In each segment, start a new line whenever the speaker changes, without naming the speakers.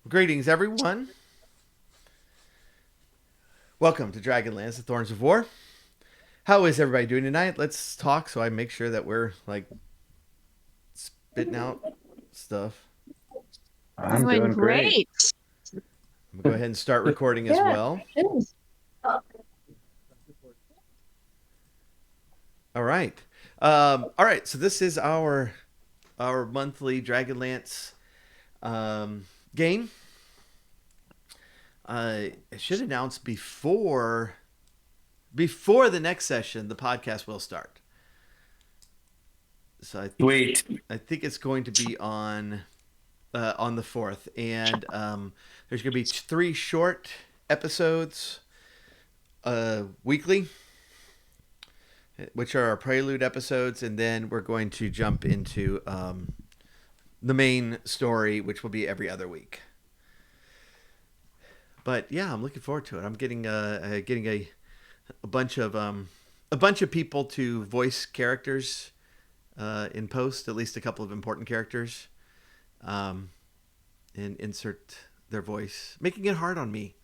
Greetings, everyone. Welcome to Dragonlance, the Thorns of War. How is everybody doing tonight? Let's talk so I make sure that we're spitting out stuff.
I'm
Doing
doing great.
great.
I'm gonna go ahead and start recording as
Yeah.
well. All right. All right. So this is our monthly Dragonlance game. I should announce before the next session the podcast will start. So I think it's going to be on the 4th, and there's going to be 3 short episodes weekly, which are our prelude episodes, and then we're going to jump into the main story, which will be every other week. But yeah, I'm looking forward to it. I'm getting a bunch of people to voice characters in post, at least a couple of important characters, and insert their voice, making it hard on me.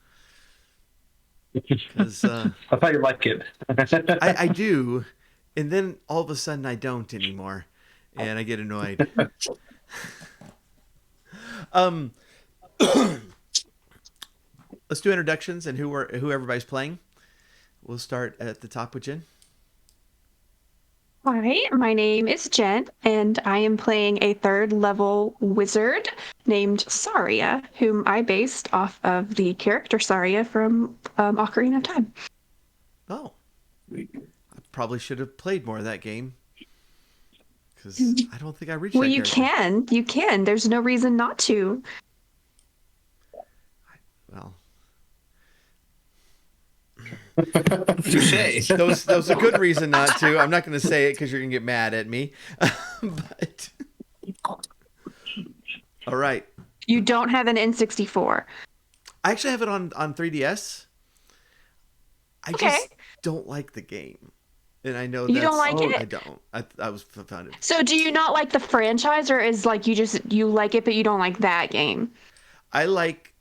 Because
I thought you liked it.
I do, and then all of a sudden I don't anymore, and I get annoyed. Let's do introductions and who everybody's playing. We'll start at the top with Jen.
Hi, my name is Jen, and I am playing a third level wizard named Saria, whom I based off of the character Saria from Ocarina of Time.
Oh, I probably should have played more of that game because I don't think I reached.
Well,
that
you
character.
can. You can. There's no reason not to.
Well,
Touche.
that was a good reason not to. I'm not going to say it because you're going to get mad at me. But all right,
You don't have an N64.
I actually have it on 3DS. I
Okay.
just don't like the game, and I know
You don't
that's.
like it?
I don't. I was found it.
So do you not like the franchise, or is like you like it but you don't like that game?
I like.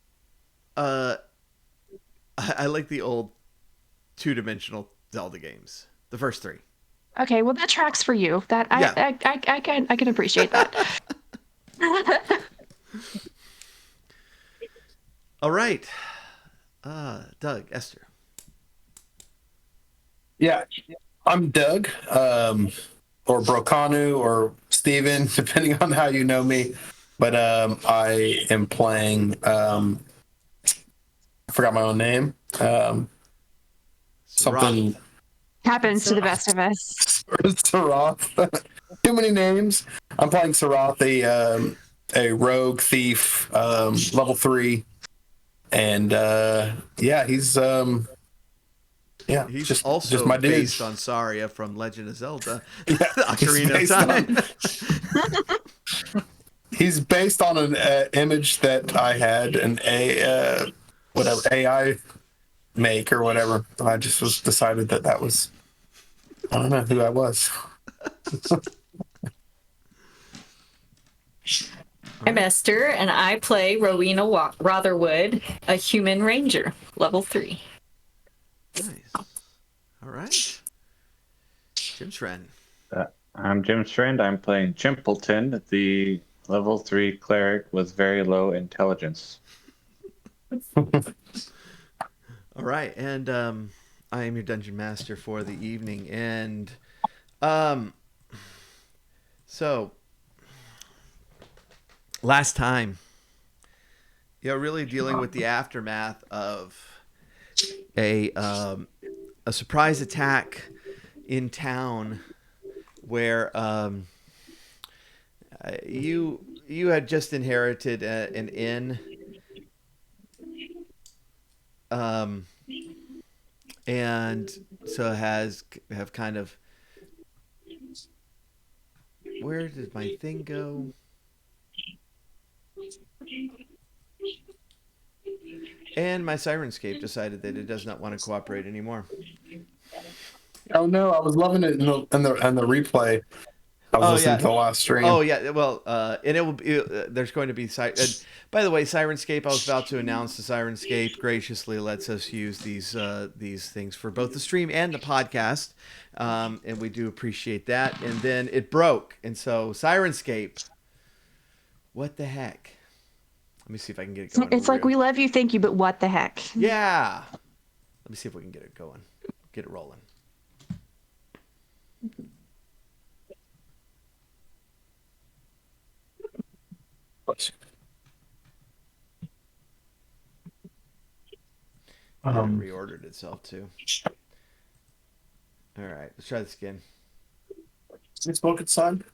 I like the old 2-dimensional Zelda games, the first 3.
Okay, well that tracks for you. That
Yeah.
I can appreciate that.
All right, Doug, Esther.
Yeah, I'm Doug, or Brokanu, or Steven, depending on how you know me. But I am playing. I forgot my own name. Something.
Happens to the best of us.
Sarath. Too many names. I'm playing Sarath, a rogue thief, level 3, and yeah, he's
He's
just
also
my dude.
based on Saria from Legend of Zelda,
Yeah,
Ocarina of Time.
He's based on an image that I had whatever AI make or whatever. I just was decided that was, I don't know who I was.
I'm Esther, and I play Rowena Rotherwood, a human ranger, level 3.
Nice. All right, Jim Shren.
I'm Jim Strand. I'm playing Chimpleton, the level 3 cleric with very low intelligence.
All right, and I am your dungeon master for the evening, and so last time, really dealing with the aftermath of a surprise attack in town where you had just inherited an inn, and so have kind of, where did my thing go? And my Sirenscape decided that it does not want to cooperate anymore.
Oh no, I was loving it in the replay. I was
Oh
listening
yeah.
to the last stream.
Oh yeah. Well, and it will be. There's going to be. By the way, Sirenscape. I was about to announce the Sirenscape graciously lets us use these things for both the stream and the podcast, and we do appreciate that. And then it broke, and so Sirenscape. What the heck? Let me see if I can get it going.
It's like, we love you, thank you, but what the heck?
Yeah. Let me see if we can get it going. Get it rolling. It reordered itself too. All right, let's try this again.
Smoking son.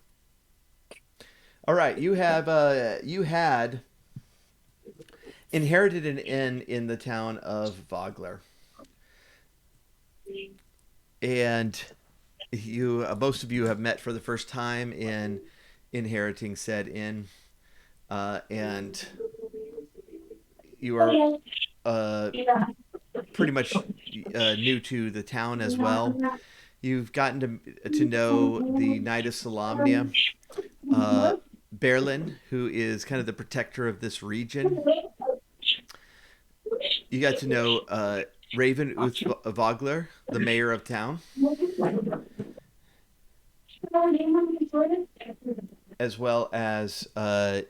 All right, you had inherited an inn in the town of Vogler, and most of you have met for the first time in inheriting said inn, and you are pretty much new to the town as well. You've gotten to know the Knight of Solamnia, Berlin, who is kind of the protector of this region. You got to know Raven Uth Vogler, the mayor of town, as well as a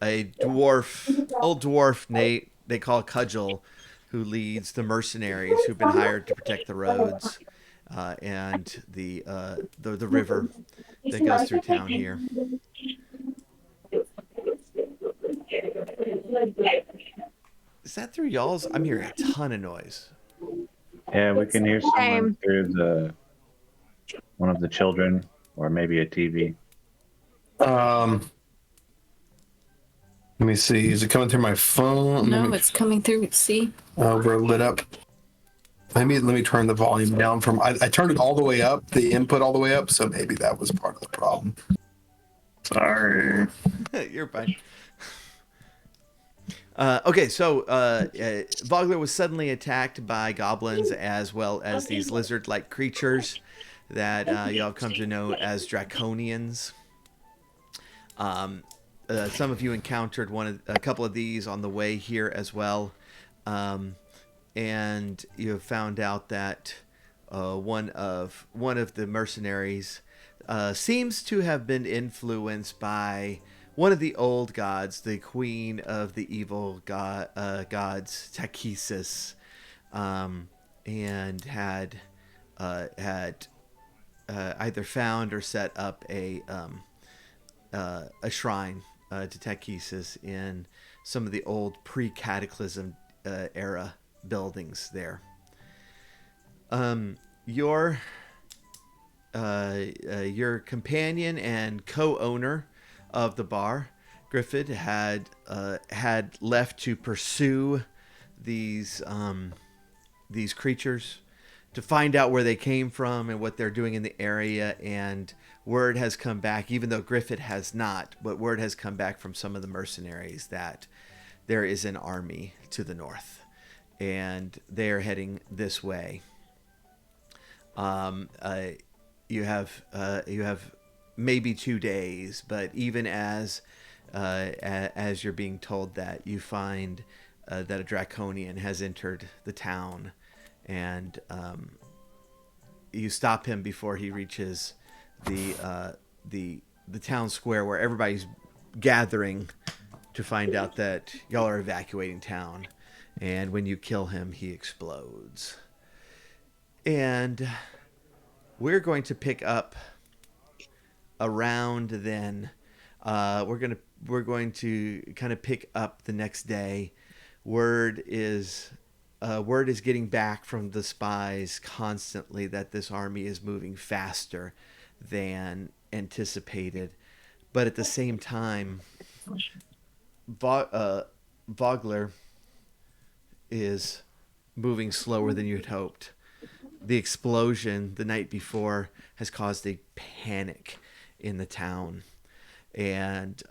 old dwarf Nate they call Cudgel, who leads the mercenaries who've been hired to protect the roads and the river that goes through town here. Is that through y'all's? I'm hearing a ton of noise.
Yeah, we can hear someone through one of the children, or maybe a TV.
Let me see. Is it coming through my phone?
No, it's coming through. See?
We're lit up. Let me turn the volume down from. I turned it all the way up, the input all the way up, so maybe that was part of the problem. Sorry.
You're fine. Okay, so Vogler was suddenly attacked by goblins as well as these lizard-like creatures that y'all come to know as Draconians. Some of you encountered a couple of these on the way here as well, and you have found out that one of the mercenaries seems to have been influenced by one of the old gods, the queen of the evil gods, Takesis, and had either found or set up a shrine to Takesis in some of the old pre-cataclysm era buildings there. Your companion and co-owner of the bar, Griffith, had left to pursue these creatures, to find out where they came from and what they're doing in the area. And word has come back, even though Griffith has not, but word has come back from some of the mercenaries that there is an army to the north, and they are heading this way. You have maybe 2 days, but even as you're being told that, you find that a Draconian has entered the town, and you stop him before he reaches the town square where everybody's gathering to find out that y'all are evacuating town. And when you kill him, he explodes. And we're going to pick up around then. We're going to kind of pick up the next day. Word is getting back from the spies constantly that this army is moving faster than anticipated, but at the same time, Vogler is moving slower than you'd hoped. The explosion the night before has caused a panic in the town, and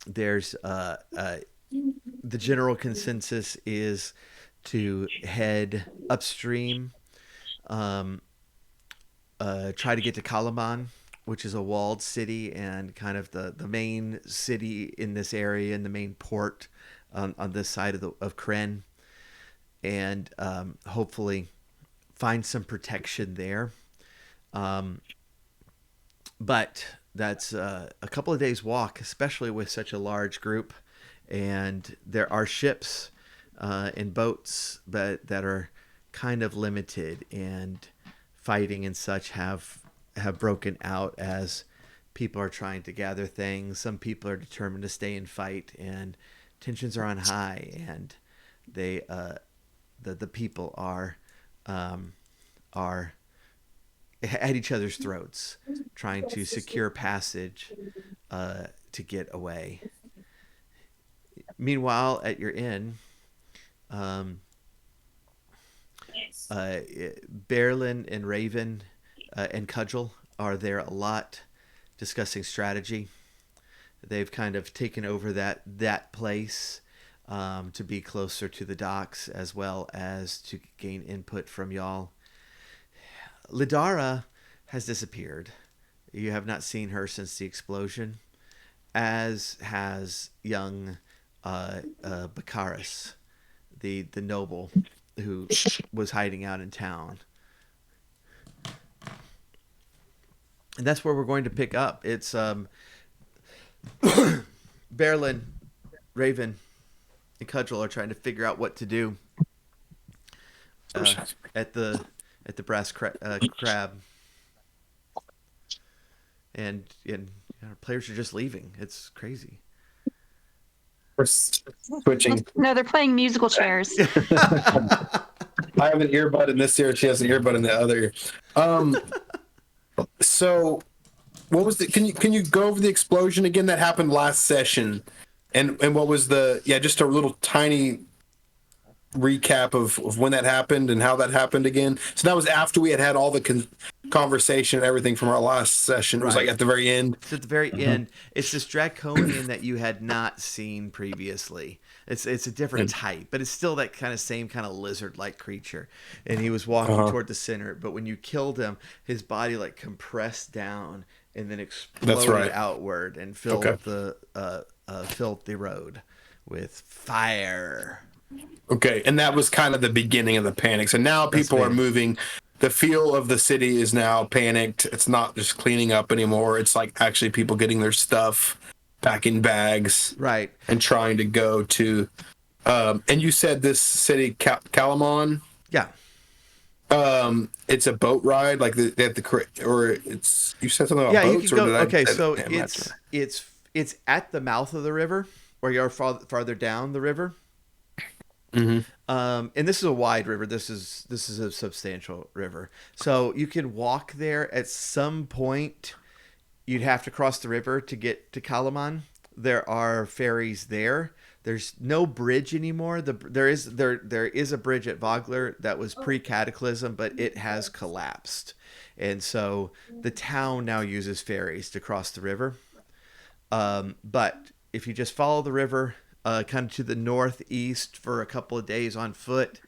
there's the general consensus is to head upstream try to get to Kalaman, which is a walled city and kind of the main city in this area and the main port on this side of Kren, and hopefully find some protection there. But that's a couple of days walk, especially with such a large group, and there are ships and boats that are kind of limited, and fighting and such have broken out as people are trying to gather things. Some people are determined to stay and fight, and tensions are on high, and they the people are at each other's throats, trying to secure passage to get away. Meanwhile, at your inn, Berlin and Raven and Cudgel are there a lot, discussing strategy. They've kind of taken over that place to be closer to the docks, as well as to gain input from y'all. Lidara has disappeared. You have not seen her since the explosion, as has young Baccharis, the noble who was hiding out in town. And that's where we're going to pick up. It's Berlin, Raven, and Cudgel are trying to figure out what to do at the brass crab, and players are just leaving. It's crazy.
We're switching.
No, they're playing musical chairs.
I have an earbud in this ear. She has an earbud in the other ear. So, what was the? Can you go over the explosion again that happened last session, and what was the? Yeah, just a little tiny recap of when that happened and how that happened again. So that was after we had all the conversation and everything from our last session. It was like at the very end.
It's at the very end. It's this draconian that you had not seen previously. It's a different type, but it's still that same kind of lizard-like creature. And he was walking toward the center, but when you killed him, his body like compressed down and then exploded outward and filled the road with fire.
Okay, and that was kind of the beginning of the panic. So now people are moving. The feel of the city is now panicked. It's not just cleaning up anymore. It's like actually people getting their stuff back in bags,
right,
and trying to go to. And you said this city, Kalamon.
Yeah.
It's a boat ride, like they have the or it's. You said something about boats.
You can go. Okay, so it's at the mouth of the river, or you're farther down the river.
Mm-hmm.
And this is a wide river. This is a substantial river. So you can walk there. At some point, you'd have to cross the river to get to Kalaman. There are ferries there. There's no bridge anymore. There is a bridge at Vogler that was pre-cataclysm, but it has collapsed. And so the town now uses ferries to cross the river. But if you just follow the river, kind of to the northeast for a couple of days on foot,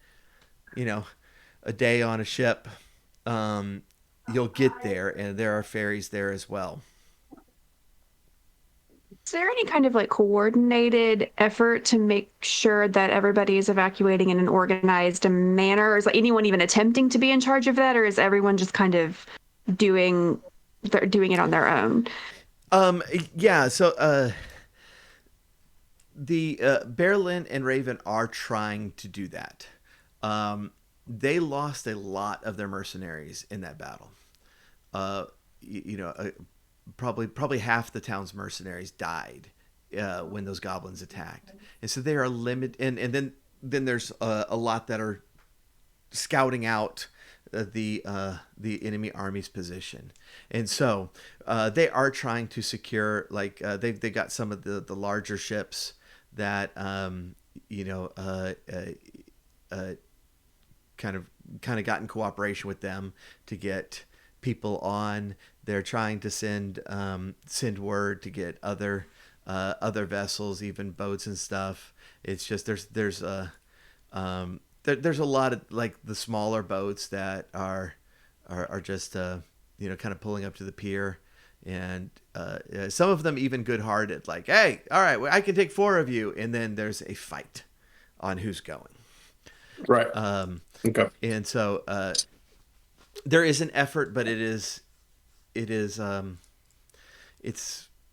a day on a ship, you'll get there, and there are ferries there as well.
Is there any kind of coordinated effort to make sure that everybody is evacuating in an organized manner? Or is anyone even attempting to be in charge of that, or is everyone just kind of doing it on their own?
Yeah. So the Berlin and Raven are trying to do that. They lost a lot of their mercenaries in that battle. Probably half the town's mercenaries died when those goblins attacked, and so they are limited. And then there's a lot that are scouting out the enemy army's position, and so they are trying to secure. They got some of the larger ships that kind of got in cooperation with them to get people on. They're trying to send word to get other vessels, even boats and stuff. It's just there's a lot of the smaller boats that are just kind of pulling up to the pier, and some of them even good-hearted, like, hey, all right, well, I can take 4 of you, and then there's a fight on who's going.
Right. Okay.
And so there is an effort, but it's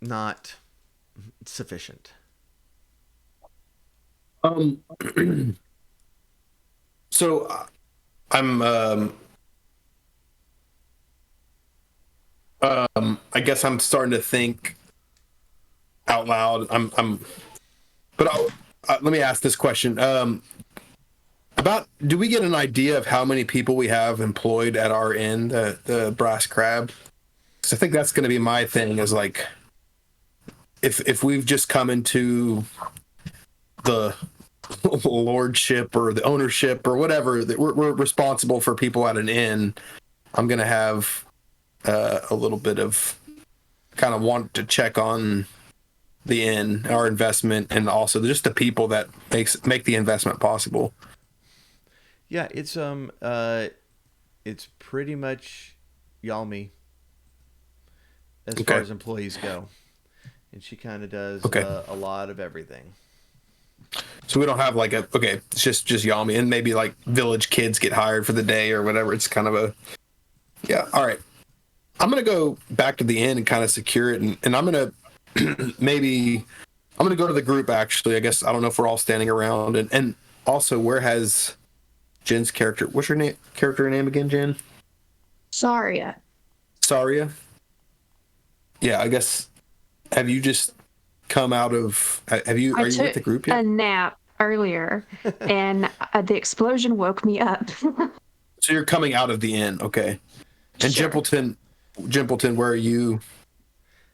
not sufficient.
So I'm I guess I'm starting to think out loud. But let me ask this question. Do we get an idea of how many people we have employed at our inn, the Brass Crab? Because I think that's going to be my thing, is like, if we've just come into the lordship or the ownership or whatever, that we're responsible for people at an inn, I'm going to have a little bit of kind of want to check on the inn, our investment, and also just the people that make the investment possible.
Yeah, it's pretty much Yalmi as far as employees go, and she kind of does a lot of everything.
So we don't have like it's just Yalmi, and maybe like village kids get hired for the day or whatever. It's kind of all right. I'm gonna go back to the inn and kind of secure it, and I'm gonna I'm gonna go to the group. Actually, I guess I don't know if we're all standing around, and also, where has Jen's character? What's her character name again, Jen?
Saria.
Saria. Yeah, I guess. Have you just come out of? Are you with the group yet?
A nap earlier, and the explosion woke me up.
So you're coming out of the inn, okay? And
Sure.
Jimpleton, where are you?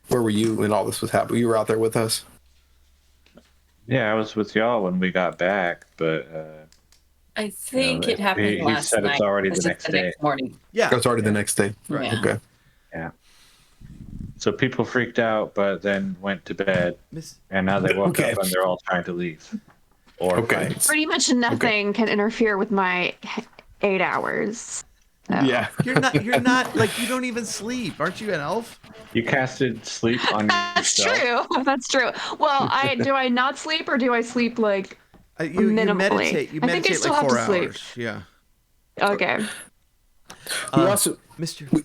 Where were you when all this was happening? You were out there with us.
Yeah, I was with y'all when we got back, but
I think it happened
he
last
said
night.
it's already
This
the
is
next day.
morning.
Yeah,
It's already the next day.
Right.
Yeah.
Okay.
Yeah. So people freaked out, but then went to bed, and now they woke up and they're all trying to leave. Or fight.
Pretty much nothing can interfere with my 8 hours. So.
Yeah.
You're not like, you don't even sleep. Aren't you an elf?
You casted sleep on
That's
yourself.
true. That's true. Well, do I not sleep, or do I sleep like
You
minimally?
meditate. You
I think I
meditate
still
like
have
4
to sleep.
hours. Yeah.
Okay.
We also
Mr.
have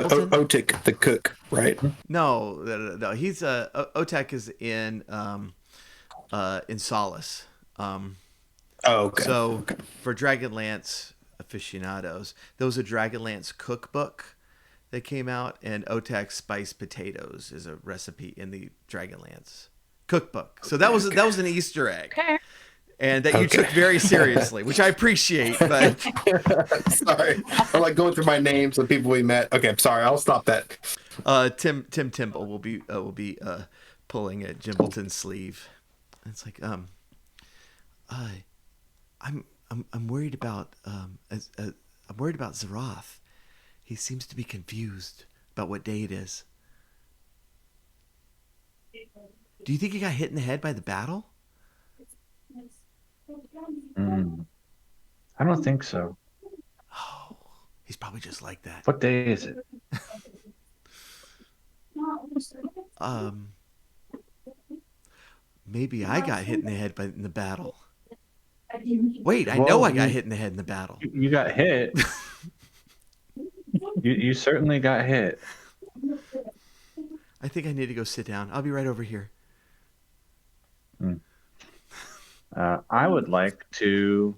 Jimpleton?
Otik the cook, right?
No. He's Otek is in Solace.
Okay.
So for Dragonlance aficionados, there was a Dragonlance cookbook that came out, and Otek spiced potatoes is a recipe in the Dragonlance cookbook. So that was an Easter egg.
Okay.
And that you took very seriously, which I appreciate. But
sorry, I'm like going through my names of people we met. Okay, I'm sorry. I'll stop that.
Tim Timble will be pulling at Jimpleton's sleeve. And it's like I'm worried about I'm worried about Zeroth. He seems to be confused about what day it is. Do you think he got hit in the head by the battle?
I don't think so.
Oh, he's probably just like that.
What day is it?
Maybe I got hit in the head in the battle. Wait, I know I got hit in the head in the battle.
You got hit. you certainly got hit.
I think I need to go sit down. I'll be right over here.
I would like to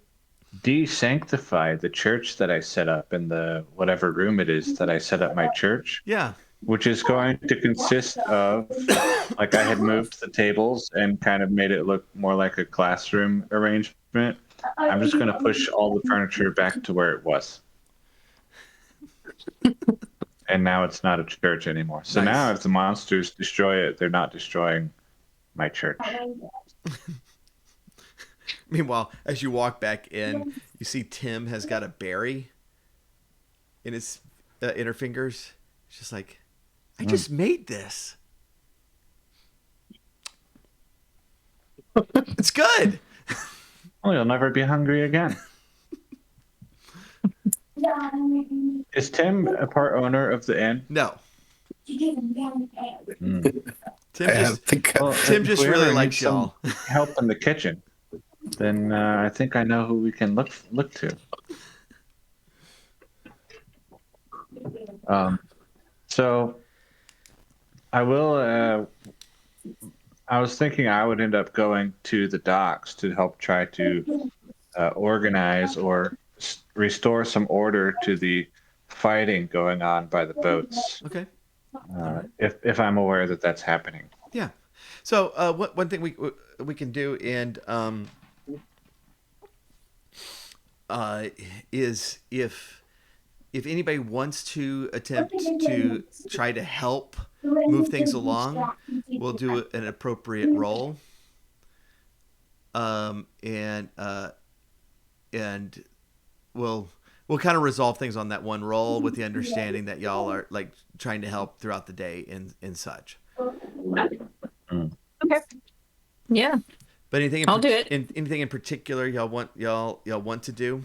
de-sanctify the church that I set up in the whatever room it is that I set up my church.
Yeah.
Which is going to consist of, like, I had moved the tables and kind of made it look more like a classroom arrangement. I'm just going to push all the furniture back to where it was. And now it's not a church anymore. So
Nice.
now if the monsters destroy it, they're not destroying my church.
Meanwhile, as you walk back in, you see Tim has got a berry in his inner fingers. It's just like, I just made this. It's good.
Well, you'll never be hungry again. Is Tim a part owner of the inn?
No,
Hmm.
Tim
I
just
think
Well,
Tim
if
just
we
really
ever
likes
need some
y'all.
help in the kitchen, then I think I know who we can look to. So I will. I was thinking I would end up going to the docks to help try to organize or restore some order to the fighting going on by the boats.
Okay. All right.
If I'm aware that that's happening.
Yeah. So one thing we can do and is if anybody wants to attempt to try to help move things along, we'll do an appropriate roll. And we'll kind of resolve things on that one roll with the understanding that y'all are like trying to help throughout the day and such.
Okay. Yeah.
But anything
I'll do it.
anything in particular y'all want to do?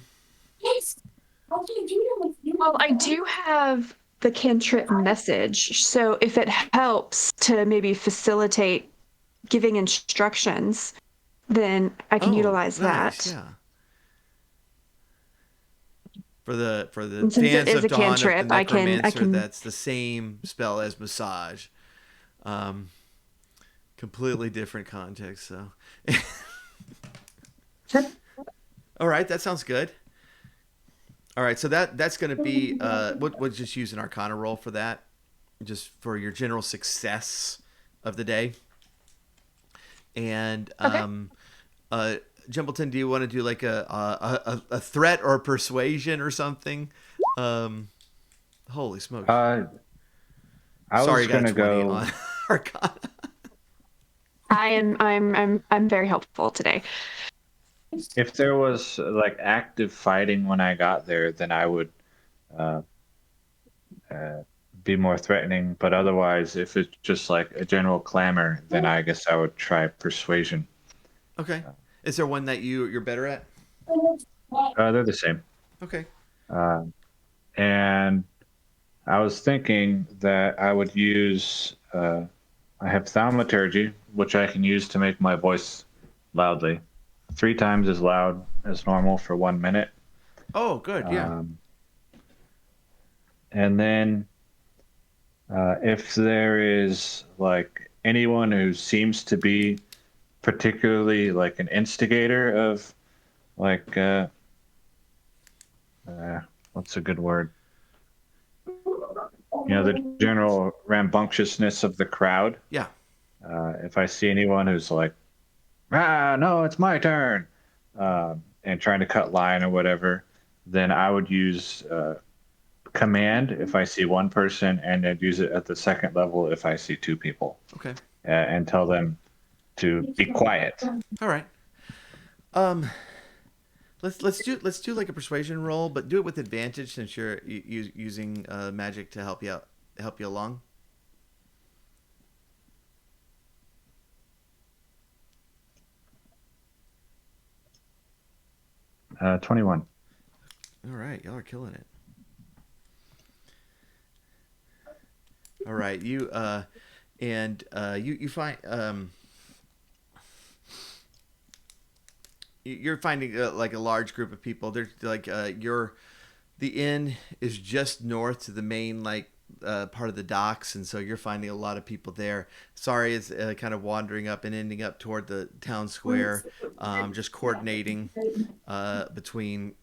Well, I do have the cantrip message, so if it helps to maybe facilitate giving instructions, then I can utilize
nice,
that.
yeah. For the
And since it
fans
is
of
a
Dawn of the
cantrip, I
Necromancer,
can.
that's the same spell as massage. Completely different context, so. All right, that sounds good. All right, so that's going to be we'll just use an Arcana roll for that, just for your general success of the day. And Jimbleton, do you want to do like a threat or a persuasion or something? Holy smokes!
I
Sorry,
was
I got
gonna
a 20
go.
on Arcana.
I'm very helpful today.
If there was like active fighting when I got there, then I would uh, be more threatening. But otherwise, if it's just like a general clamor, then I guess I would try persuasion.
Okay. Is there one that you're better at?
They're the same.
Okay.
And I was thinking that I would use. I have thaumaturgy, which I can use to make my voice loudly, 3 times as loud as normal for 1 minute.
Oh, good. Yeah.
And then if there is like anyone who seems to be particularly like an instigator of like what's a good word? The general rambunctiousness of the crowd.
Yeah.
If I see anyone who's like, no, it's my turn, and trying to cut line or whatever, then I would use command if I see one person, and then use it at the second level if I see 2 people.
Okay.
And tell them to be quiet.
All right. Let's do like a persuasion roll, but do it with advantage since you're using magic to help you along.
Uh, 21.
All right, y'all are killing it. All right, you find you're finding like a large group of people. They're like the inn is just north to the main like part of the docks, and so you're finding a lot of people there. Sorry, it's kind of wandering up and ending up toward the town square, just coordinating between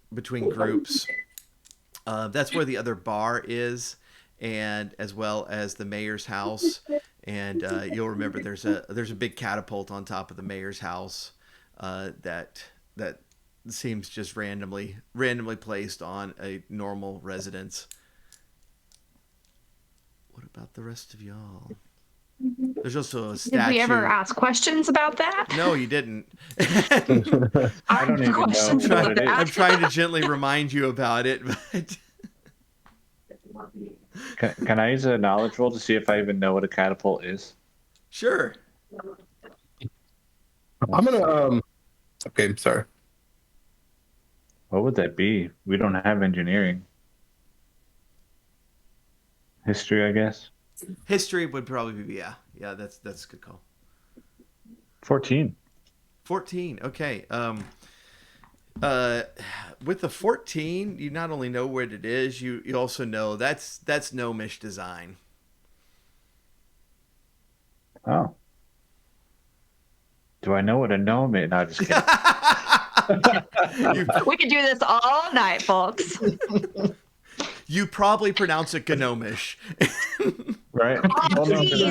groups. That's where the other bar is, and as well as the mayor's house. And you'll remember there's a big catapult on top of the mayor's house that seems just randomly placed on a normal residence. What about the rest of y'all? There's also a statue.
Did we ever ask questions about that?
No, you didn't.
I don't even know what it is.
I'm trying to gently remind you about it, but
Can I use a knowledge roll to see if I even know what a catapult is?
sure.
I'm gonna okay, sorry.
What would that be? We don't have engineering. History, I guess.
History would probably be that's a good call.
14.
14. Okay. With the 14, you not only know what it is, you also know that's gnomish design.
Oh. Do I know what a gnome is? No, just kidding.
We could do this all night, folks.
You probably pronounce it gnomish.
Right?
Oh,
Well, no,
please.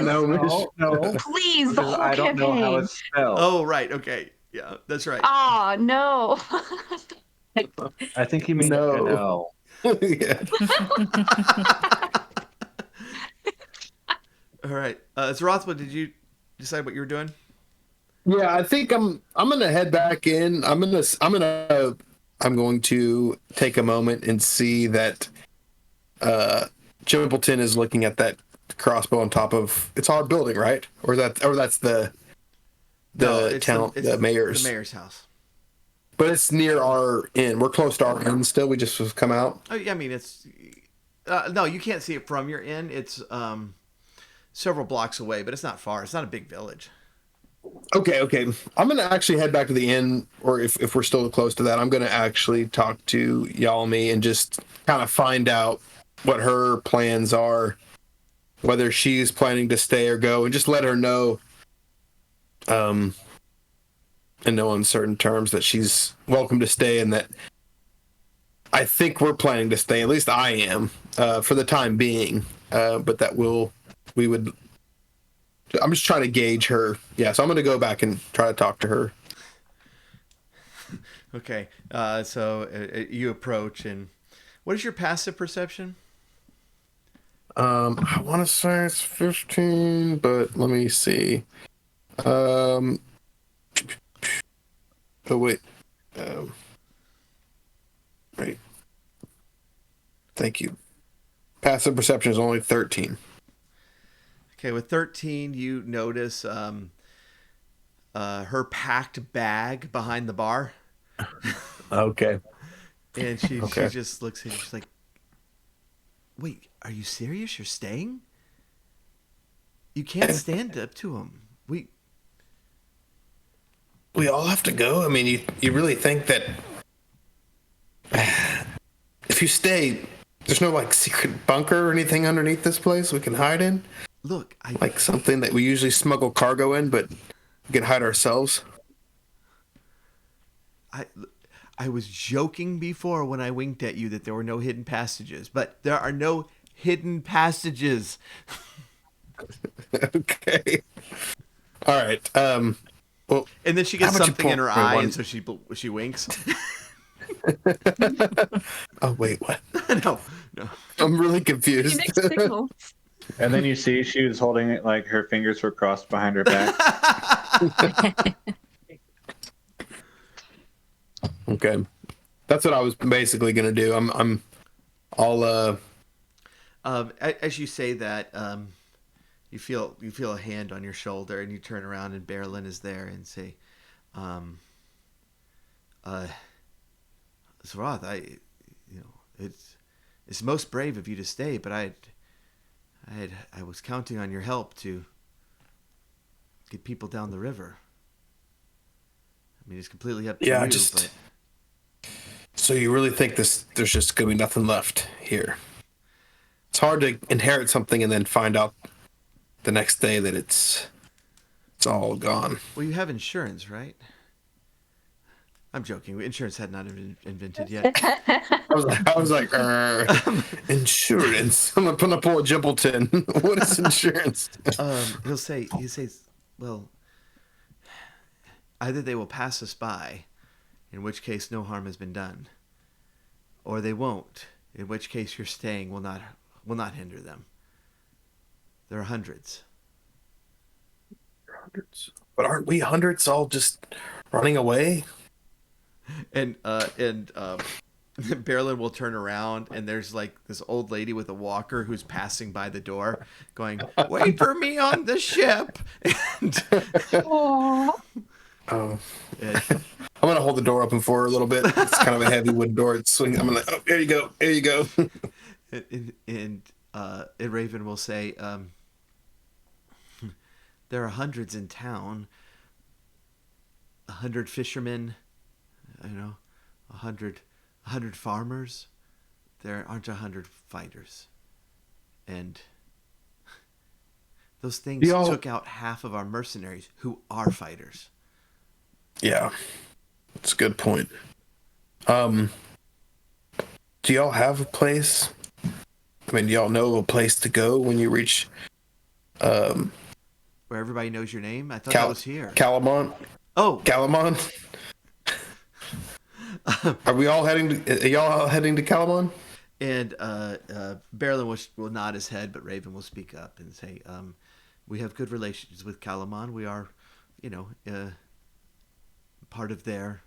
no.
Please, the
Because
whole
I don't know how
campaign.
it's spelled.
Oh, right. Okay. Yeah, that's right.
Oh, no.
I think he means
No.
no.
Yeah.
All right. So Rothwell, did you decide what you were doing?
Yeah, I think I'm gonna head back in. I'm going to take a moment and see that Chimpleton is looking at that crossbow on top of it's our building, right? Or that's the
It's
the mayor's.
The mayor's house.
But it's near our inn. We're close to our inn still. We just come out.
Oh, yeah, I mean, it's no, you can't see it from your inn. It's several blocks away, but it's not far. It's not a big village.
Okay. I'm gonna actually head back to the inn, or if we're still close to that, I'm gonna actually talk to Yalmi and just kind of find out what her plans are, whether she's planning to stay or go, and just let her know, in no uncertain terms, that she's welcome to stay, and that I think we're planning to stay. At least I am, for the time being. But that we would. I'm just trying to gauge her. Yeah, so I'm going to go back and try to talk to her.
Okay. So you approach, and what is your passive perception?
I want to say it's 15, but let me see. Oh wait. Right. Thank you. Passive perception is only 13.
Okay, with 13, you notice her packed bag behind the bar,
Okay.
and she
Okay.
just looks at you. She's like, "Wait, are you serious? You're staying? You can't stand up to him.
We all have to go. I mean, you really think that if you stay, there's no like secret bunker or anything underneath this place we can hide in?
Look,
Like something that we usually smuggle cargo in, but we can hide ourselves?
I was joking before when I winked at you that there were no hidden passages, but there are no hidden passages."
Okay. All right. Well,
And then she
how
gets
about you
something in her
pull me
eye,
one-
and so she winks.
Oh wait, what?
No.
I'm really confused.
Mixed signals.
And then you see she was holding it like her fingers were crossed behind her back.
Okay, that's what I was basically gonna do. I'll
As you say that, you feel a hand on your shoulder, and you turn around, and Berlin is there, and say, "Zroth, it's most brave of you to stay, but I was counting on your help to get people down the river. I mean, it's completely up to you. But
So you really think there's just gonna be nothing left here? It's hard to inherit something and then find out the next day that it's all gone.
well, you have insurance, right?" I'm joking. Insurance had not been invented yet.
I was like, insurance. I'm gonna pull a Jimpleton. What is insurance?
He says, "Well, either they will pass us by, in which case no harm has been done, or they won't, in which case your staying will not hinder them. There are hundreds."
Hundreds. But aren't we hundreds all just running away?
And Berlin will turn around, and there's like this old lady with a walker who's passing by the door, going, "Wait for me on the ship." And,
Oh.
and
I'm gonna hold the door open for her a little bit. It's kind of a heavy wooden door. It's swinging. I'm gonna. Oh, there you go. There you go.
and Raven will say, there are hundreds in town. 100 fishermen, 100 farmers. There aren't 100 fighters, and those things took out half of our mercenaries who are fighters.
Yeah, that's a good point. Do y'all have a place? I mean, do y'all know a place to go when you reach
Where everybody knows your name? I thought that was here.
Calamont?
Oh,
Calamon? Are y'all heading to Calamon?
and Berlin will nod his head, but Raven will speak up and say, "We have good relations with Calamon. We are, part of their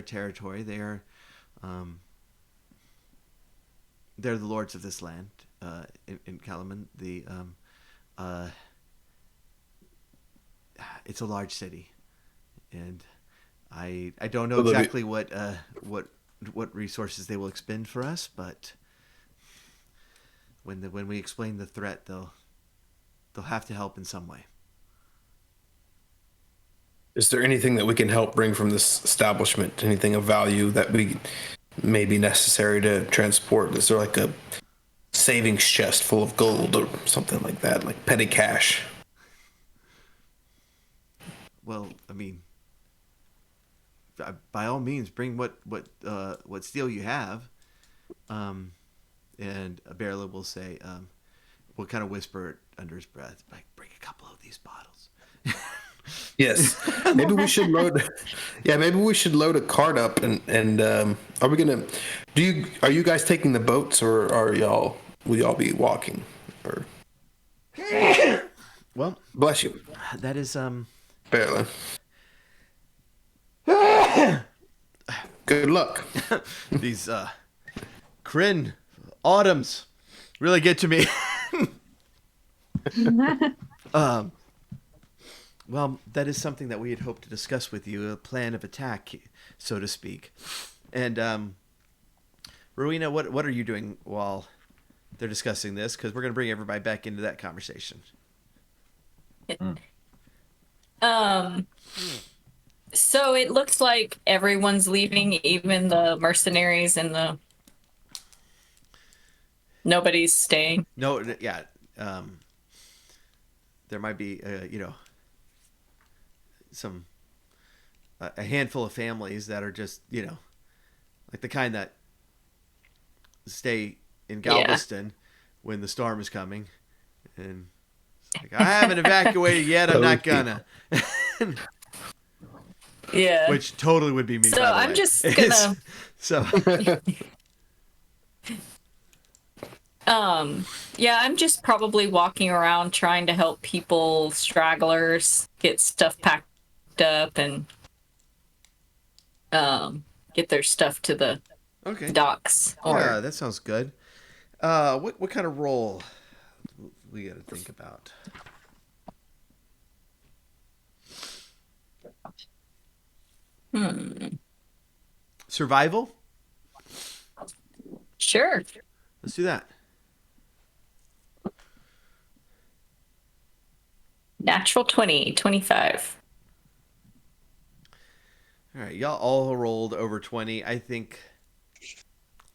territory. They're the lords of this land in Calamon. It's a large city, and I don't know exactly what resources they will expend for us, but when we explain the threat, they'll have to help in some way."
Is there anything that we can help bring from this establishment? Anything of value that may be necessary to transport? Is there like a savings chest full of gold or something like that, like petty cash?
Well, I mean, by all means, bring what steel you have. And Berla will say, will kind of whisper it under his breath, like, bring a couple of these bottles.
Yes, maybe we should load. Yeah, maybe we should load a cart up and are we gonna? Are you guys taking the boats or will y'all be walking? Or
Well,
bless you,
that is
barely. Good luck.
These Kryn autumns really get to me. Well, that is something that we had hoped to discuss with you, a plan of attack, so to speak. And Rowena, what are you doing while they're discussing this? Because we're going to bring everybody back into that conversation.
So it looks like everyone's leaving, even the mercenaries and nobody's staying.
No, yeah. There might be, a handful of families that are just, like the kind that stay in Galveston when the storm is coming. And it's like, I haven't evacuated yet. I'm not gonna.
Yeah.
Which totally would be me.
So
by the
I'm
way.
just gonna. Yeah, I'm just probably walking around trying to help people, stragglers, get stuff packed up and get their stuff to the docks.
Yeah, that sounds good. What kind of role we got to think about? Survival?
Sure.
Let's do that.
Natural 20, 25.
All right, y'all all rolled over 20. I think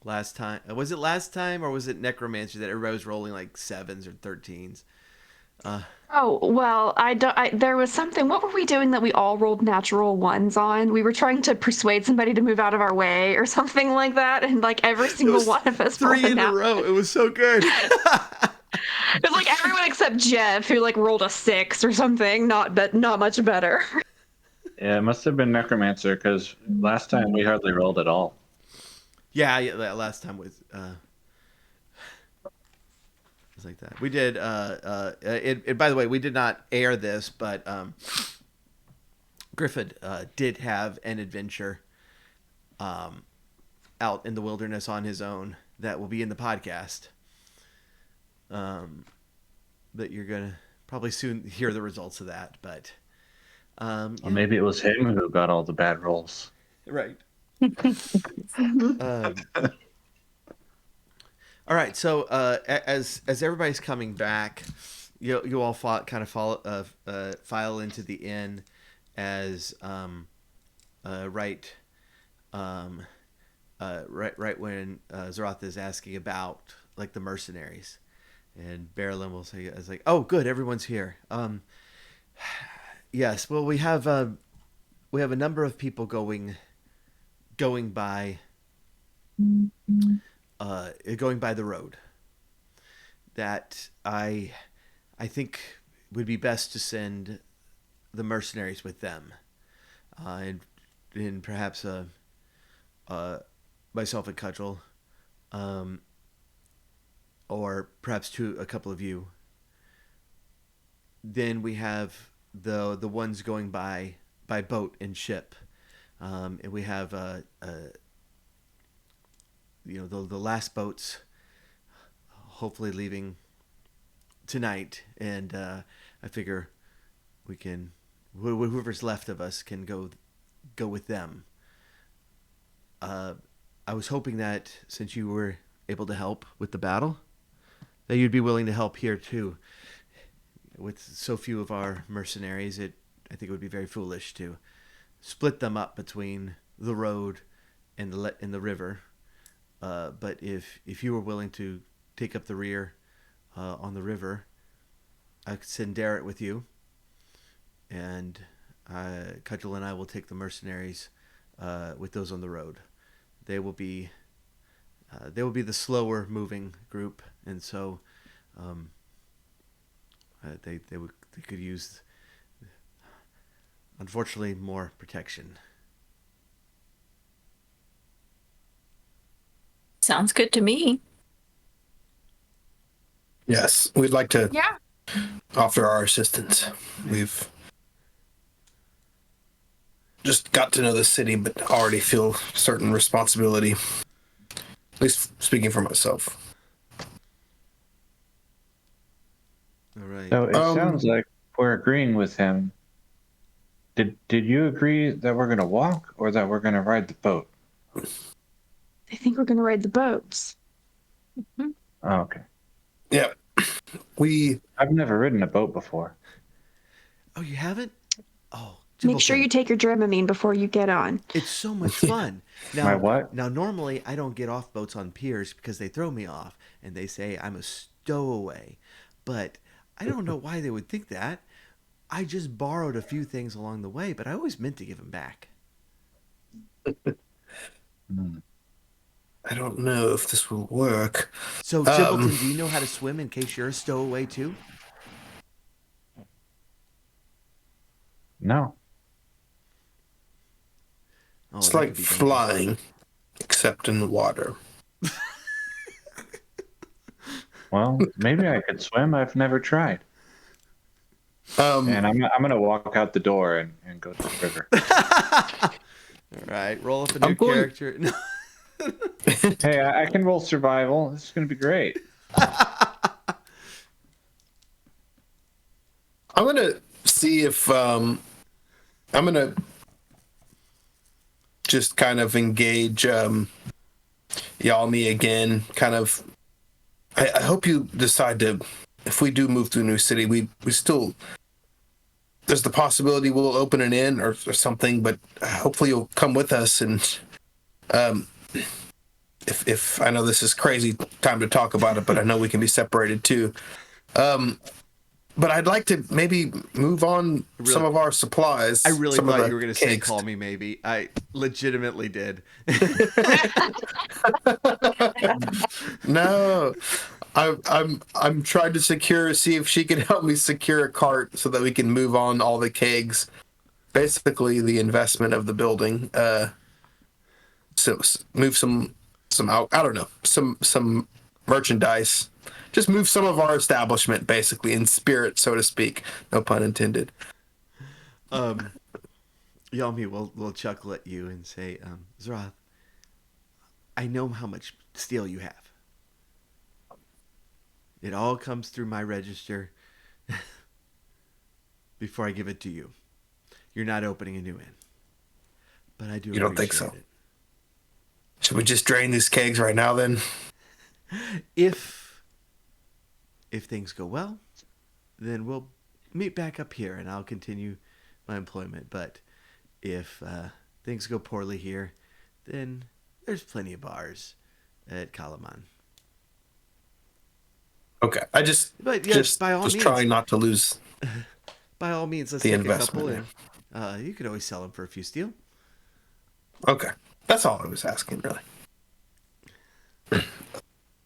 last time, was it last time or was it Necromancer that everybody was rolling like 7s or 13s?
Oh, well, there was something. What were we doing that we all rolled natural 1s on? We were trying to persuade somebody to move out of our way or something like that, and like every single one of us
3 in a row. It was so good.
It was like everyone except Jeff, who like rolled a 6 or something. Not much better.
Yeah, it must have been Necromancer because last time we hardly rolled at all.
Yeah, that last time was like that. We did. By the way, we did not air this, but Griffin did have an adventure out in the wilderness on his own that will be in the podcast. That you're gonna probably soon hear the results of that, but
Or maybe it was him who got all the bad rolls.
Right. All All right. So as everybody's coming back, you all file into the inn as right right when Zeroth is asking about like the mercenaries, and Berlin will say, "It's like, oh, good, everyone's here." Yes. Well, we have a number of people going by going by the road that I think would be best to send the mercenaries with them, and perhaps myself and Cudgel, or perhaps a couple of you. Then we have the ones going by boat and ship, and we have the last boats hopefully leaving tonight, and I figure we can whoever's left of us can go with them. I was hoping that since you were able to help with the battle, that you'd be willing to help here too. With so few of our mercenaries, I think it would be very foolish to split them up between the road and the river. But if you were willing to take up the rear on the river, I could send Darrett with you, and Cudgel and I will take the mercenaries with those on the road. They will be the slower moving group, and so they could use, unfortunately, more protection.
Sounds good to me.
Yes, we'd like to
Yeah.
offer our assistance. We've just got to know the city, but already feel certain responsibility. At least speaking for myself.
All right.
So it sounds like we're agreeing with him. Did you agree that we're going to walk or that we're going to ride the boat?
I think we're going to ride the boats.
Oh, okay.
Yeah.
I've never ridden a boat before.
Oh, you haven't? Oh,
Make sure you take your Dramamine before you get on.
It's so much fun. Now,
My what?
Now, normally I don't get off boats on piers because they throw me off and they say I'm a stowaway. But I don't know why they would think that. I just borrowed a few things along the way, but I always meant to give them back.
I don't know if this will work.
So, Jibbleton, do you know how to swim in case you're a stowaway too?
No.
Oh,
It's
that
like
could be dangerous.
flying, except in the water.
Well, maybe I could swim. I've never tried. And I'm going to walk out the door and go to the river.
All right, roll up a new character. No.
Hey, I can roll survival. This is going to be great.
I'm going to see if I'm going to just kind of engage Yalmi again. Kind of, I hope you decide to, if we do move to a new city, we still, there's the possibility we'll open an inn or something, but hopefully you'll come with us. And if I know this is crazy time to talk about it, but I know we can be separated too. But I'd like to maybe move on some of our supplies.
I really
some of
thought
the
you were going to say
cakes.
call me maybe. I legitimately did.
No, I'm trying to see if she can help me secure a cart so that we can move on all the kegs. Basically, the investment of the building. So move some out. I don't know, some merchandise. Just move some of our establishment, basically, in spirit, so to speak. No pun intended.
Yalmi will chuckle at you and say, Zroth, I know how much steel you have. It all comes through my register before I give it to you. You're not opening a new inn. But I do.
You don't think so?
It.
Should we just drain these kegs right now, then?
If things go well, then we'll meet back up here, and I'll continue my employment. But if things go poorly here, then there's plenty of bars at Kalaman.
Okay. I just
But yes, by all
just
means,
trying not to lose.
by all means, let's
The
take a couple,
investment,
and you could always sell them for a few steel.
Okay. That's all I was asking, really.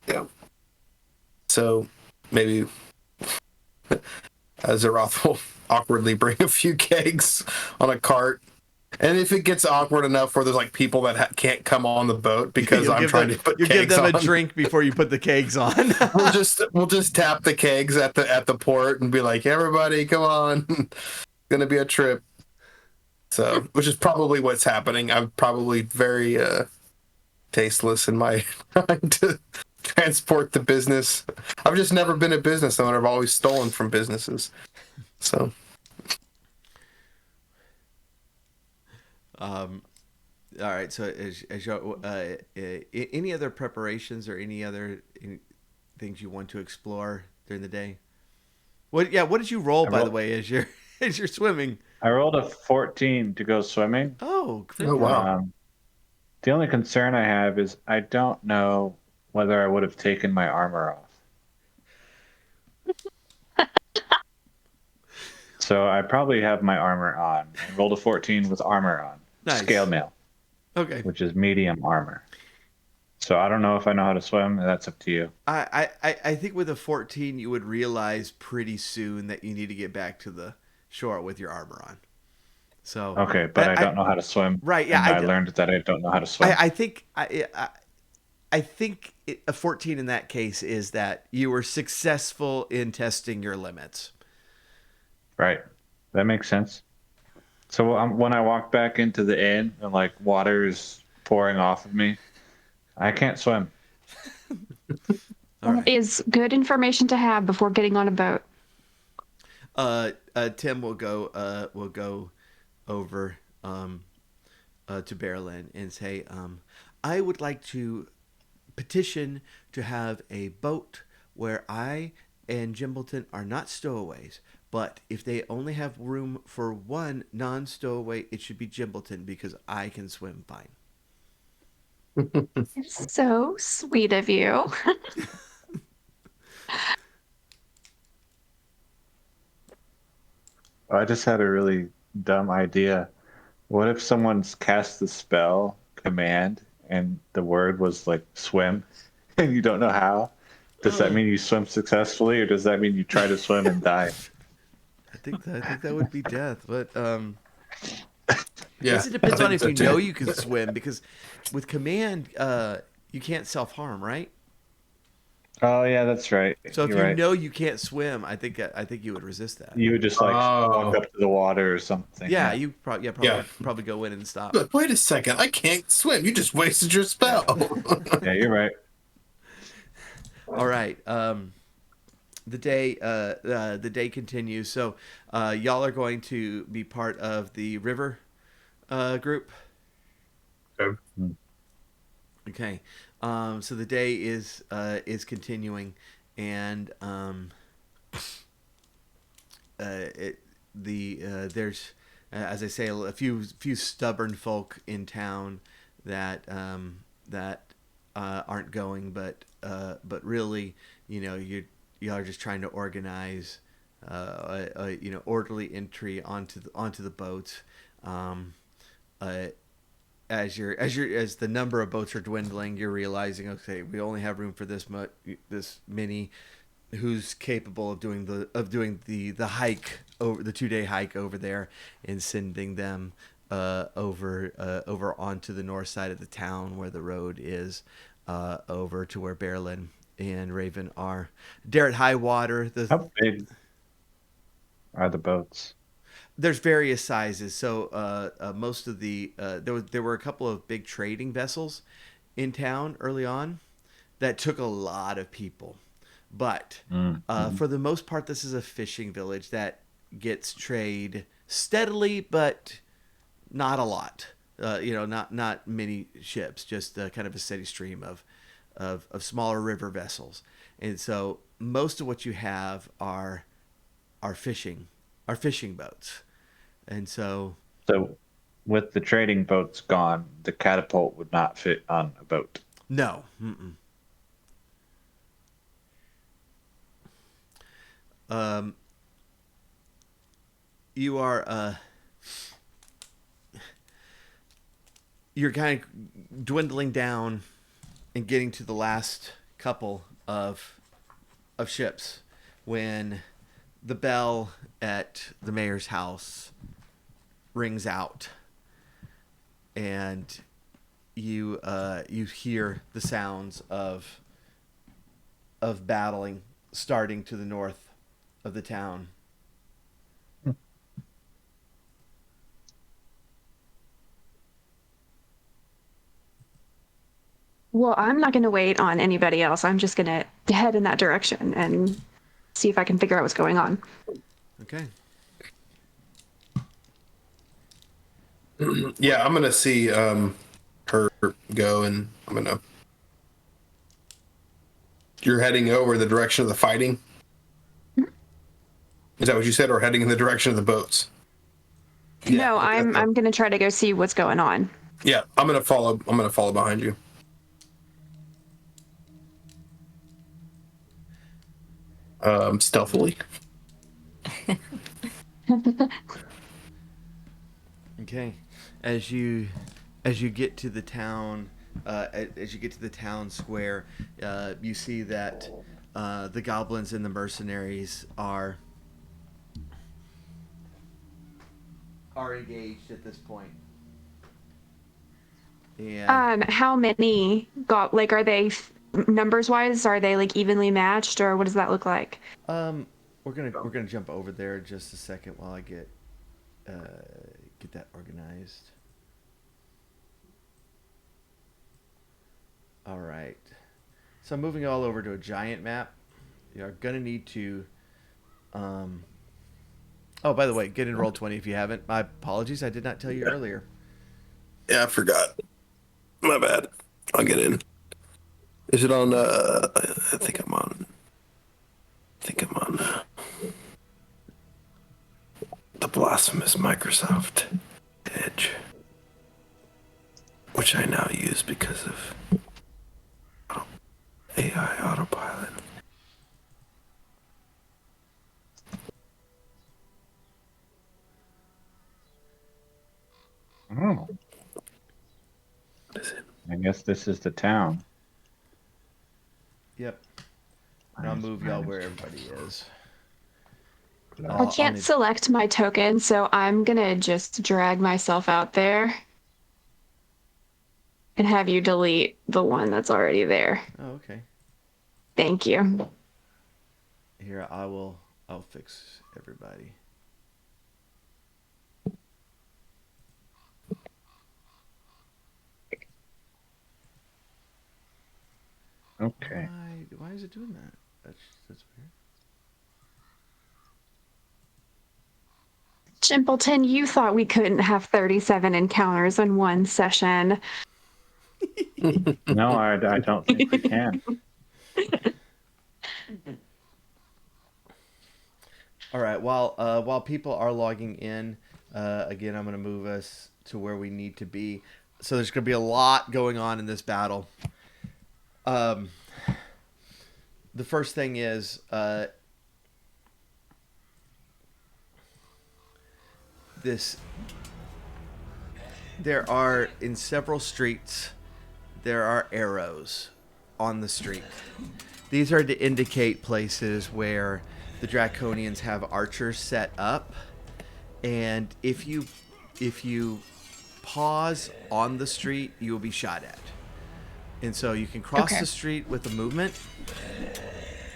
Yeah. So maybe Zeroth will awkwardly bring a few kegs on a cart. And if it gets awkward enough where there's like people that can't come on the boat because I'm trying to put
you
kegs
give them
on,
a drink before you put the kegs on.
we'll just tap the kegs at the port and be like, everybody, come on, it's gonna be a trip. So, which is probably what's happening. I'm probably very tasteless in my trying to transport the business. I've just never been a business owner. I've always stolen from businesses. So.
All right. So, any other preparations or any things you want to explore during the day? What did you roll, by the way, as you're swimming?
I rolled a 14 to go swimming.
Oh,
Wow.
The only concern I have is I don't know whether I would have taken my armor off. So I probably have my armor on. I rolled a 14 with armor on.
Nice.
Scale mail.
Okay.
Which is medium armor. So I don't know if I know how to swim. That's up to you.
I think with a 14, you would realize pretty soon that you need to get back to the shore with your armor on. So
okay, but I don't know how to swim.
Right? Yeah,
I learned that I don't know how to swim.
I think a 14 in that case is that you were successful in testing your limits.
Right, that makes sense. So when I walk back into the inn and like water is pouring off of me, I can't swim.
All right. Is good information to have before getting on a boat.
Tim will go over to Berlin and say, I would like to petition to have a boat where I and Jimbleton are not stowaways, but if they only have room for one non-stowaway, it should be Jimbleton because I can swim fine.
So sweet of you.
I just had a really dumb idea. What if someone's cast the spell command and the word was like swim and you don't know how? Does that mean you swim successfully or does that mean you try to swim and die?
I think that would be death, but I
Yeah,
guess it depends on if
so
you
too.
know you can swim, because with command you can't self-harm, right?
Oh yeah, that's right.
So if
You're
you
right.
know you can't swim, I think you would resist that.
You would just like walk
Oh.
up to the water or something.
Yeah, you probably
Yeah.
probably go in and stop.
But wait a second, I can't swim. You just wasted your spell.
Yeah, you're right.
All right. The day continues. So y'all are going to be part of the river group.
Okay.
Okay. So the day is continuing, and there's, as I say, a few stubborn folk in town that aren't going, but really, you are just trying to organize orderly entry onto the boats. As the number of boats are dwindling, you're realizing, okay, we only have room for this many. Who's capable of doing the hike, over the 2-day hike over there, and sending them over onto the north side of the town where the road is, over to where Berlin and Raven are. They're at high water.
How big are the boats?
There's various sizes. So most of there were a couple of big trading vessels in town early on that took a lot of people. But for the most part, this is a fishing village that gets trade steadily, but not a lot. Not many ships, just kind of a steady stream of smaller river vessels, and so most of what you have are fishing boats, and so
So, with the trading boats gone, the catapult would not fit on a boat.
no. Mm-mm. You are you're kind of dwindling down and getting to the last couple of ships when the bell at the mayor's house rings out, and you hear the sounds of battling starting to the north of the town.
Well, I'm not going to wait on anybody else. I'm just going to head in that direction and see if I can figure out what's going on.
Okay.
Yeah, I'm gonna see her go, and I'm gonna. You're heading over the direction of the fighting. Is that what you said, or heading in the direction of the boats?
No,
okay,
I'm going to try to go see what's going on.
Yeah, I'm gonna follow. I'm gonna follow behind you. Stealthily.
Okay. As you get to the town, as you get to the town square, you see that the goblins and the mercenaries are engaged at this point. And
How many got, like, are they numbers wise? Are they like evenly matched, or what does that look like?
we're gonna jump over there just a second while I get that organized. All right. So I'm moving all over to a giant map. You're gonna need to. Oh, by the way, get in Roll20 if you haven't. My apologies, I did not tell you earlier.
Yeah, I forgot. My bad. I'll get in. Is it on? I think I'm on. The blasphemous Microsoft Edge, which I now use because of AI autopilot.
Oh,
What is it?
I guess this is the town.
Yep. And I'll move y'all where everybody is.
I can't select my token, so I'm going to just drag myself out there and have you delete the one that's already there.
Oh, okay.
Thank you.
Here, I'll fix everybody.
Okay.
Why is it doing that? That's weird.
Simpleton, you thought we couldn't have 37 encounters in one session.
No, I don't think we can.
All right. While people are logging in, again, I'm going to move us to where we need to be. So there's going to be a lot going on in this battle. The first thing is there are in several streets there are arrows on the street. These are to indicate places where the Draconians have archers set up, and if you pause on the street, you will be shot at. And so you can cross the street with a movement,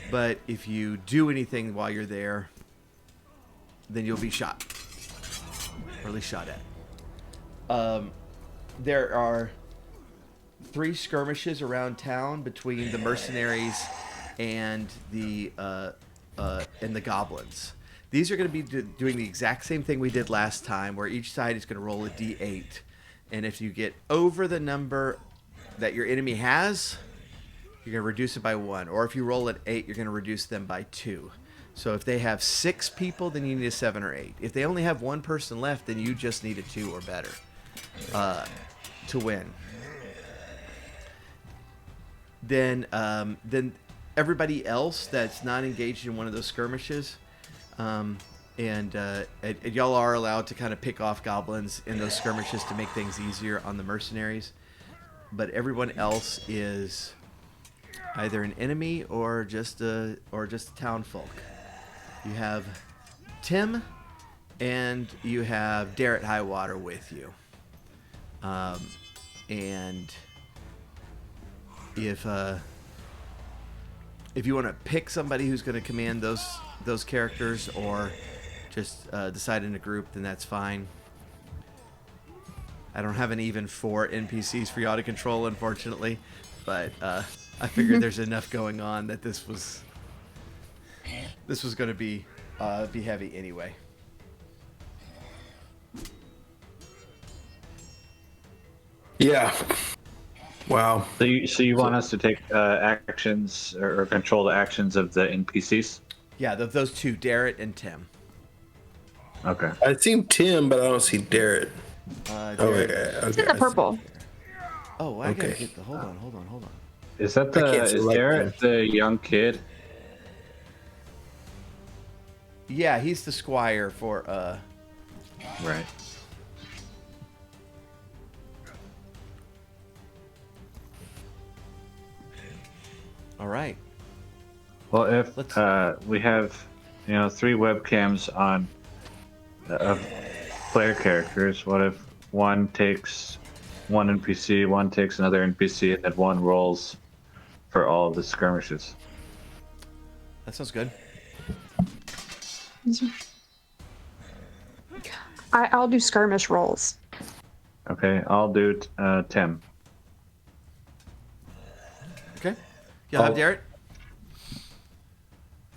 but if you do anything while you're there, then you'll be shot. Or at least shot at. There are 3 skirmishes around town between the mercenaries and the goblins. These are going to be doing the exact same thing we did last time, where each side is going to roll a d8, and if you get over the number that your enemy has, you're going to reduce it by 1. Or if you roll at 8, you're going to reduce them by 2. So if they have 6 people, then you need a 7 or 8. If they only have 1 person left, then you just need a 2 or better to win. Then everybody else that's not engaged in one of those skirmishes, and y'all are allowed to kind of pick off goblins in those skirmishes to make things easier on the mercenaries. But everyone else is either an enemy or just a town folk. You have Tim and you have Darrett Highwater with you. And if you want to pick somebody who's going to command those characters, or just decide in a group, then that's fine. I don't have an even 4 NPCs for y'all to control, unfortunately, but I figured there's enough going on that this was going to be heavy anyway.
Yeah. Wow.
So you want us to take actions or control the actions of the NPCs?
Yeah, those 2, Darrett and Tim.
Okay.
I see Tim, but I don't see Darrett.
Darrett,
It's in the purple.
Oh, I gotta
Okay.
get the. Hold on.
Is that
I can't
is
select
Garrett the young kid?
Yeah, he's the squire for.
Right.
All right.
Well, if
Let's-
we have 3 webcams on of player characters, what if one takes one NPC, one takes another NPC, and then one rolls for all of the skirmishes?
That sounds good.
I'll do skirmish rolls.
Okay, I'll do Tim.
Okay. You'll have
Oh.
Darrett.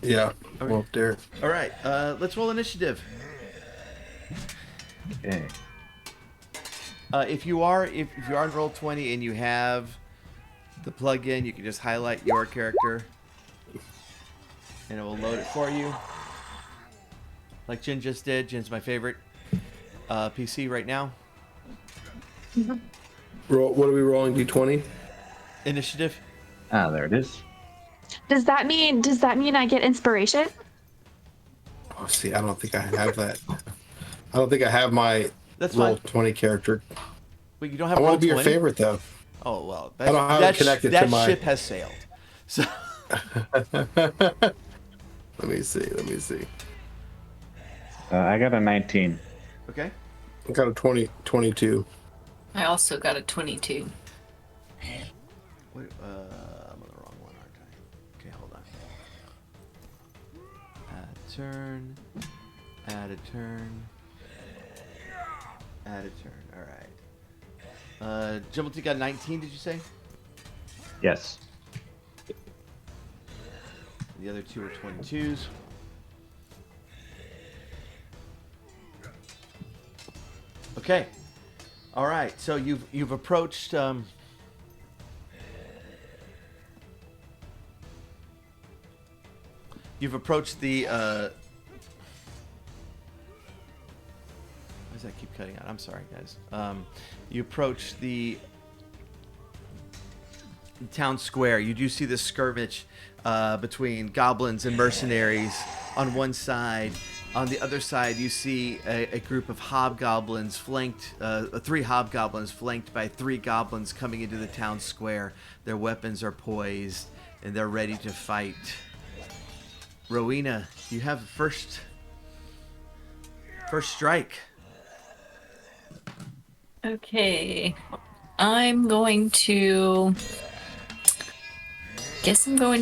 Yeah.
Okay.
Well, Darrett.
All right. Let's roll initiative.
Okay.
If you are on roll 20 and you have the plug-in, you can just highlight your character, and it will load it for you. Like Jen just did. Jen's my favorite PC right now.
What are we rolling? D20?
Initiative.
Ah, there it is.
Does that mean I get inspiration?
Oh, see, I don't think I have that. I don't think I have my
That's
roll
fine.
20 character.
But you don't have
I
roll
want to be
20?
your favorite, though.
Oh well.
I don't have it connected
that
to my-
ship has sailed. So
Let me see.
I got a 19.
okay.
I got a 22.
I also got a 22.
Wait, I'm on the wrong one, aren't I? Okay, hold on. Add a turn. Add a turn. Add a turn. All right. Jumblety got 19. Did you say?
Yes.
The other 2 are 22s. Okay. All right. So you've approached. You've approached the. Why does that keep cutting out? I'm sorry, guys. You approach the town square. You do see this skirmish between goblins and mercenaries on one side. On the other side, you see a group of hobgoblins flanked, 3 hobgoblins flanked by 3 goblins coming into the town square. Their weapons are poised and they're ready to fight. Rowena, you have the first strike.
Okay. I'm going to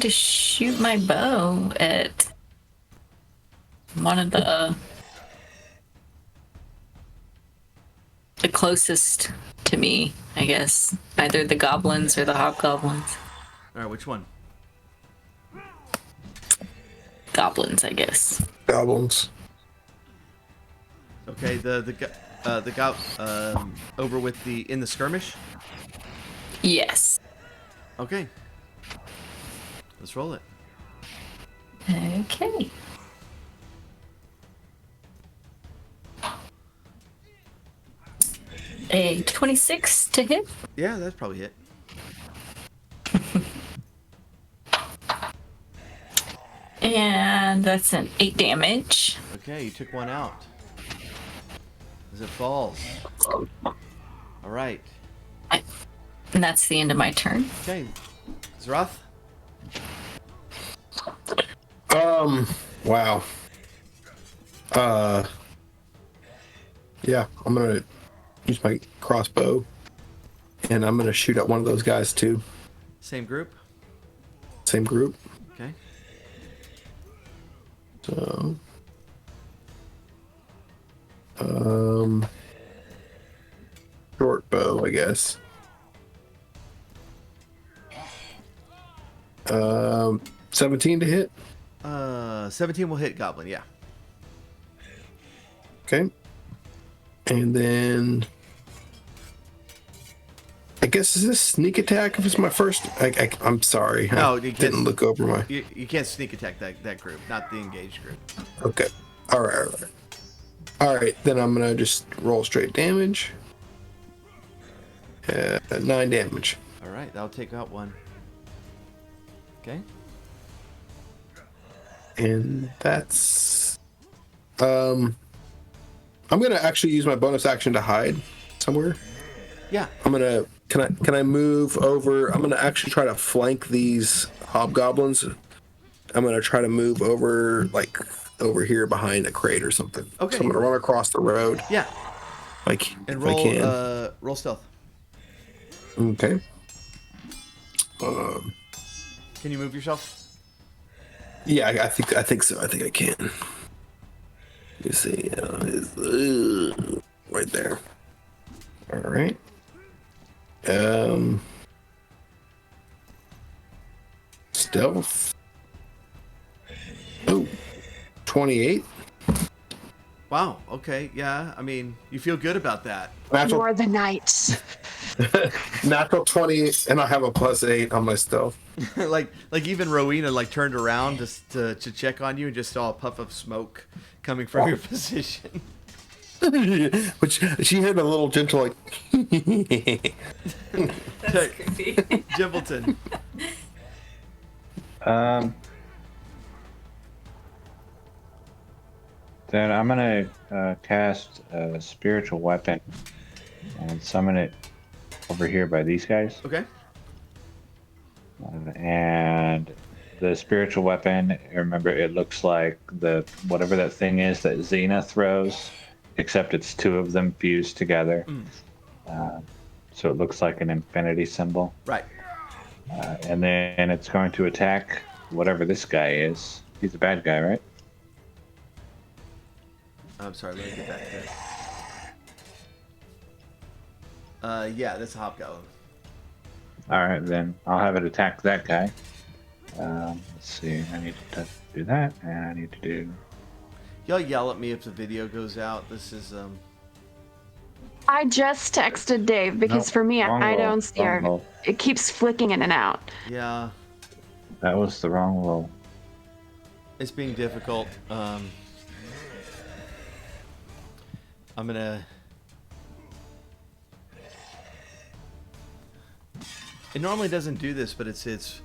shoot my bow at one of the closest to me, I guess. Either the goblins or the hobgoblins.
All right, which one?
Goblins, I guess.
Goblins.
Okay, the over with the in the skirmish.
Yes.
Okay. Let's roll it.
Okay. A 26 to hit.
Yeah, that's probably it.
And that's an 8 damage.
Okay, you took one out. As it falls. All right.
And that's the end of my turn.
Okay. Zroth?
Wow. Yeah, I'm gonna use my crossbow, and I'm gonna shoot at one of those guys too.
Same group?
Same group.
Okay.
So, short bow, I guess. 17 to hit.
17 will hit Goblin, yeah.
Okay. And then I guess is this sneak attack if it's my first? I'm sorry.
No,
I
you can't.
didn't look over my.
You can't sneak attack that group, not the engaged group.
Okay. All right. All right. Then I'm gonna just roll straight damage. 9 damage.
All right, that'll take out one. Okay.
And that's. I'm gonna actually use my bonus action to hide somewhere.
Yeah.
I'm gonna. Can I move over? I'm gonna actually try to flank these hobgoblins. I'm gonna try to move over, like over here behind a crate or something.
Okay.
So I'm gonna run across the road.
Yeah.
Like
And
if
roll
I can.
roll stealth.
Okay.
Can you move yourself?
Yeah, I think so. I think I can. You see, right there. All right. Stealth. Oh, 28.
Wow. Okay. Yeah. I mean, you feel good about that.
You
Natural,
are the knight.
natural 20, and I have a +8 on my stealth.
like even Rowena turned around just to check on you and just saw a puff of smoke coming from your position.
Which she had a little gentle like.
That's creepy. Jimbleton.
Then I'm gonna cast a spiritual weapon and summon it over here by these guys.
Okay.
And the spiritual weapon, remember, it looks like the whatever that thing is that Xena throws, except it's two of them fused together. So it looks like an infinity symbol.
Right.
And then it's going to attack whatever this guy is. He's a bad guy, right?
I'm sorry. Let me get back there. Yeah, that's a hobgoblin.
All right, then I'll have it attack that guy. Let's see. I need to do that, and I need to do.
Y'all yell at me if the video goes out. This is
I just texted Dave because
Nope,
for me,
wrong
I
roll,
don't see
wrong roll.
it keeps flicking in and out.
Yeah,
That was the wrong roll.
it's being difficult. I'm gonna. It normally doesn't do this, but it's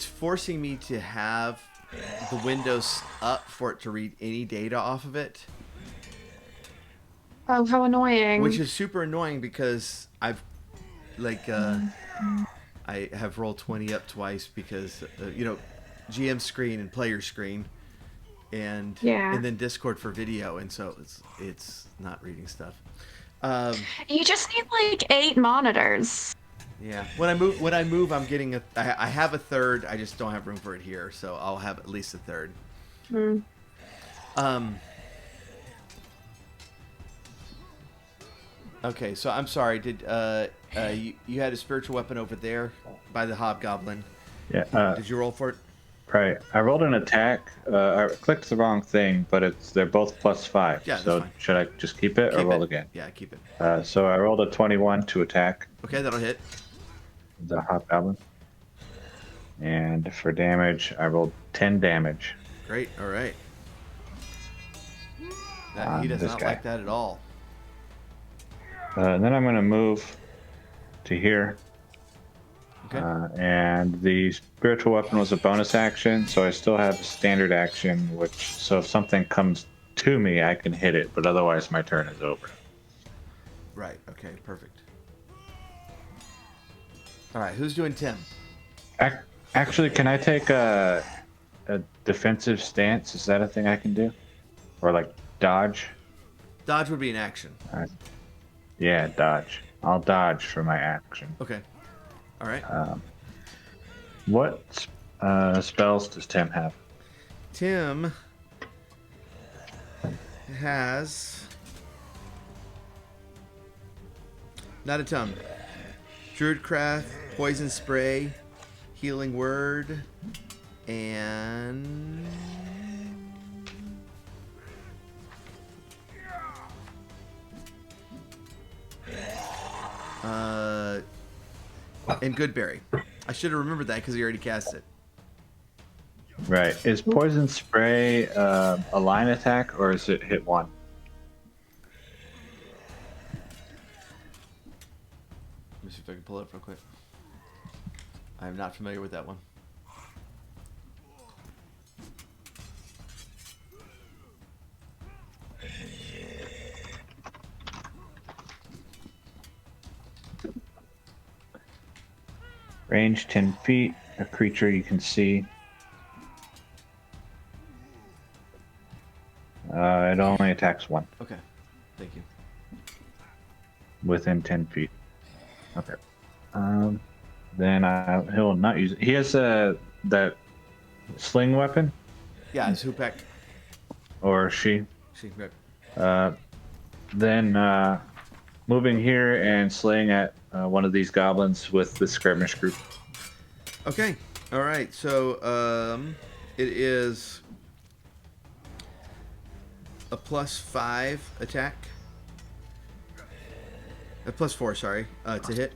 forcing me to have the Windows up for it to read any data off of it,
Oh, how annoying.
which is super annoying because I've I have rolled 20 up twice because GM screen and player screen, and
Yeah.
and then Discord for video, and so it's not reading stuff.
You just need like 8 monitors.
Yeah. When I move, I'm getting I have a third. I just don't have room for it here, so I'll have at least a third. Okay, so I'm sorry. Did you had a spiritual weapon over there by the hobgoblin?
Yeah.
Did you roll for it?
Right. I rolled an attack. I clicked the wrong thing, but they're both +5.
Yeah, that's
so
fine.
should I just keep it or
Keep
roll
it.
again?
Yeah, keep it.
So I rolled a 21 to attack
Okay, that'll hit.
the hobgoblin. And for damage, I rolled 10 damage.
Great. All right.
On
He does
this
not
guy.
like that at all.
And then I'm going to move to here.
Okay.
And the spiritual weapon was a bonus action, so I still have a standard action, so if something comes to me, I can hit it, but otherwise my turn is over.
Right. Okay. Perfect. All right. Who's doing Tim?
Actually, can I take a defensive stance? Is that a thing I can do? Or like dodge?
Dodge would be an action.
All right. Yeah, dodge. I'll dodge for my action.
Okay. All right.
What spells does Tim have?
Tim has not a ton. Druidcraft, Poison Spray, Healing Word, and Goodberry. I should have remembered that because he already cast it.
Right. Is Poison Spray a line attack, or is it hit one?
Let me see if I can pull it up real quick. I am not familiar with that one.
Range 10 feet, a creature you can see. It only attacks one
Okay. Thank you.
within 10 feet. Okay. Then he'll not use it. He has that sling weapon,
Yeah, it's Hupek.
or she.
She.
Then moving here and slaying at one of these goblins with the skirmish group.
Okay. All right. So it is a +5 attack. A +4, sorry, to hit.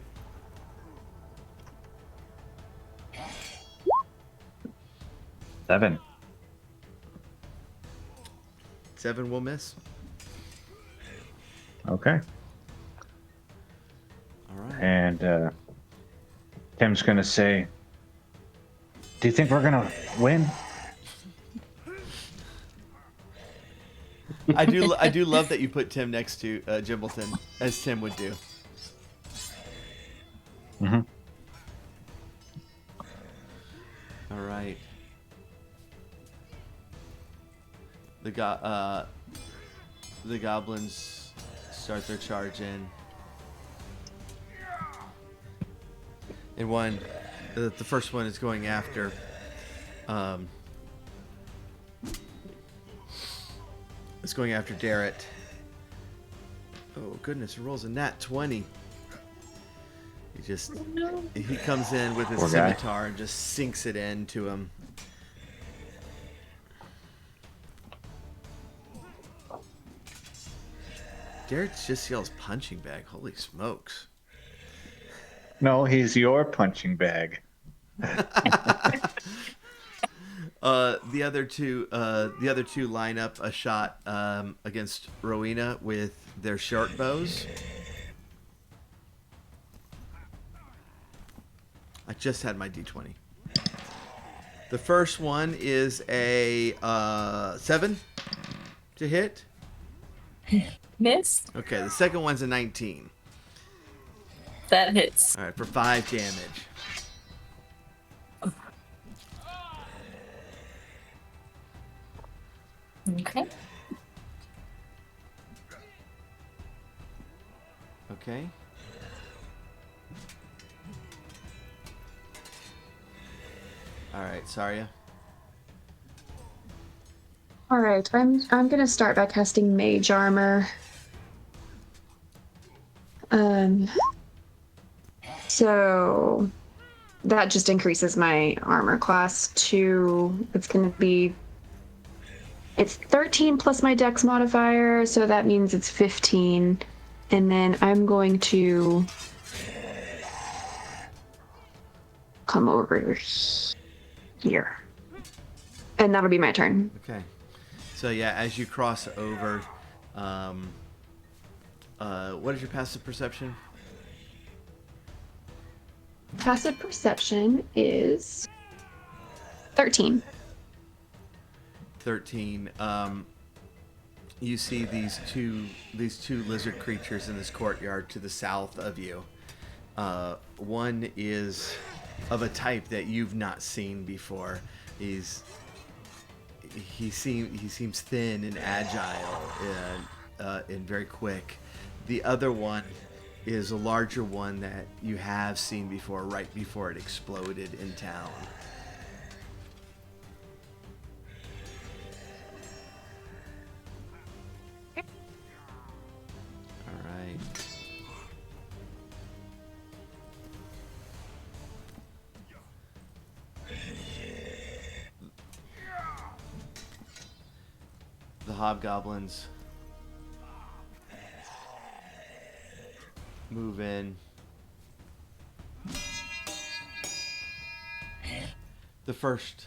Seven.
7 will miss.
Okay.
All right.
And Tim's gonna say, "Do you think we're gonna win?"
I do love that you put Tim next to Jimbleton, as Tim would do.
Mm-hmm.
All right. The goblins start their charge in. And the first one is going after it's going after Darrett. Oh goodness, he rolls a nat 20. He comes in with his
Poor guy.
scimitar and just sinks it into him. Darrett just yells punching bag. Holy smokes.
No, he's your punching bag.
The other two line up a shot against Rowena with their short bows. I just had my D20. The first one is a 7 to hit.
Miss.
Okay, the second one's a 19.
That hits.
All right, for 5 damage.
Okay.
Okay. All right, Saria.
All right, I'm gonna start by casting Mage Armor. So that just increases my armor class to it's 13 plus my Dex modifier, so that means it's 15, and then I'm going to come over here. And that'll be my turn.
Okay. So yeah, as you cross over, what is your passive perception?
Passive perception is 13.
13. You see these two lizard creatures in this courtyard to the south of you. One is of a type that you've not seen before. He seems thin and agile and very quick. The other one is a larger one that you have seen before, right before it exploded in town. All right. The hobgoblins move in. The first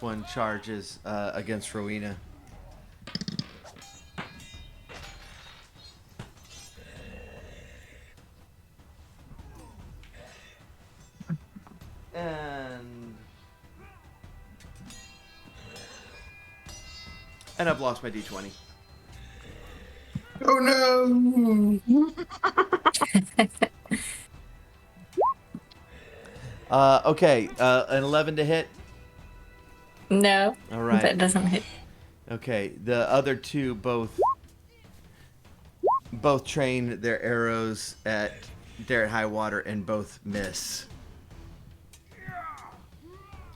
one charges against Rowena. And I've lost my D20.
Oh no!
Okay, an 11 to hit.
No.
All right.
That doesn't hit.
Okay, the other two both train their arrows at high water and both miss.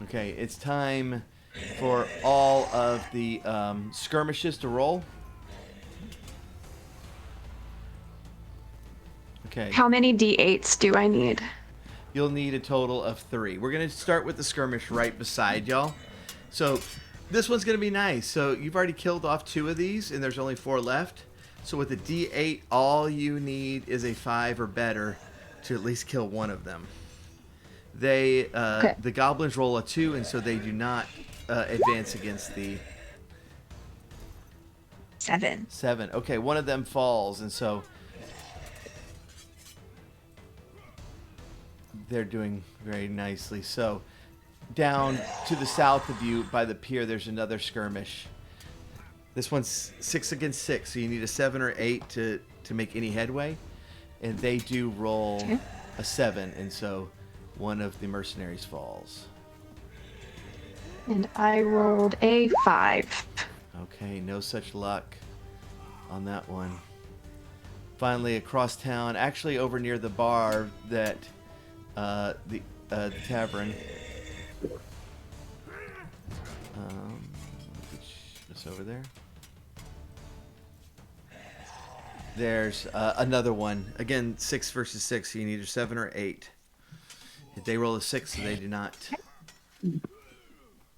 Okay, it's time for all of the skirmishes to roll. Okay.
How many d8s do I need?
You'll need a total of 3. We're going to start with the skirmish right beside y'all. So this one's going to be nice. So you've already killed off 2 of these, and there's only 4 left. So with a d8, all you need is a 5 or better to at least kill one of them. The goblins roll a 2, and so they do not advance against the
7.
7. Okay, one of them falls, and so they're doing very nicely. So down to the south of you by the pier, there's another skirmish. This one's 6 against 6, so you need a 7 or 8 to make any headway. And they do roll a 7, and so one of the mercenaries falls.
And I rolled a 5.
Okay, no such luck on that one. Finally, across town, actually over near the bar that the tavern. Just over there. There's another one. Again, 6 versus 6. So you need a 7 or 8. If they roll a 6, so they do not.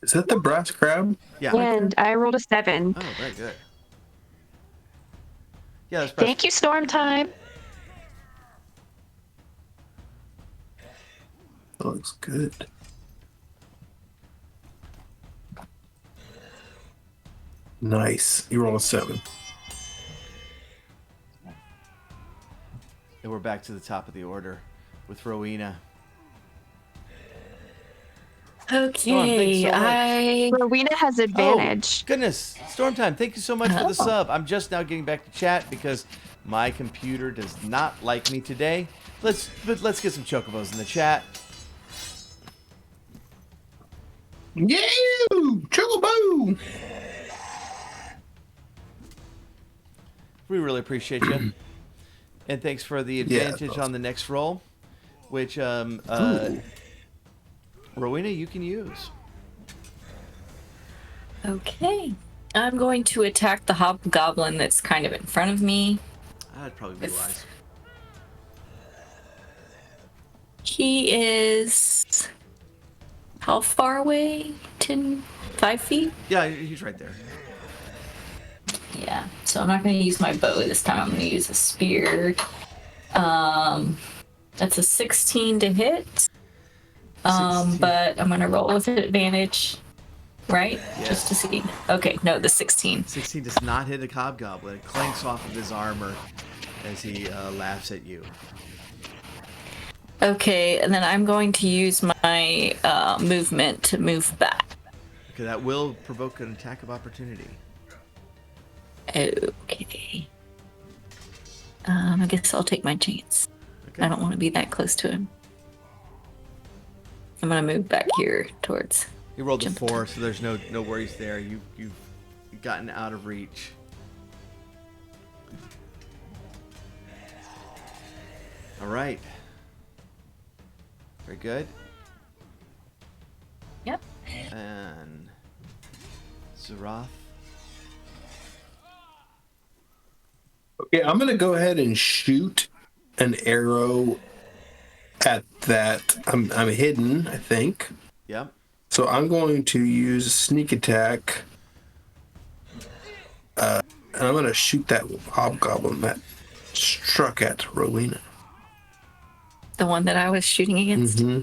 Is that the brass crab?
Yeah.
And I rolled a 7.
Oh, very good. Yeah, that's
Thank you, Storm Time.
That looks good. Nice. You roll a 7.
And we're back to the top of the order with Rowena.
Okay,
so much.
Rowena has advantage.
Oh, goodness. Stormtime, thank you so much for the sub. I'm just now getting back to chat because my computer does not like me today. Let's get some chocobos in the chat.
Yeah! Chocobo!
We really appreciate you. And thanks for the advantage on the next roll, which Rowena, you can use.
Okay. I'm going to attack the hobgoblin that's kind of in front of me.
That'd probably be wise.
He is how far away? 5 feet?
Yeah, he's right there.
Yeah. So I'm not going to use my bow this time. I'm going to use a spear. That's a 16 to hit. But I'm gonna roll with advantage, right?
Yes.
Just to see. Okay, no, the 16.
16 does not hit a hobgoblin. It clanks off of his armor as he laughs at you.
Okay, and then I'm going to use my movement to move back.
Okay, that will provoke an attack of opportunity.
Okay. I guess I'll take my chance.
Okay.
I don't want to be that close to him. I'm gonna move back here towards.
You rolled a 4, so there's no worries there. You've gotten out of reach. All right. Very good.
Yep.
And Zarath.
Okay, I'm gonna go ahead and shoot an arrow at that. I'm hidden, I think.
Yep.
So I'm going to use a sneak attack. And I'm gonna shoot that hobgoblin that struck at Rowena.
The one that I was shooting against.
Mm-hmm.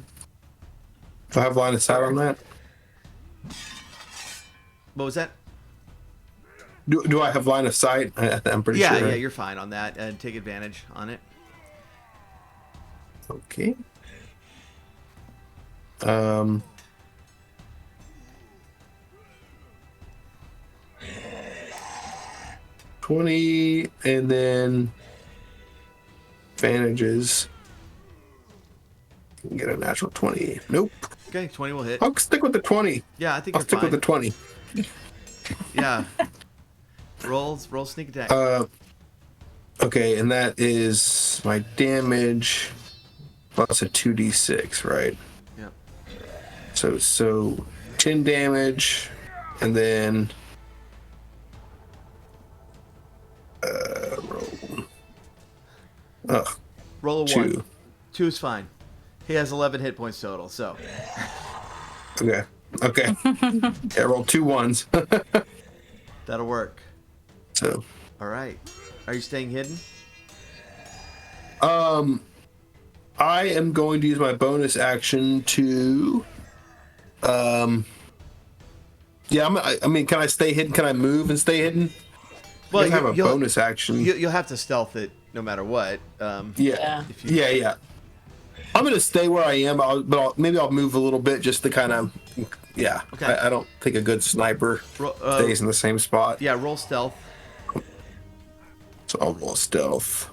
Do I have line of sight on that?
What was that?
Do I have line of sight? I'm pretty
Yeah,
sure.
yeah, you're fine on that. And take advantage on it.
Okay. 20, and then advantages. Get a natural 20. Nope.
Okay, 20 will hit.
I'll stick with the 20.
Yeah, I think
I'll
you're
stick
fine.
with the 20.
Yeah. Roll sneak attack.
Okay, and that is my damage plus a 2d6, right?
Yep.
So 10 damage, and then
Roll a
2.
1. 2 is fine. He has 11 hit points total, so.
Okay. Yeah, roll 2 ones.
That'll work.
So
All right. Are you staying hidden?
I am going to use my bonus action to yeah, I mean, can I stay hidden? Can I move and stay hidden?
Well,
I have a bonus action.
You'll have to stealth it no matter what.
Yeah.
If you-
Yeah. I'm gonna stay where I am, maybe I'll move a little bit just to kind of, yeah.
Okay.
I don't think a good sniper stays in the same spot.
Yeah, roll stealth.
So I'll roll stealth.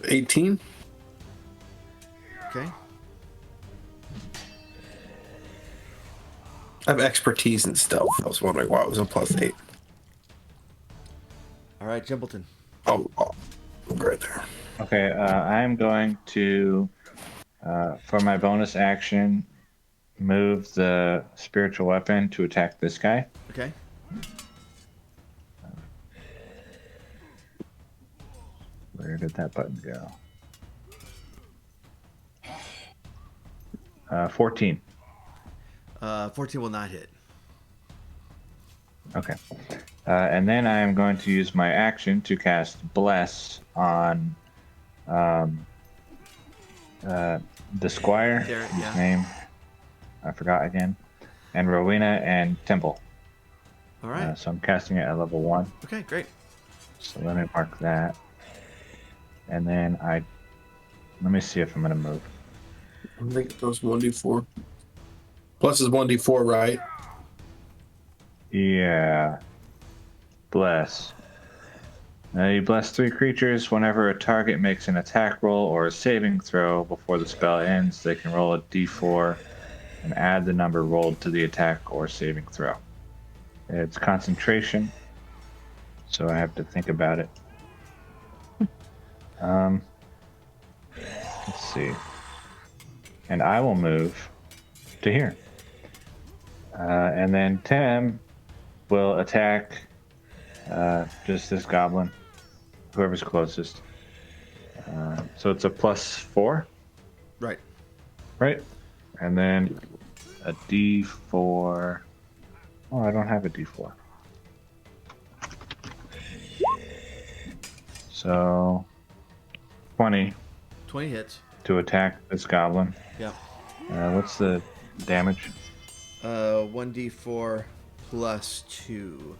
$18.
Okay.
I have expertise in stealth. I was wondering why it was a +8.
All right, Jimbleton.
Oh, right there.
Okay, I'm going to, for my bonus action, move the spiritual weapon to attack this guy.
Okay.
Where did that button go? 14.
14 will not hit.
Okay. And then I'm going to use my action to cast Bless on the Squire.
Derek,
His
yeah.
name, I forgot again. And Rowena and Temple.
All right.
So I'm casting it at level 1.
Okay, great.
So let me mark that. And then let me see if I'm going to move.
I think it goes 1d4. Plus is 1d4, right?
Yeah. Bless. Now you bless 3 creatures. Whenever a target makes an attack roll or a saving throw before the spell ends, they can roll a d4 and add the number rolled to the attack or saving throw. It's concentration, so I have to think about it. Let's see. And I will move to here. And then Tim will attack just this goblin, whoever's closest. So it's a +4,
Right.
right? And then a d4. Oh, I don't have a d4. So 20
20 hits.
to attack this goblin.
Yep.
What's the damage?
1d4 plus 2.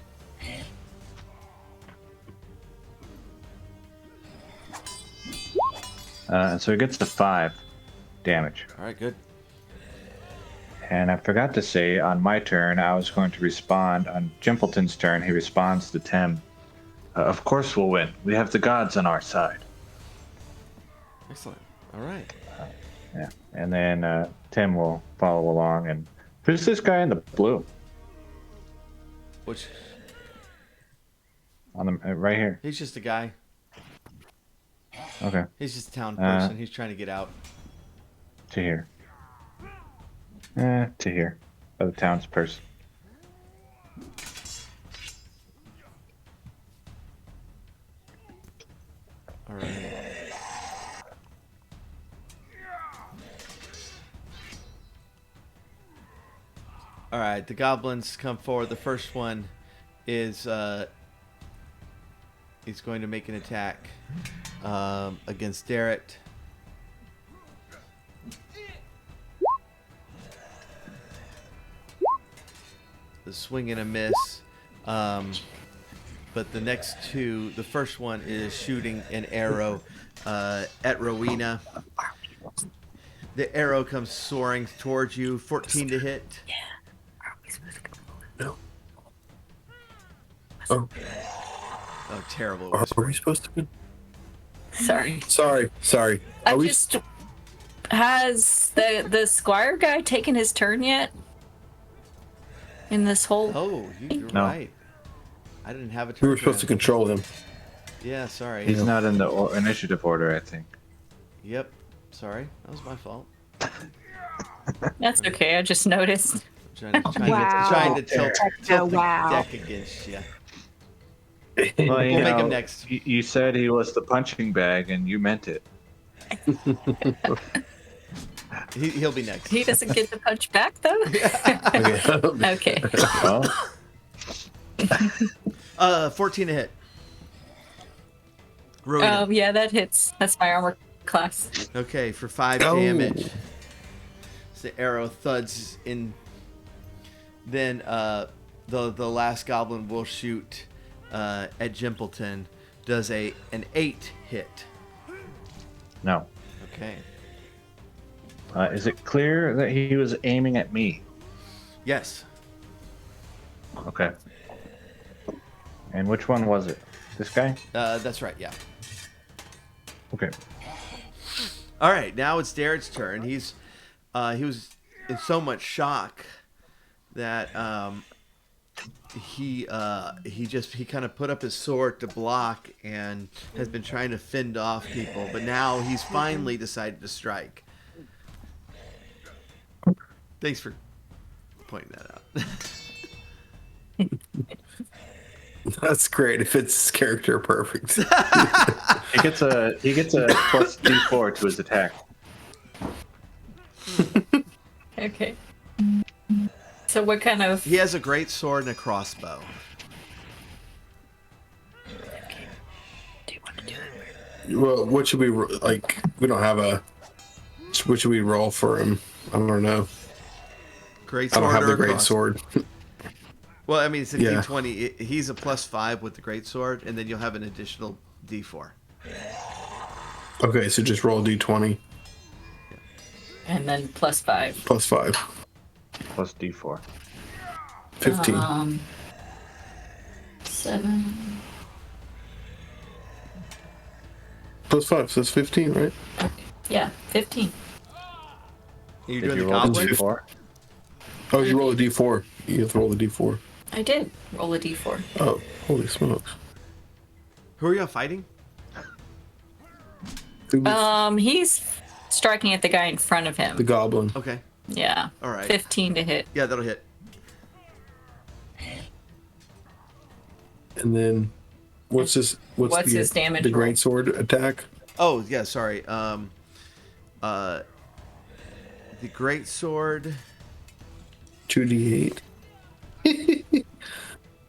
So it gets to 5 damage.
All right, good.
And I forgot to say, on my turn, I was going to respond. On Jimpleton's turn, he responds to Tim. Of course we'll win. We have the gods on our side.
Excellent. All right.
Yeah. And then Tim will follow along. And who's this guy in the blue?
Which
On the right here.
he's just a guy.
Okay.
He's just a town person. He's trying to get out.
To here. To here. By the townsperson.
All right. All right, the goblins come forward. The first one is he's going to make an attack against Darrett. The swing and a miss. But the next two, the first one is shooting an arrow at Rowena. The arrow comes soaring towards you. 14 to hit.
No. Oh,
Oh, terrible.
are we supposed to be?
Sorry.
Sorry.
I
Are we?
just has the squire guy taken his turn yet? In this whole
Oh, you're
No.
right. I didn't have a
We
turn.
were
for
supposed to
him.
control him.
Yeah, sorry.
He's not in the initiative order, I think.
Yep. Sorry. That was my fault.
That's okay, I just noticed.
Wow.
Trying to tilt
Oh,
the
wow.
deck against you.
Well,
We'll make him next.
You said he was the punching bag, and you meant it.
He'll be next.
He doesn't get to punch back though?
Okay.
Okay.
Well,
14 to hit. Rowena.
Yeah, that hits. That's my armor class.
Okay, for 5
Oh.
damage. So the arrow thuds in. Then the last goblin will shoot at Jimpleton. Does an 8 hit.
no.
Okay.
Is it clear that he was aiming at me?
Yes.
Okay. And which one was it? This guy?
That's right. Yeah.
Okay.
All right. Now it's Darrett's turn. He was in so much shock that he kind of put up his sword to block and has been trying to fend off people, but now he's finally decided to strike. Thanks for pointing that out.
That's great. It fits his character perfect.
He gets a plus D4 to his attack.
Okay. So what kind of
He has a great sword and a crossbow.
do you want to do?
Well, what should we like? We don't have a. What should we roll for him? I don't know.
Great
I
sword
don't have
or
the
a
great
crossbow?
sword.
Well, I mean, it's a
Yeah.
D20. He's a +5 with the great sword, and then you'll have an additional D4.
Okay, so just roll a d20
And then +5.
plus 5.
Plus D4.
15.
7.
Plus 5, so that's 15, right?
Yeah, 15.
You're
Did
doing
you
the
roll the
goblin?
D4?
Oh, you roll a d4. You have to roll a d4.
I did roll a d4.
Oh, holy smokes.
Who are you fighting?
Who was
He's striking at the guy in front of him.
the goblin?
Okay.
Yeah.
All right.
15 to hit.
Yeah, that'll hit.
And then what's his
damage
The
roll?
great sword attack?
Oh, yeah, sorry. The great sword.
2d8.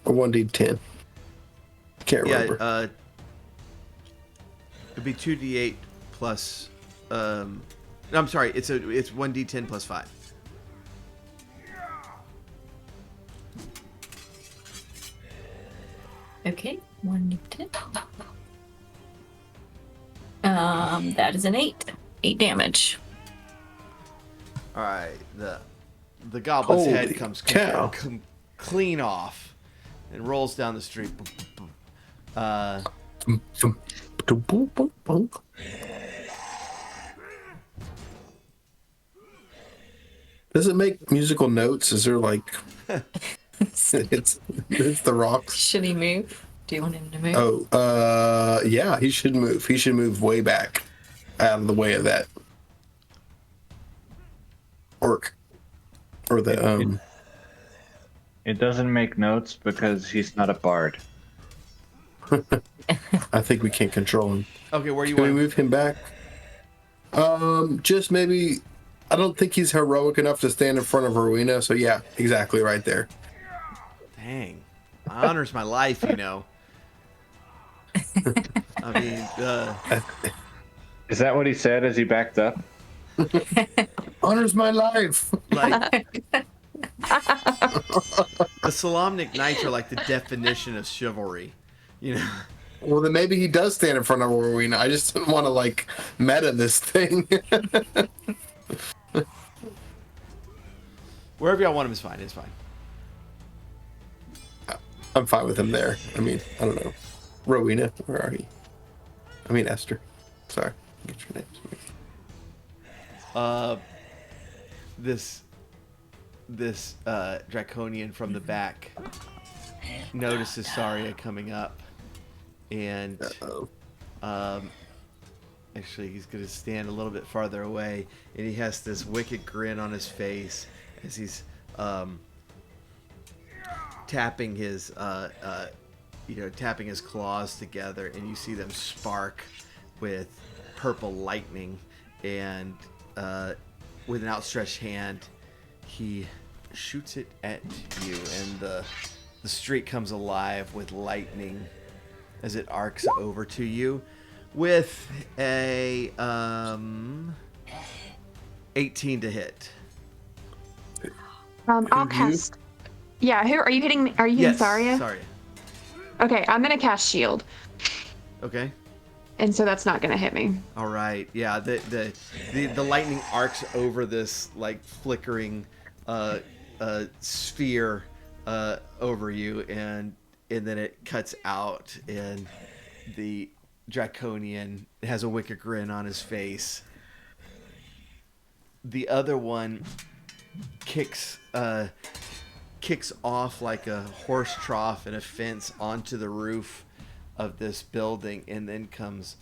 Or 1d10. Can't remember.
Yeah, be 2d8 plus. No, I'm sorry. It's 1d10 plus 5.
Okay, 1d10. That is an 8. 8 damage.
All right. The goblin's
Holy
head comes
cow.
clean off and rolls down the street.
Does it make musical notes? Is there like it's the rocks?
Should he move? Do you want him to move?
Yeah, he should move. He should move way back out of the way of that orc. Or the
It doesn't make notes because he's not a bard.
I think we can't control him.
Okay, where you
Can we
want?
move him back? Just maybe. I don't think he's heroic enough to stand in front of Rowena. So yeah, exactly right there.
Dang, honors my life, you know. I mean,
Is that what he said as he backed up? Honors my life.
like the Solamnic Knights are like the definition of chivalry, you know.
Well, then maybe he does stand in front of Rowena. I just didn't want to like meta this thing.
Wherever y'all want him is fine. It's fine.
I'm fine with him there. I mean, I don't know. Rowena, where are you? I mean, Esther. Sorry. Get your names.
This Draconian from the back notices Saria coming up, and actually he's gonna stand a little bit farther away, and he has this wicked grin on his face as he's tapping his tapping his claws together, and you see them spark with purple lightning, and with an outstretched hand he shoots it at you, and the street comes alive with lightning as it arcs over to you with a 18 to hit.
I'll cast. Yeah, who are you hitting? Are you hitting Saria?
Sorry.
Okay, I'm gonna cast shield,
Okay.
and so that's not gonna hit me.
All right. Yeah. The lightning arcs over this like flickering sphere over you, and then it cuts out, and the Draconian has a wicked grin on his face. The other one kicks off like a horse trough in a fence onto the roof of this building, and then comes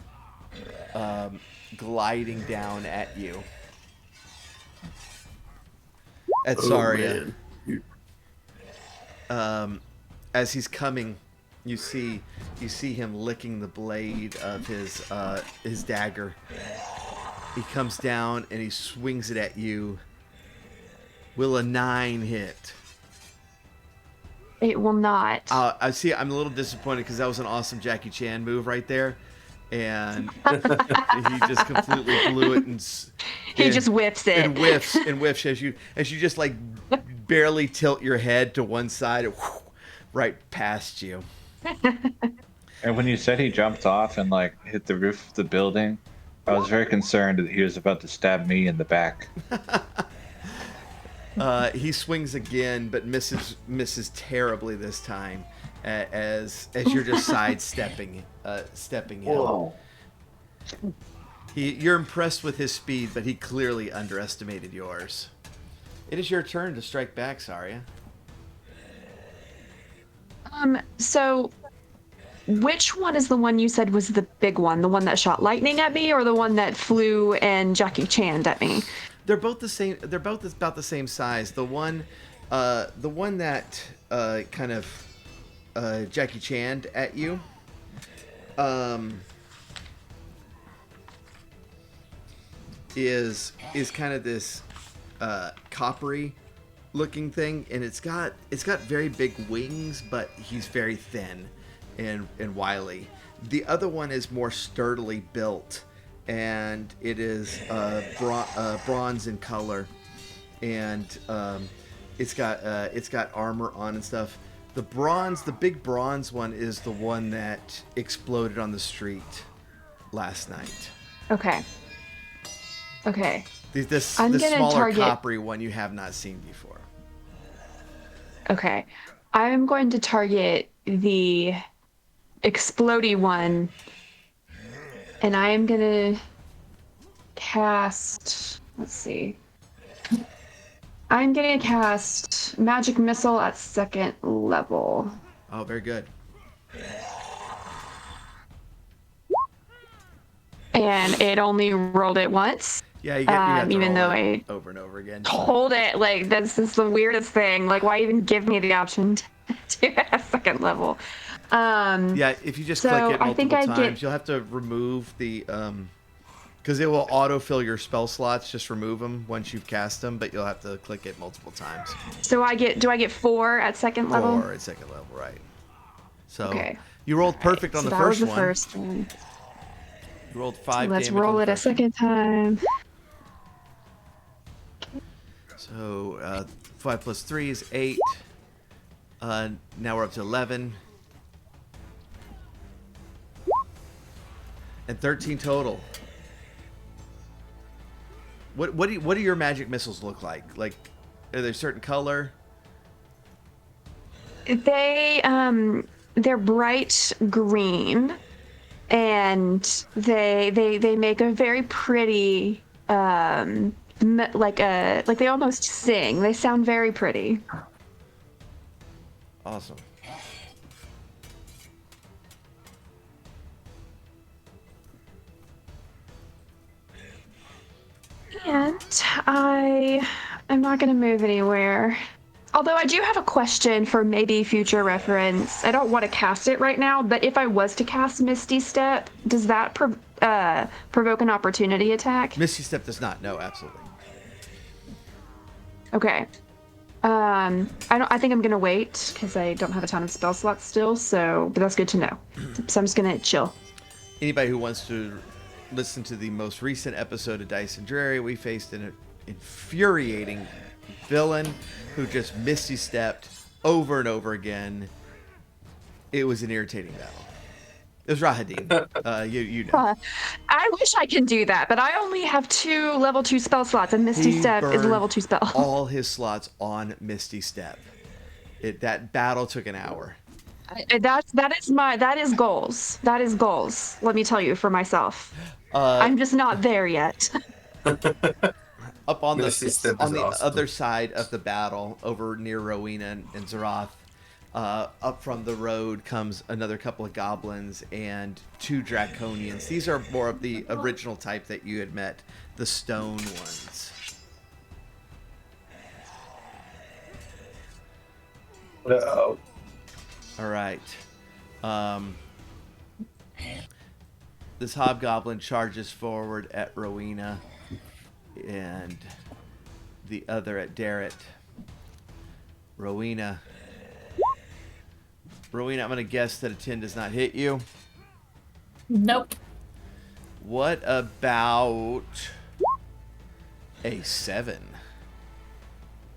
gliding down at you. At Saria. As he's coming, you see him licking the blade of his dagger. He comes down and he swings it at you. Will a 9 hit?
It will not.
I see. I'm a little disappointed because that was an awesome Jackie Chan move right there, and he just completely blew it, and
He just whiffs it.
and whiffs as you just like barely tilt your head to one side, right past you.
And when you said he jumped off and like hit the roof of the building, I was very concerned that he was about to stab me in the back.
He swings again, but misses terribly this time, as you're just sidestepping stepping him.
Whoa.
You're impressed with his speed, but he clearly underestimated yours. It is your turn to strike back, Saria.
So which one is the one you said was the big one? The one that shot lightning at me, or the one that flew and Jackie Chan'd at me?
They're both the same. They're both about the same size. The one that kind of Jackie Chan'd at you, is kind of this coppery looking thing, and it's got very big wings, but he's very thin, and wily. The other one is more sturdily built, and it is bronze in color, and it's got armor on and stuff. The big bronze one is the one that exploded on the street last night.
Okay.
This
I'm gonna
smaller
target-
coppery one you have not seen before.
Okay. I'm going to target the explodey one, and I am gonna cast. Let's see. I'm gonna cast magic missile at 2nd level.
Oh, very good.
And it only rolled it once.
Yeah, you have to
even
roll
though
it
I
over and over again.
told it, like, this is the weirdest thing. Like, why even give me the option to do it at 2nd level?
Yeah, if you just
So,
click it
I think
multiple
I
times,
get-
you'll have to remove the because it will autofill your spell slots. Just remove them once you've cast them, but you'll have to click it multiple times.
So do I get 4 at 2nd level?
4 at 2nd level, right? So
Okay.
you rolled perfect on
So
the
that
first
was the
one.
first one.
You rolled 5
Let's
damage.
roll
on
it
the
a
first one.
second time.
So 5 plus 3 is 8. Now we're up to 11. And 13 total. What do your magic missiles look like? Like, are they a certain color?
They're bright green, and they make a very pretty like they almost sing. They sound very pretty.
Awesome.
And I'm not going to move anywhere. Although I do have a question for maybe future reference. I don't want to cast it right now, but if I was to cast Misty Step, does that provoke an opportunity attack?
Misty Step does not. No, absolutely.
Okay. I think I'm gonna wait because I don't have a ton of spell slots still. But that's good to know. So I'm just gonna chill.
Anybody who wants to listen to the most recent episode of Dice and Dreary, we faced an infuriating villain who just Misty stepped over and over again. It was an irritating battle. It was Rahadin. You know.
I wish I could do that, but I only have 2 level 2 spell slots, and Misty
He
Step is a
burned
level 2 spell.
all his slots on Misty Step. That battle took an hour.
That is goals. That is goals. Let me tell you for myself. I'm just not there yet.
Up on
Misty Step
on
is
the
awesome.
other side of the battle, over near Rowena and Zeroth, up from the road comes another couple of goblins and 2 draconians. These are more of the original type that you had met, the stone ones.
Uh-oh.
All right. This hobgoblin charges forward at Rowena and the other at Darrett. Rowena, I'm going to guess that a 10 does not hit you.
Nope.
What about a 7?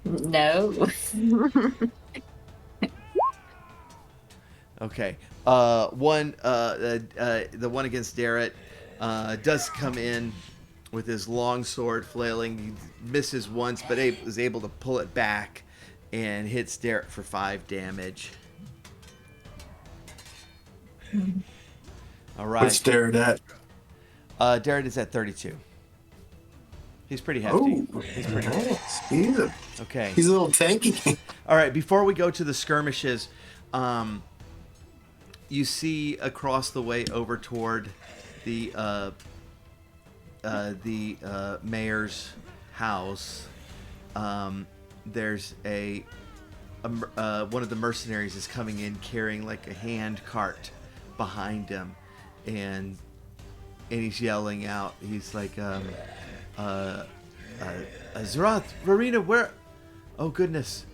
No.
Okay. The one against Darrett does come in with his long sword flailing. He misses once, but is able to pull it back and hits Darrett for 5 damage. All right.
What's Darrett at?
Darrett is at 32. He's pretty hefty.
Oh,
He's pretty hefty.
nice.
Okay.
He's a little tanky.
All right. Before we go to the skirmishes, you see across the way over toward the mayor's house. There's one of the mercenaries is coming in carrying like a hand cart behind him, and he's yelling out. He's like, Zeroth, Rowena, where? Oh goodness!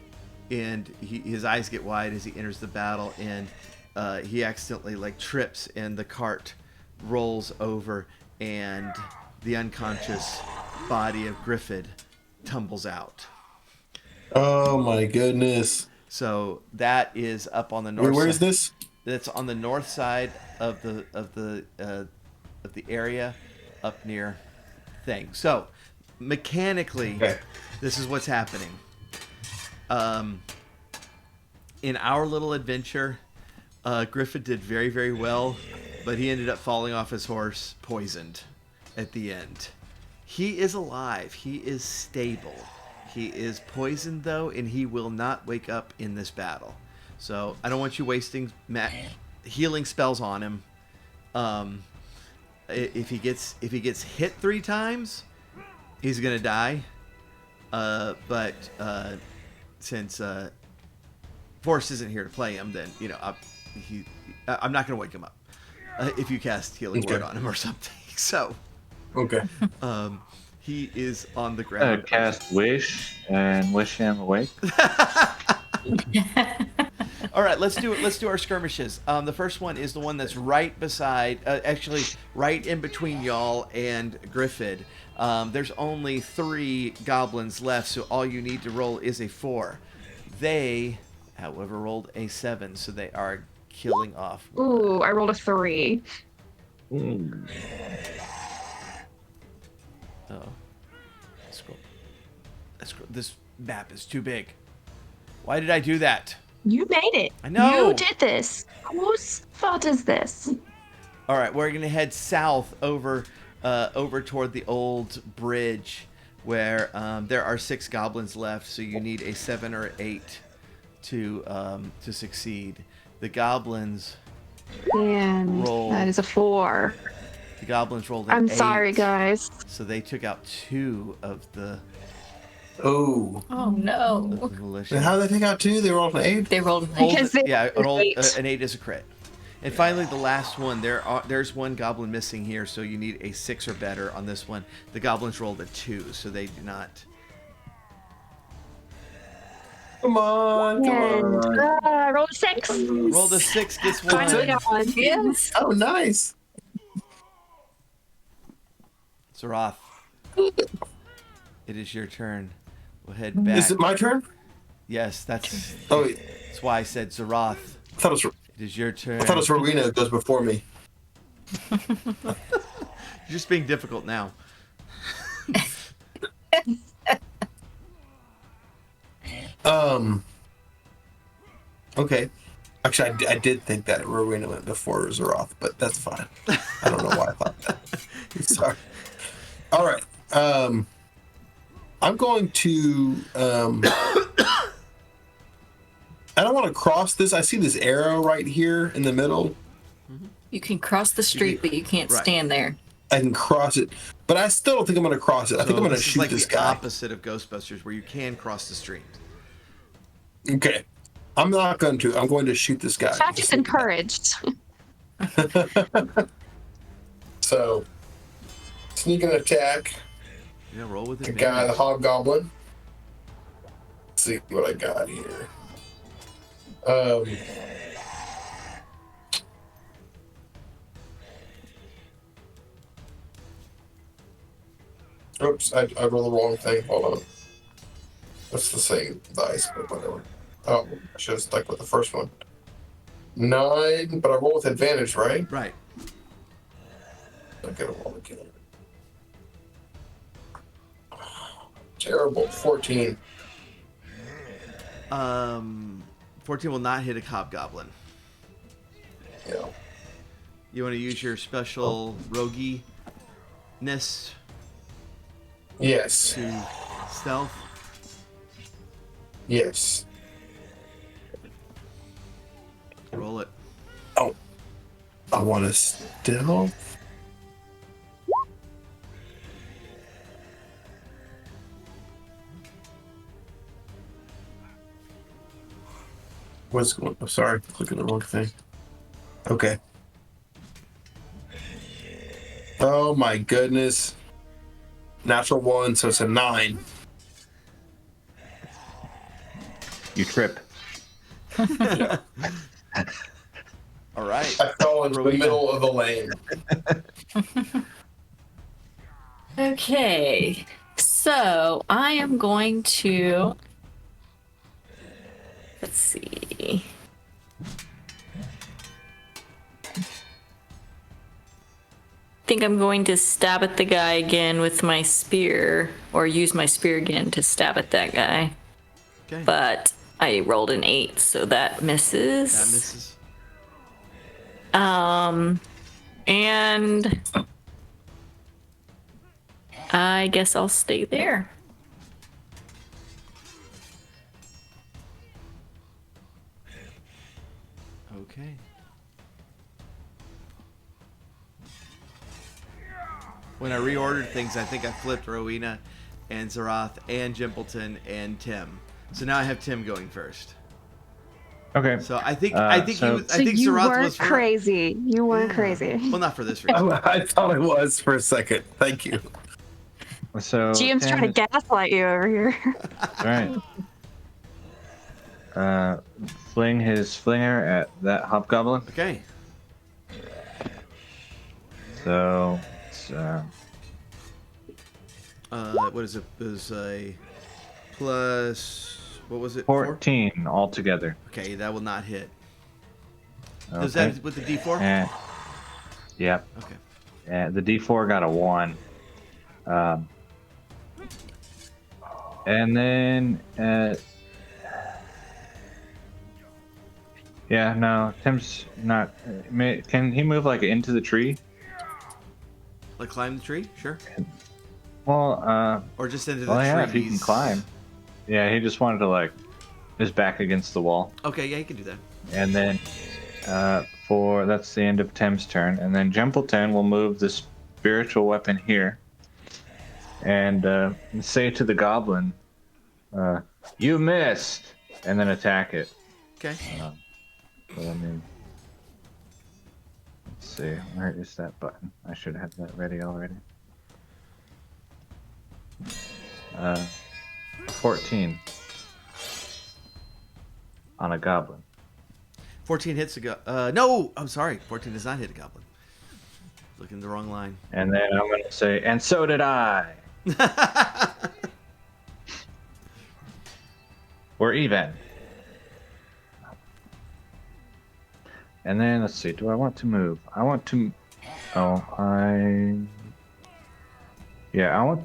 And his eyes get wide as he enters the battle, and he accidentally like trips and the cart rolls over and the unconscious body of Griffith tumbles out.
Oh my goodness.
So that is up on the north.
Where is
side.
this?
That's on the north side of the area, up near thing. So mechanically,
Okay.
this is what's happening. In our little adventure, Griffith did very, very well, but he ended up falling off his horse, poisoned, at the end. He is alive. He is stable. He is poisoned, though, and he will not wake up in this battle. So I don't want you wasting healing spells on him. If he gets hit 3 times, he's gonna die. But since Forrest isn't here to play him, then I'm not gonna wake him up if you cast Healing Word on him or something. So
Okay.
he is on the ground.
Cast Wish and wish him awake.
All right, let's do our skirmishes. The first one is the one that's right beside, actually right in between y'all and Griffith. There's only 3 goblins left, so all you need to roll is a 4. They, however, rolled a 7, so they are killing off.
Ooh, I rolled a 3.
Oh, scroll. This map is too big. Why did I do that?
You made it.
I know.
You did this. Whose fault is this?
All right, we're gonna head south over toward the old bridge, where there are 6 goblins left. So you need a 7 or 8 to succeed. The goblins
And
roll.
that is a 4.
The goblins rolled an
I'm
8,
sorry, guys.
So they took out 2 of the
Oh.
Oh no.
militia.
And how did they take out 2? They rolled an 8?
They rolled an
Old-
Because they
yeah,
rolled
an 8
8.
is a crit. And finally, the last one. There's 1 goblin missing here, so you need a 6 or better on this one. The goblins rolled a 2, so they do not.
Come on.
And I rolled a 6.
Rolled a 6, gets
Finally
1.
got one.
Yes.
Oh, nice.
Zaroth, it is your turn. We'll head back.
Is it my turn?
Yes, that's
Oh,
that's why I said Zaroth.
I thought it was,
It is your turn.
I thought it was Rowena that goes before me.
You're just being difficult now.
Okay. Actually, I did think that Rowena went before Zaroth, but that's fine. I don't know why I thought that. Sorry. All right. I'm going to. I don't want to cross this. I see this arrow right here in the middle.
You can cross the street, but you can't
Right.
stand there.
I can cross it, but I still don't think I'm going to cross it. I think I'm going to
this is
shoot
like
this
the
guy.
opposite of Ghostbusters, where you can cross the street.
Okay. I'm not going to. I'm going to shoot this guy.
Attack is encouraged.
So, sneak and attack.
Yeah, roll with
The
it.
guy, the hobgoblin. Let's see what I got here. Oops, I rolled the wrong thing. Hold on. That's the same dice, but whatever. Oh, I should have stuck with the first one. 9, but I roll with advantage, right?
Right.
I gotta roll again. Terrible. 14.
14 will not hit a hobgoblin.
Yeah.
You want to use your special roguiness
Yes.
to stealth?
Yes.
Roll it.
Oh. I want to stealth. What's going on? Sorry, clicking the wrong thing. Okay. Oh my goodness. Natural 1, so it's a 9.
You trip.
All right.
I fell into the
Rowena.
middle of the lane.
Okay, so I am going to. Let's see. I think I'm going to stab at the guy again with my spear, or use my spear again to stab at that guy.
Okay.
But I rolled an 8, so that misses.
That misses.
And I guess I'll stay there.
Okay. When I reordered things, I think I flipped Rowena and Zarath and Jimpleton and Tim. So now I have Tim going first.
Okay.
So I think
so-
So
I think
you
Zarath
weren't
was
crazy. You weren't
Yeah.
crazy.
Well, not for this reason.
I thought I was for a second. Thank you.
So
GM's
Tim
trying to
is-
gaslight you over here.
Right. Fling his flinger at that hobgoblin.
Okay.
So it's
What is it? It was a plus. What was it?
14 altogether.
Okay, that will not hit.
Okay.
Is that with the D4?
And, yep.
Okay.
And the D4 got a 1. And then yeah, no, Tim's not. Can he move like into the tree?
Like climb the tree? Sure.
Well,
Or just into the
well, yeah,
trees.
if he can climb. Yeah, he just wanted to like his back against the wall.
Okay, yeah, you can do that.
And then that's the end of Tim's turn. And then Jempleton will move the spiritual weapon here and say to the goblin, "You missed," and then attack it.
Okay.
But I mean, let's see, where is that button? I should have that ready already. 14 on a goblin.
14 hits a no, I'm sorry. 14 does not hit a goblin. Looking the wrong line.
And then I'm going to say, and so did I. We're even. And then let's see, do I want to move? I want to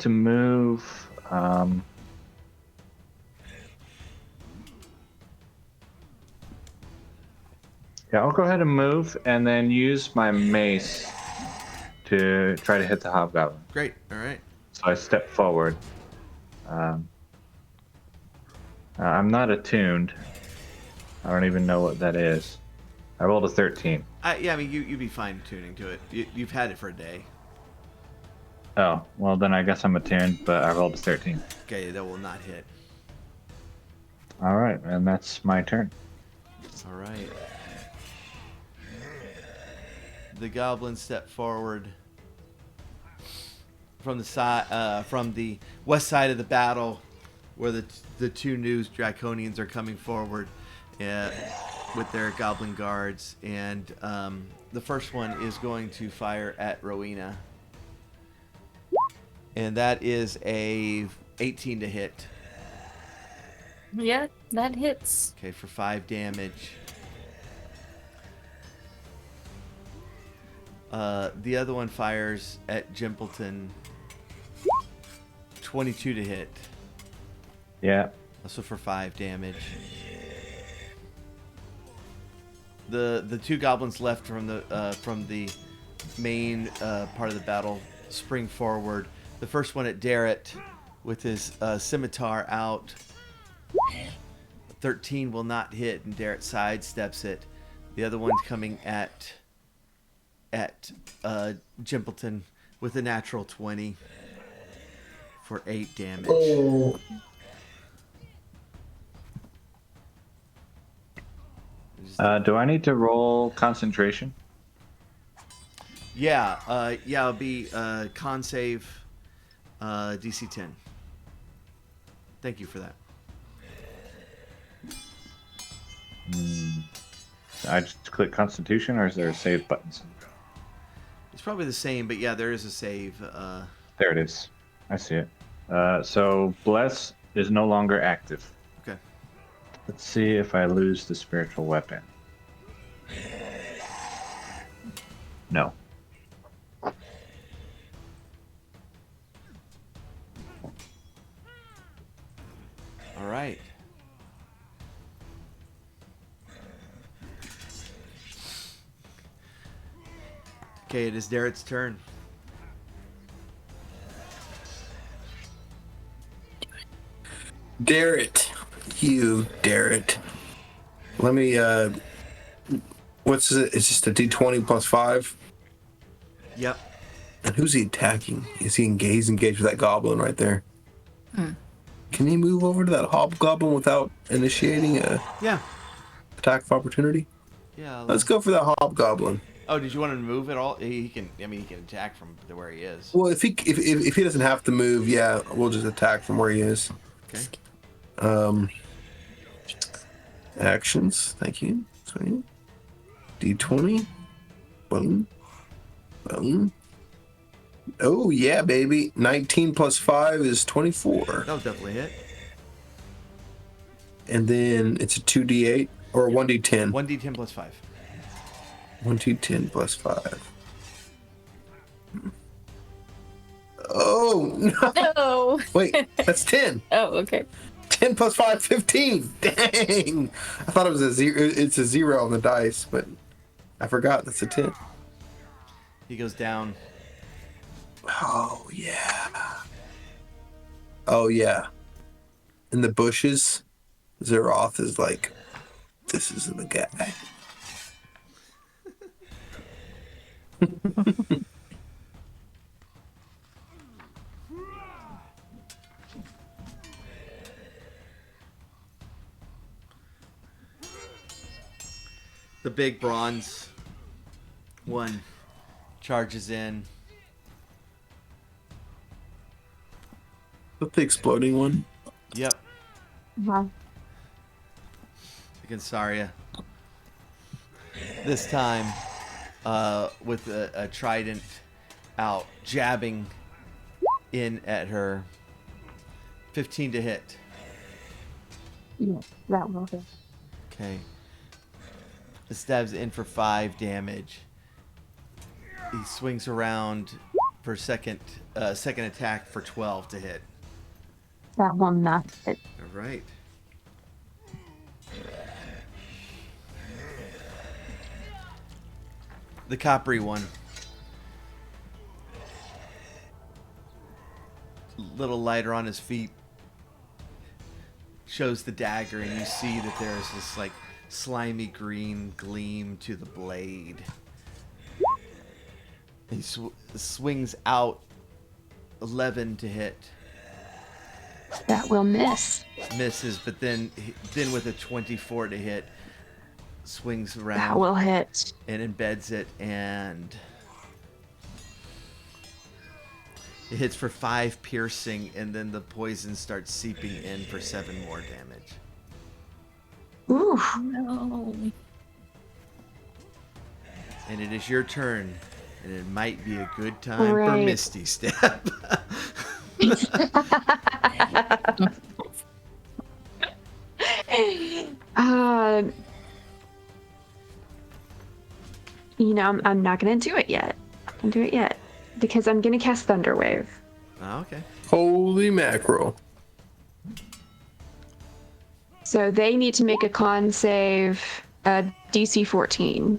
move yeah, I'll go ahead and move and then use my mace to try to hit the hobgoblin.
Great. All right.
So I step forward. I'm not attuned. I don't even know what that is. I rolled a 13.
Yeah, I mean, you'd be fine tuning to it. You've had it for a day.
Oh, well then I guess I'm attuned, but I rolled a 13.
Okay, that will not hit.
All right, and that's my turn.
All right. The goblins step forward from the side, from the west side of the battle, where the two new Draconians are coming forward, with their goblin guards, and the first one is going to fire at Rowena, and that is a 18 to hit.
Yeah, that hits.
Okay, for 5 damage. The other one fires at Jimpleton. 22 to hit.
Yeah.
Also for 5 damage. The two goblins left from the main part of the battle spring forward. The first one at Darrett with his scimitar out. 13 will not hit, and Darrett sidesteps it. The other one's coming at Jimpleton with a natural 20 for 8 damage.
Oh.
Do I need to roll concentration?
Yeah, it'll be con save DC 10. Thank you for that.
I just click Constitution, or is there a save button?
It's probably the same, but yeah, there is a save.
There it is. I see it. So Bless is no longer active.
Okay.
Let's see if I lose the spiritual weapon. No.
All right. Okay, it is Darrett's turn.
Darrett. You, Darrett. Let me, what's it? It's just a d20 plus 5.
Yep.
And who's he attacking? Is he engaged? He's engaged with that goblin right there. Can he move over to that hobgoblin without initiating a
Yeah.
attack of opportunity?
Yeah.
Let's go for that hobgoblin.
Oh, did you want him to move at all? He can. I mean, he can attack from where he is.
Well, if he doesn't have to move, yeah, we'll just attack from where he is.
Okay.
Actions. Thank you. Sweet. D20. Boom. Boom. Oh yeah, baby. 19 plus 5 is 24.
That'll definitely hit.
And then it's a 2d8 or 1d10.
1d10 plus 5.
1d10 plus 5. Oh no!
No.
Wait, that's 10.
Oh, okay.
10 plus 5, 15. Dang! I thought it was a 0. It's a 0 on the dice, but I forgot that's a 10.
He goes down.
Oh yeah. Oh yeah. In the bushes, Zeroth is like, this is the guy.
The big bronze one charges in.
With the exploding one.
Yep.
Uh-huh.
Against Saria. This time, with a trident out, jabbing in at her. 15 to hit.
Yeah, that will hit.
Okay. The stabs in for 5 damage. He swings around for second attack for 12 to hit.
That will not hit.
All right. The coppery one. Little lighter on his feet. Shows the dagger, and you see that there's this like slimy green gleam to the blade. He swings out 11 to hit.
That will miss.
Misses, but then with a 24 to hit, swings around.
That will hit.
And embeds it, and it hits for 5 piercing, and then the poison starts seeping in for 7 more damage.
Ooh.
No.
And it is your turn, and it might be a good time for
Right.
Misty Step.
I'm not gonna do it yet. Because I'm gonna cast Thunder Wave.
Oh, okay.
Holy mackerel.
So they need to make a con save, DC 14.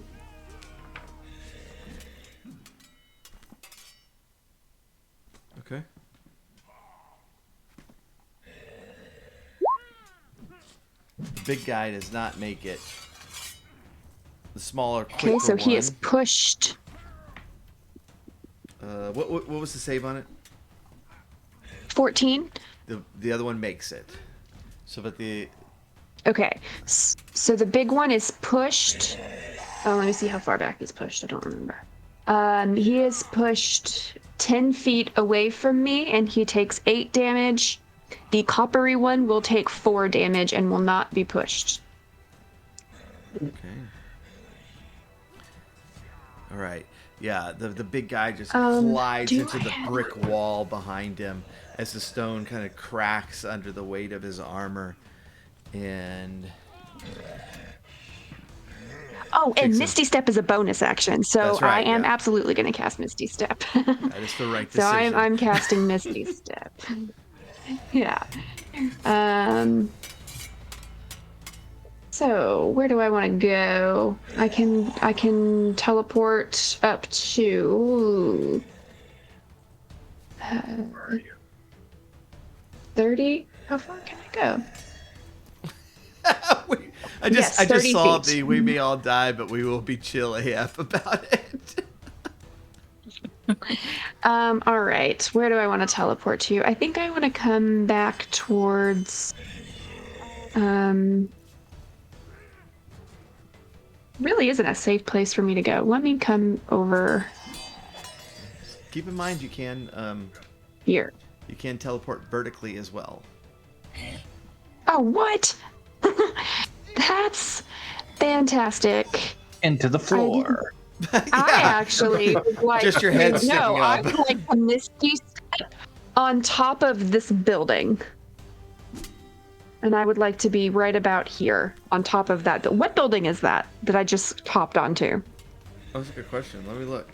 Okay. The big guy does not make it. The smaller, quicker
Okay, so he
one.
is pushed.
What was the save on it?
14.
The other one makes it. So, but
Okay, so the big one is pushed. Oh, let me see how far back he's pushed. I don't remember. He is pushed 10 feet away from me, and he takes 8 damage. The coppery one will take 4 damage and will not be pushed.
okay. All right. Yeah, the big guy just
Um,
glides
do
into
I
the
have-
brick wall behind him as the stone kind of cracks under the weight of his armor. And
Oh, and
Takes him.
Misty Step is a bonus action, so
That's right,
I am
yeah.
absolutely going to cast Misty Step.
that is the right
So
decision.
I'm casting Misty Step. Yeah. Um. So where do I want to go? I can teleport up to. Where are you? 30. How far can I go?
I
Yes,
just
30
saw
feet.
the "We may all die, but we will be chill AF" about it.
All right. Where do I want to teleport to? I think I want to come back towards. Really isn't a safe place for me to go. Let me come over
Keep in mind
here.
you can teleport vertically as well.
Oh, what? That's fantastic.
Into the floor.
I actually would like
Just your head
to,
sticking
no, I
up.
would like a Misty Step on top of this building. And I would like to be right about here on top of that. What building is that I just hopped onto?
Oh, that's a good question. Let me look.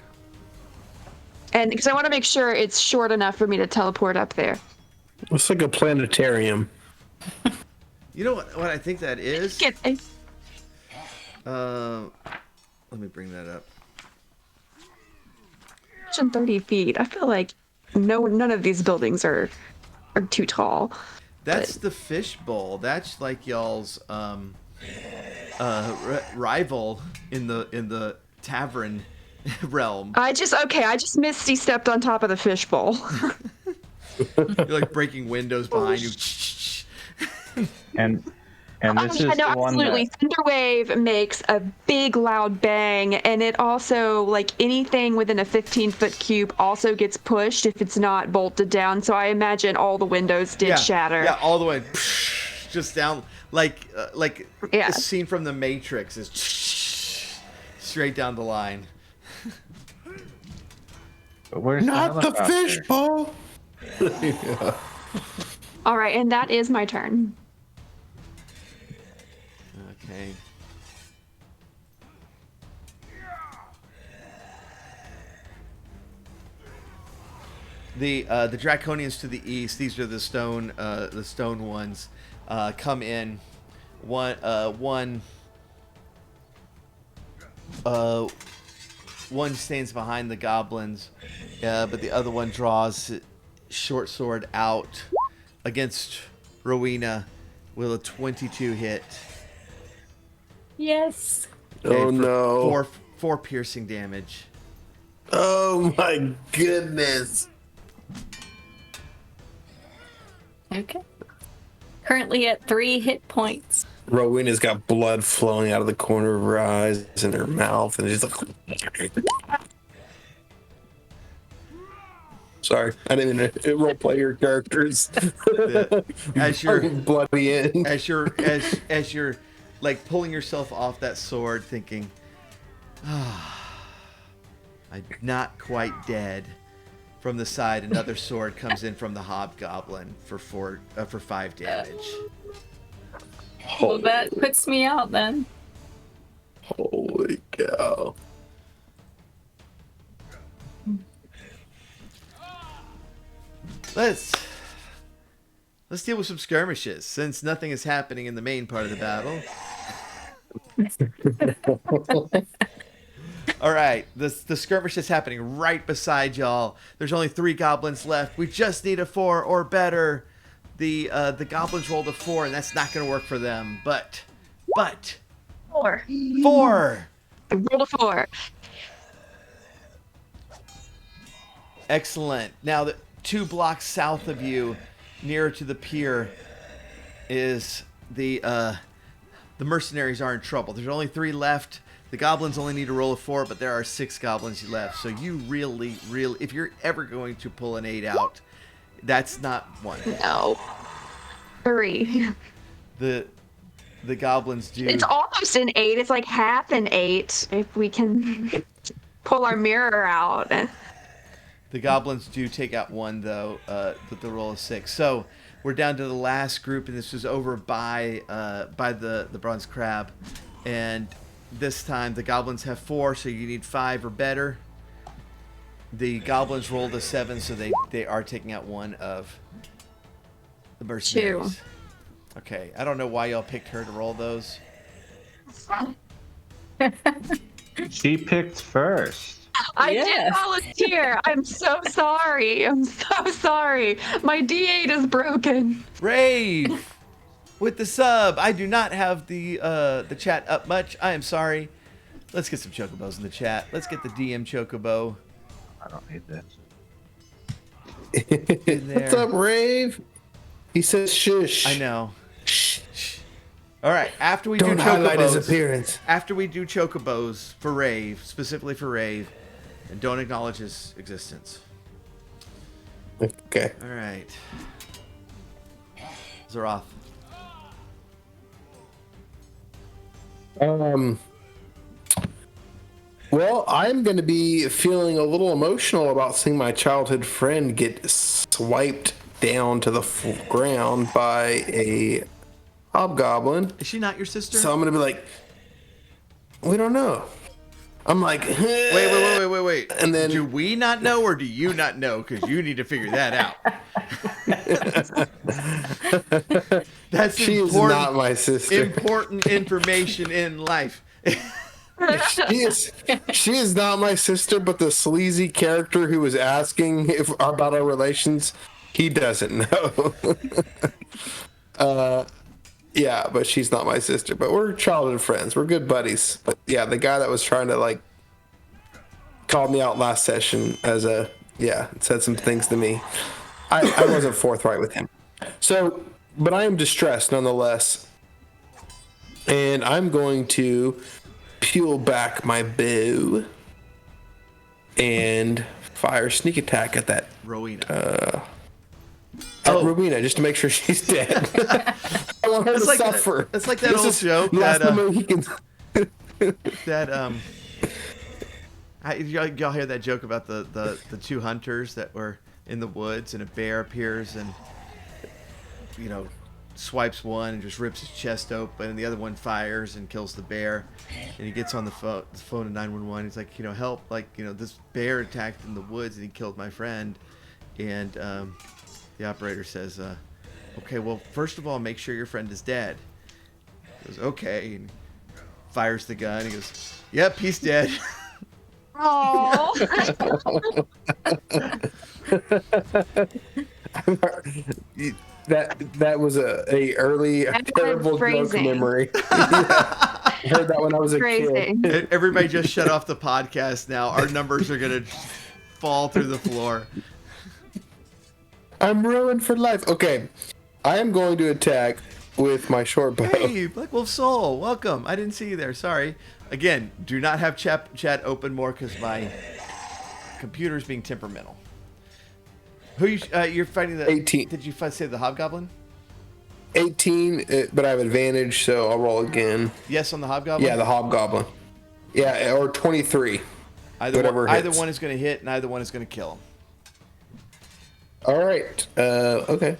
And because I want to make sure it's short enough for me to teleport up there.
Looks like a planetarium.
You know what I think that is?
Get
Let me bring that up.
30 feet. I feel like none of these buildings are too tall.
That's the fishbowl. That's like y'all's rival in the tavern realm.
I just Misty stepped on top of the fishbowl.
You're like breaking windows behind you.
And this is
No,
the one
absolutely.
that
Thunderwave makes a big loud bang, and it also, like anything within a 15-foot cube, also gets pushed if it's not bolted down. So I imagine all the windows did shatter.
Yeah, all the way, just down, like
Yeah.
a scene from The Matrix is straight down the line.
where's
Not the
helicopter?
fishbowl.
All right, and that is my turn.
Okay. The Draconians to the east. These are the stone ones. Come in. One stands behind the goblins, but the other one draws short sword out against Rowena with a 22 hit.
Yes.
Okay,
Oh
for
no.
four piercing damage.
Oh my goodness.
Okay. Currently at 3 hit points.
Rowena's got blood flowing out of the corner of her eyes and her mouth, and she's like, sorry, I didn't mean to role play your characters.
As you're
bloody end.
as you're like pulling yourself off that sword, thinking, I'm not quite dead. From the side, another sword comes in from the hobgoblin for 5 damage.
Well, that puts me out then.
Holy cow.
Let's deal with some skirmishes, since nothing is happening in the main part of the battle. All right, the skirmish is happening right beside y'all. There's only 3 goblins left. We just need a 4 or better. The goblins rolled a 4, and that's not going to work for them. But
4.
4.
I rolled a 4.
Excellent. Now, the 2 blocks south of you, nearer to the pier, is the mercenaries are in trouble. There's only 3 left. The goblins only need to roll a 4, but there are 6 goblins left. So you really, if you're ever going to pull an 8 out, that's not 1.
No. 3.
The goblins do.
It's almost an 8. It's like half an 8, if we can. pull our mirror out.
The goblins do take out one, though, with the roll of 6. So we're down to the last group, and this is over by the bronze crab. And this time the goblins have 4, so you need 5 or better. The goblins rolled a 7, so they are taking out one of the mercenaries.
2.
Okay, I don't know why y'all picked her to roll those.
She picked first.
I
Yeah.
did volunteer. I'm so sorry. I'm so sorry. My D8 is broken.
Rave with the sub. I do not have the chat up much. I am sorry. Let's get some chocobos in the chat. Let's get the DM chocobo
I don't need this.
in there.
What's up, Rave? He says shush.
I know. Shh. All right. After we
Don't
do
highlight his
chocobos,
appearance.
after we do chocobos for Rave, specifically for Rave, and don't acknowledge his existence.
Okay.
All right. Zeroth.
Well, I'm going to be feeling a little emotional about seeing my childhood friend get swiped down to the ground by a hobgoblin.
Is she not your sister?
So I'm going to be like, we don't know. I'm like,
Wait.
And then
Do we not know, or do you not know? Because you need to figure that out. That's
she is not my sister.
important information in life.
She is not my sister, but the sleazy character who was asking about our relations, he doesn't know. Yeah, but she's not my sister. But we're childhood friends. We're good buddies. But yeah, the guy that was trying to like called me out last session as said some things to me. I wasn't forthright with him. So, but I am distressed nonetheless, and I'm going to peel back my bow and fire sneak attack at that
Rowena.
Rowena, just to make sure she's dead. I want her to suffer.
It's like that old joke
last
that
Mohicans.
y'all hear that joke about the two hunters that were in the woods, and a bear appears and swipes one and just rips his chest open, and the other one fires and kills the bear, and he gets on the phone to 911. He's like, help, this bear attacked in the woods and he killed my friend. And the operator says, okay, well, first of all, make sure your friend is dead. He goes, okay, and fires the gun. He goes, yep, he's dead.
Oh.
That was a early terrible joke memory. I heard that when I was a kid.
Everybody just shut off the podcast now. Our numbers are gonna fall through the floor.
I'm ruined for life. Okay, I am going to attack with my short bow.
Hey, Black Wolf Soul, welcome. I didn't see you there. Sorry. Again, do not have chat open more because my computer's being temperamental. Who you're fighting?
18.
Did you say the hobgoblin?
18, but I have advantage, so I'll roll again.
Yes, on the hobgoblin.
Yeah, the hobgoblin. Yeah, or 23.
Either one is going to hit, and either one is going to kill him.
All right. Okay.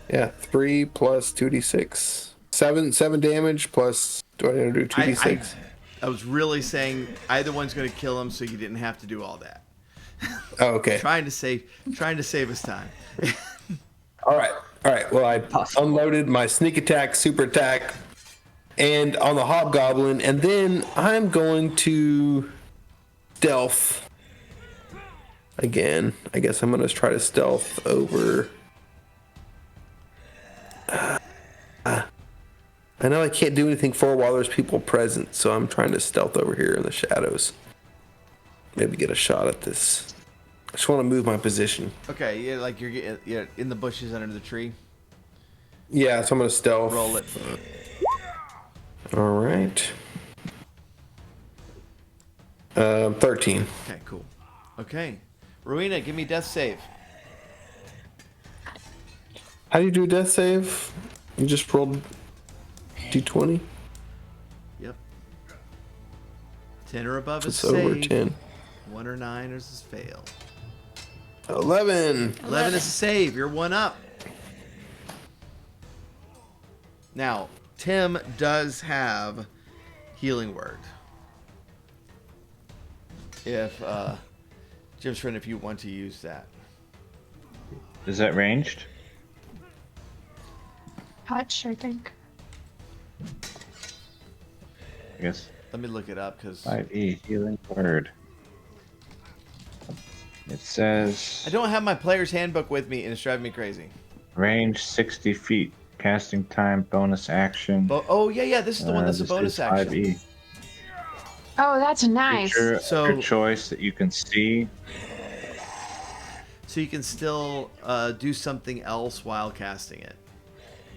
Yeah, 3 plus 2d6. 7 damage plus. Do I need to do 2d6?
I was really saying either one's going to kill him, so you didn't have to do all that.
Oh, okay.
trying to save us time.
All right. Well, I unloaded my sneak attack, super attack, and on the hobgoblin, and then I'm going to stealth again. I guess I'm going to try to stealth over. I know I can't do anything for while there's people present, so I'm trying to stealth over here in the shadows. Maybe get a shot at this. I just want to move my position.
Okay, yeah, like you're in the bushes under the tree.
Yeah, so I'm going to stealth.
Roll it.
All right. 13.
Okay, cool. Okay. Rowena, give me death save.
How do you do a death save? You just rolled d20?
Yep. 10 or above is
It's over
save.
10.
1 or 9 is fail.
11.
11 is a save. You're 1 up. Now, Tim does have Healing Word. If, Jim's friend, if you want to use that.
Is that ranged?
Touch, I think.
I guess.
Let me look it up because
5e healing word. It says
I don't have my player's handbook with me and it's driving me crazy.
range 60 feet. Casting time bonus action.
Oh, yeah, this is the one that's a
This
bonus
is
action.
5e.
Oh, that's nice.
Creature
So-
of your choice that you can see.
So you can still do something else while casting it.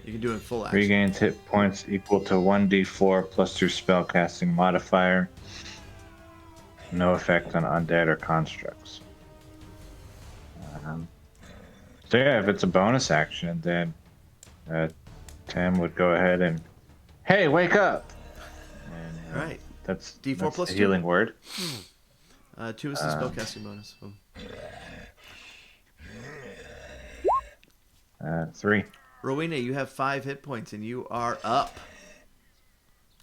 You can do it full action.
Regains hit points equal to 1d4 plus your spellcasting modifier. No effect on undead or constructs. So yeah, if it's a bonus action, then Tim would go ahead and, hey, wake up! And,
All right.
That's
D4
that's
plus
the
2.
healing word.
2 is the spellcasting bonus. Boom.
3.
Rowena, you have 5 hit points and you are up.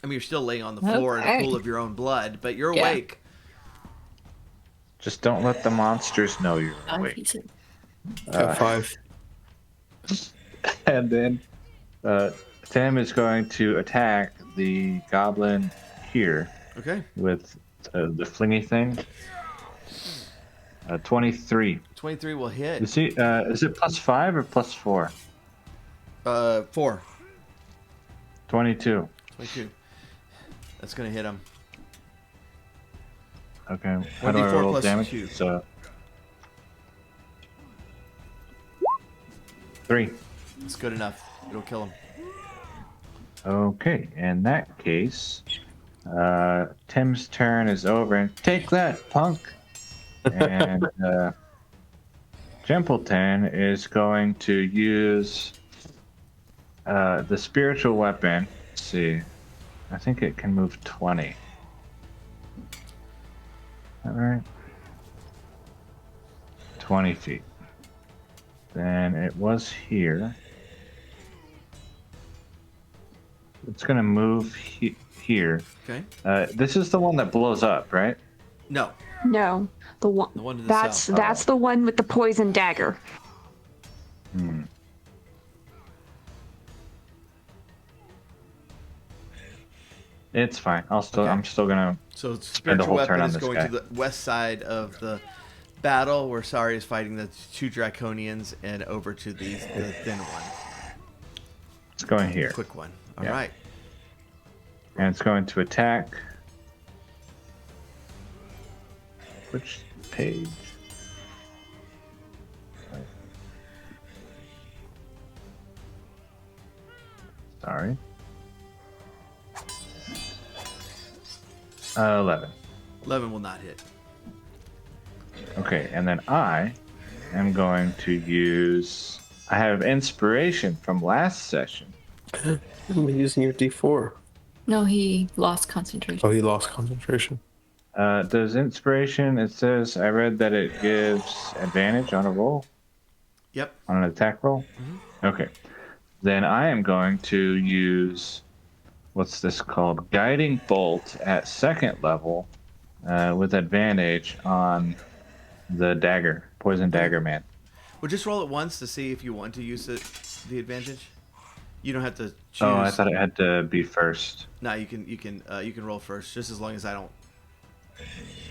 I mean, you're still laying on the floor in a
Okay.
pool of your own blood, but you're
Yeah.
awake.
Just don't let the monsters know you're
Oh,
awake.
he's in-
Got 5.
And then Tim is going to attack the goblin here
Okay.
with the flingy thing. 23.
23 will hit.
Is it plus 5 or plus 4?
4.
22.
22. That's going to hit him.
Okay. How do I
1d4
roll
plus
damage?
2.
So 3.
It's good enough. It'll kill him.
Okay. In that case, Tim's turn is over. And take that, punk. And Templeton is going to use the spiritual weapon. Let's see. I think it can move 20. All right. 20 feet. Then it was here. It's going to move here.
Okay.
This is the one that blows up, right?
No.
No, the one.
The one to the
That's
south.
that's the one with the poison dagger.
Hmm. It's fine. I'm still gonna.
So
Spend the
spiritual
whole turn
weapon
on
is
this
going
guy.
to the west side of the battle where Sari is fighting the 2 draconians and over to the thin one.
It's going here,
Quick one. All
Yeah.
right.
and it's going to attack. Which page? Sorry. 11.
11 will not hit.
Okay, and then I am going to use. I have inspiration from last session.
I'm using your D4.
No, he lost concentration.
Oh, he lost concentration.
Does inspiration? It says I read that it gives advantage on a roll,
Yep.
on an attack roll. Okay, then I am going to use what's this called? Guiding bolt at 2nd level, with advantage on the dagger, poison dagger man.
Well, just roll it once to see if you want to use the advantage. You don't have to choose.
Oh, I thought it had to be first.
No, you can roll first, just as long as I don't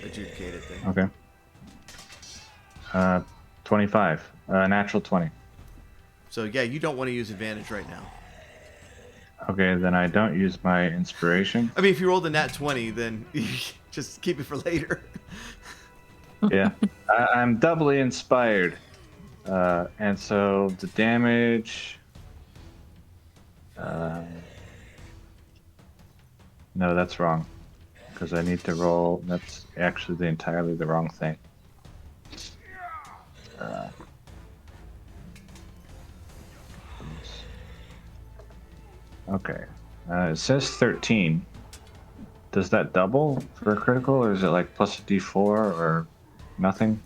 adjudicate it. Then.
Okay. 25. Natural 20.
So yeah, you don't want to use advantage right now.
Okay, then I don't use my inspiration.
I mean, if you rolled a nat 20, then just keep it for later.
Yeah, I'm doubly inspired, and so the damage. No, that's wrong, because I need to roll. That's actually entirely the wrong thing. Okay, it says 13. Does that double for a critical, or is it like plus a d4 or nothing?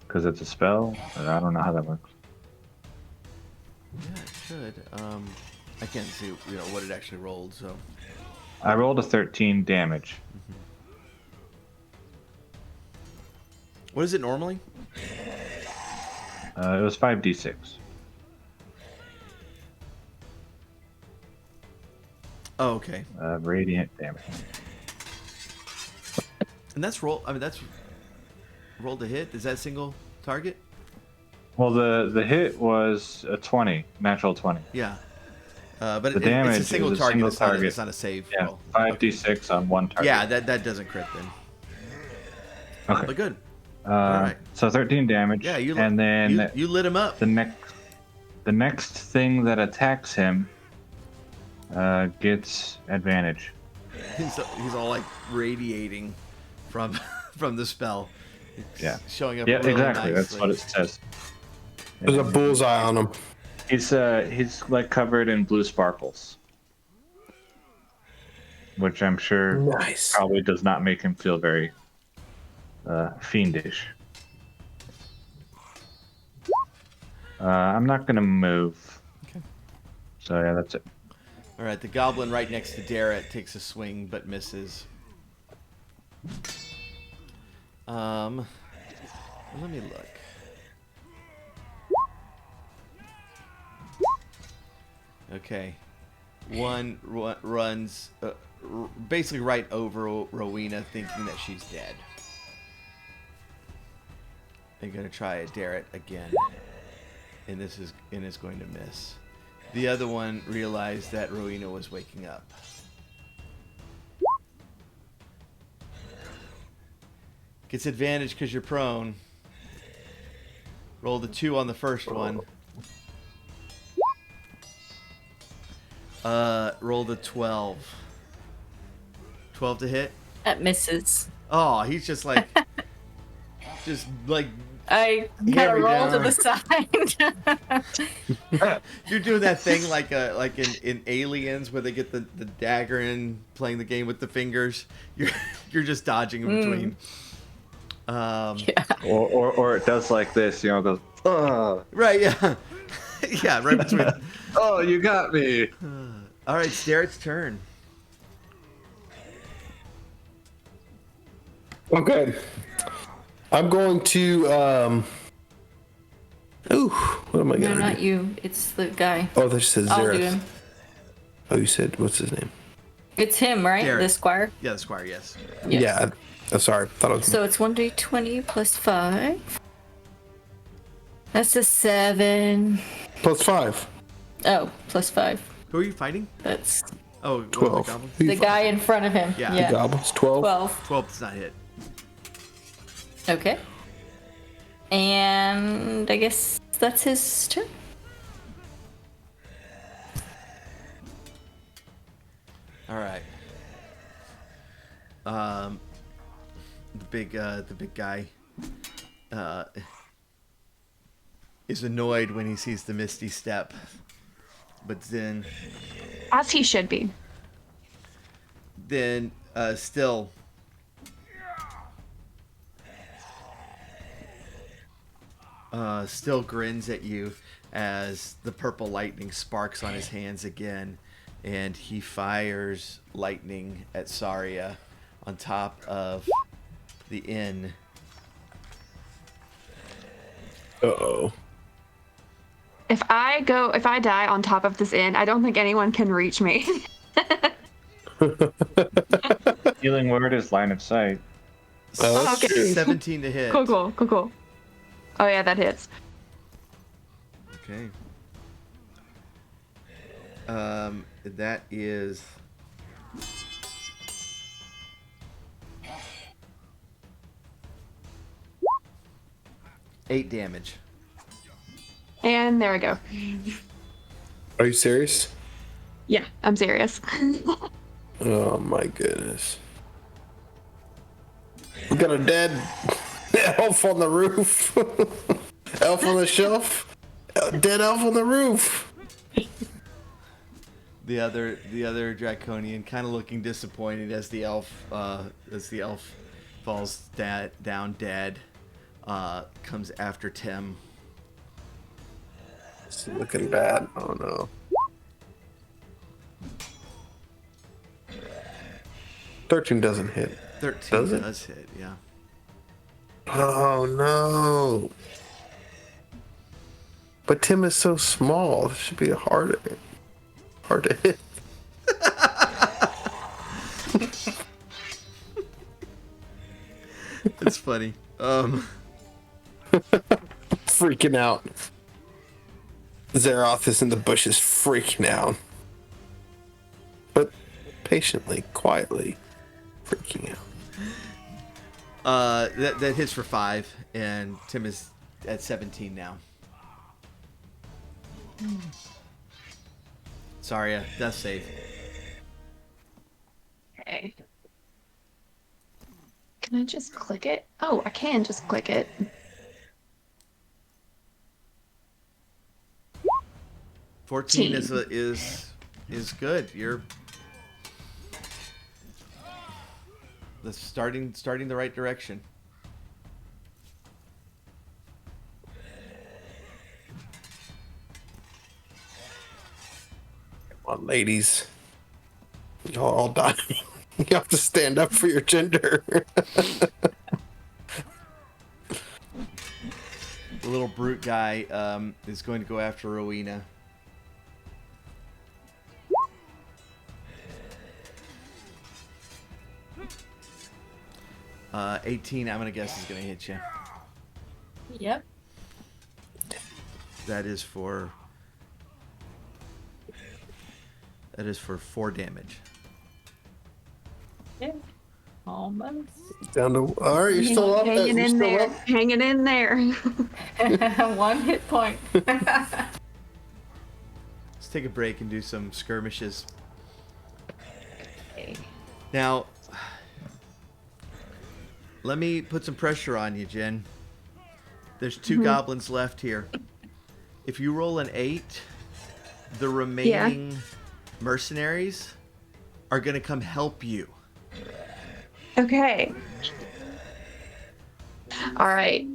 Because it's a spell? Or I don't know how that works.
Yeah, it should. I can't see, what it actually rolled, so.
I rolled a 13 damage.
What is it normally?
It was 5d6.
Oh, okay.
Radiant damage.
And that's roll. I mean, that's roll to hit. Is that single target?
Well, the hit was a 20, natural 20.
Yeah. But
The damage
it's a single
is a
target.
single
It's not a,
target.
it's not a save
Yeah,
roll.
5d6 on one target.
Yeah, that doesn't crit then.
Okay.
But good. All right.
So 13 damage.
Yeah,
and then
you lit him up.
the next thing that attacks him gets advantage.
He's all like radiating from from the spell. It's
Yeah.
showing up.
Yeah,
really
exactly. That's
nicely.
what it says.
There's a bullseye on him.
He's like covered in blue sparkles, which I'm sure
Nice.
probably does not make him feel very fiendish. I'm not gonna move.
Okay.
So yeah, that's it.
All right, the goblin right next to Darrett takes a swing but misses. Let me look. Okay, one runs basically right over Rowena, thinking that she's dead. They're gonna try at Darrett again, and is going to miss. The other one realized that Rowena was waking up. Gets advantage because you're prone. Roll the 2 on the first one. Roll the 12. 12 to hit.
That misses.
Oh, he's just like, just like.
I kind
Here we
of roll
go.
to the side.
You're doing that thing like in Aliens where they get the dagger in, playing the game with the fingers. You're just dodging in between.
Yeah.
Or it does like this, goes. Oh,
Right, yeah, yeah, right between.
oh, you got me.
All right, it's Darrett's turn.
Okay. I'm going to. Ooh, what am I
No,
gonna
not
do?
you. It's the guy.
Oh, this says
I'll do
Zareth.
him.
Oh, you said what's his name?
It's him, right?
Derek.
The squire.
Yeah, the squire. Yes.
Yes.
Yeah. Oh, sorry. Thought it was.
So it's 1d20 plus 5. That's a 7.
Plus 5.
Oh, plus 5.
Who are you fighting?
That's
Oh, one of
12.
The goblins?
Who you
the
fighting?
guy in front of him.
Yeah.
Yeah.
Goblins. 12.
12.
12 does not hit.
Okay. And I guess that's his turn.
All right. The big guy is annoyed when he sees the Misty Step, but then
As he should be.
still grins at you as the purple lightning sparks on his hands again, and he fires lightning at Saria on top of the inn.
Uh-oh.
If I die on top of this inn, I don't think anyone can reach me.
Healing word is line of sight.
Oh, that's
Okay.
true.
17 to hit.
Cool. Oh yeah, that hits.
Okay. That is 8 damage.
And there we go.
Are you serious?
Yeah, I'm serious.
Oh my goodness. We got a dead elf on the roof. Elf on the shelf. Dead elf on the roof.
the other draconian, kind of looking disappointed as the elf falls down dead, comes after Tim.
It's looking bad. Oh no. 13 doesn't hit.
13 does hit, yeah.
Oh no. But Tim is so small. This should be hard to hit.
It's funny.
Freaking out. Zeroth is in the bushes freaking out. But patiently, quietly freaking out.
That hits for 5, and Tim is at 17 now. Sorry, death save.
Okay. Can I just click it? Oh, I can just click it.
14 is good. You're starting the right direction.
Come on, ladies. Y'all all die. You have to stand up for your gender.
The little brute guy is going to go after Rowena. 18, I'm going to guess, is going to hit you.
Yep.
That is for 4 damage.
Yeah. Almost.
Down to. All right, you're still up.
Hanging in there. Hanging in there.
1 hit point.
Let's take a break and do some skirmishes.
Okay.
Now, let me put some pressure on you, Jen. There's 2 goblins left here. If you roll an 8, the remaining mercenaries are going to come help you.
Okay. All right.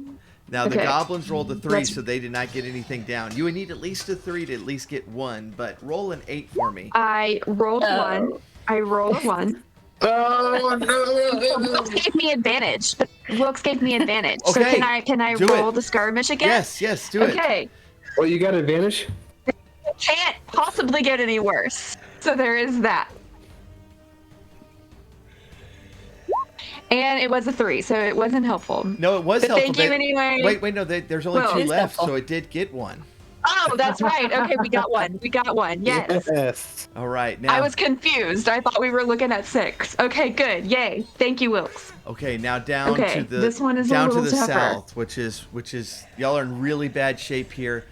Now, the
Okay.
goblins rolled a 3,
Let's-
so they did not get anything down. You would need at least a 3 to at least get 1, but roll an 8 for me.
I rolled one. I rolled one.
Oh no!
Wilkes gave me advantage. Wilkes gave me advantage. So
Okay,
can I
do
roll
it.
the skirmish again?
Yes, do it.
Okay.
Well, you got advantage.
Can't possibly get any worse. So there is that. And it was a 3, so it wasn't helpful.
No, it was
But
helpful.
thank you anyway.
Wait, no, there's only
Well,
2
it's
left,
helpful.
so it did get 1.
Oh, that's right. Okay, we got one. We got one. Yes.
Yes.
All right, now.
I was confused. I thought we were looking at 6. Okay, good. Yay. Thank you, Wilkes.
Okay, now down
Okay,
to the
this one is a
down to
little
the
tougher.
south, which is y'all are in really bad shape here.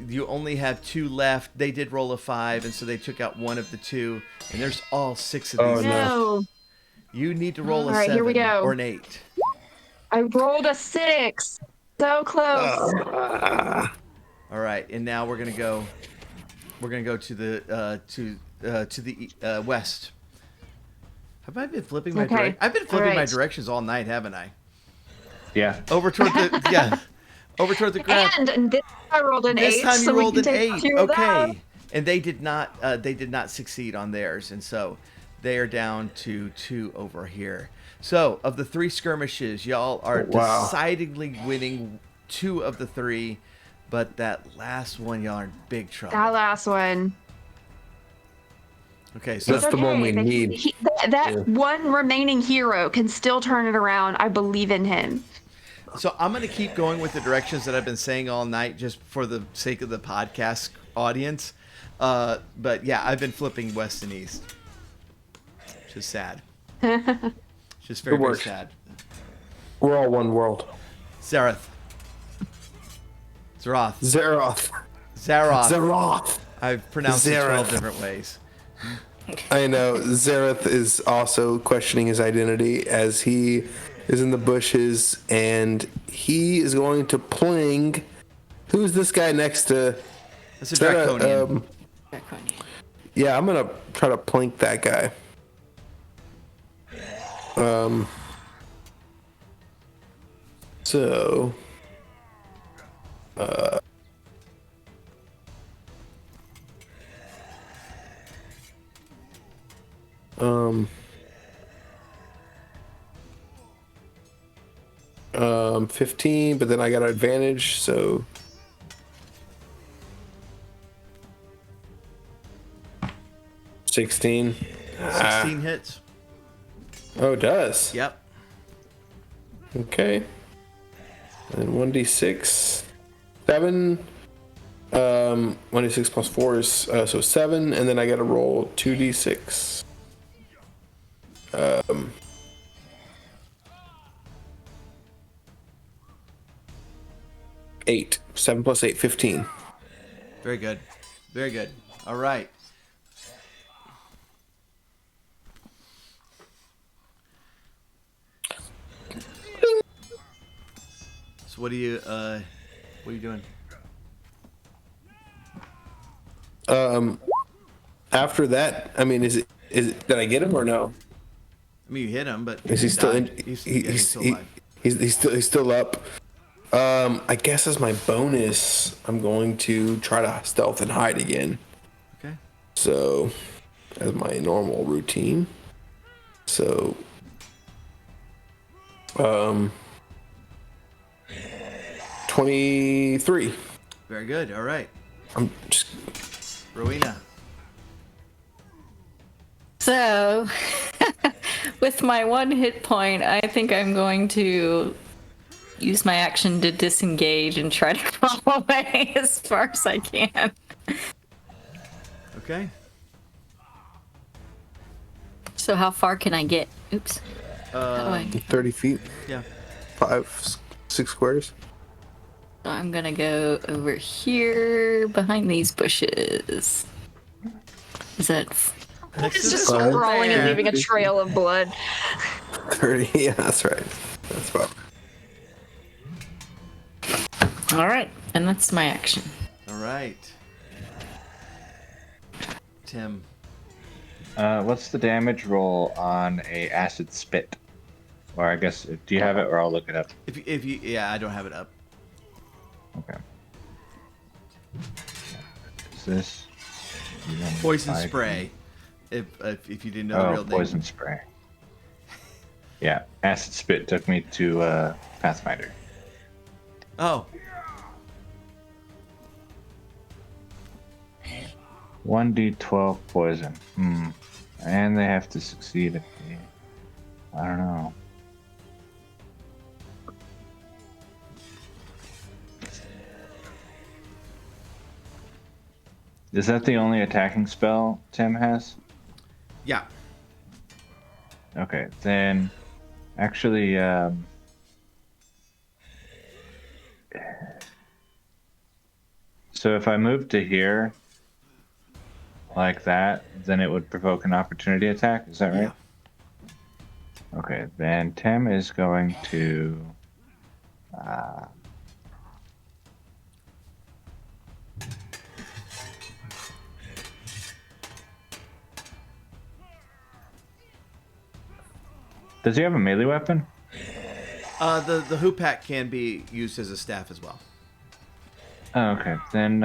You only have 2 left. They did roll a 5, and so they took out 1 of the 2. And there's all 6 of
Oh,
these.
no.
No.
You need to roll a
All right,
7
here we go.
or an 8.
I rolled a 6. So close.
All right, and now we're gonna go to the west. Have I been flipping my
Okay,
I've been flipping
all
my
right.
directions all night, haven't I?
Yeah.
Over toward the over toward the ground.
And this time I rolled an 8.
This time you
so we
rolled
can
an
take
8.
2 of those.
Okay. And they did not succeed on theirs, and so they are down to 2 over here. So of the 3 skirmishes, y'all are
Wow.
decidedly winning 2 of the 3, but that last one, y'all are in big trouble.
That last one.
Okay, so
That's the one we
That-
need.
that one remaining hero can still turn it around. I believe in him.
So I'm going to keep going with the directions that I've been saying all night just for the sake of the podcast audience. But yeah, I've been flipping west and east. Which is sad. Just very,
Good
very
work.
sad.
We're all one world.
Zareth. Zeroth.
Zeroth.
Zaroth.
Zeroth.
I've pronounced it 12
Zareth.
different ways.
I know. Zareth is also questioning his identity as he is in the bushes, and he is going to pling. Who's this guy next to?
That's a
Is that
draconian.
Yeah, I'm gonna try to plink that guy. So, 15, but then I got an advantage, so 16.
16 hits.
Oh, it does.
Yep.
Okay. And 1d6, 7. 1d6 plus 4 is so 7, and then I got to roll 2d6. 8. 7 plus 8, 15.
Very good. Very good. All right. So what are you doing?
After that, I mean, is it did I get him or no?
I mean, you hit him, but
Is he still in?
died. He's still alive.
He's still up. I guess as my bonus, I'm going to try to stealth and hide again.
Okay.
So, as my normal routine. So, 23.
Very good. All right.
I'm just
Rowena.
So, with my 1 hit point, I think I'm going to use my action to disengage and try to crawl away as far as I can.
Okay.
So how far can I get? Oops. How do I?
30 feet,
Yeah.
6 squares.
So I'm gonna go over here behind these bushes. Is that?
It's just
Fine.
crawling and leaving a trail of blood.
30. Yeah, that's right. That's about.
All right, and that's my action.
All right. Tim.
What's the damage roll on a acid spit? Or I guess, do you have it, or I'll look it up?
If you yeah, I don't have it up.
Okay. Is this
Poison
5?
spray. If you didn't know the real name.
Poison spray. Yeah, acid spit took me to Pathfinder.
Oh.
1d12 poison. And they have to succeed at the... I don't know. Is that the only attacking spell Tim has?
Yeah.
Okay, then actually, so if I move to here like that, then it would provoke an opportunity attack. Is that right?
Yeah.
Okay, then Tim is going to does he have a melee weapon?
The hoop pack can be used as a staff as well.
Oh, okay, then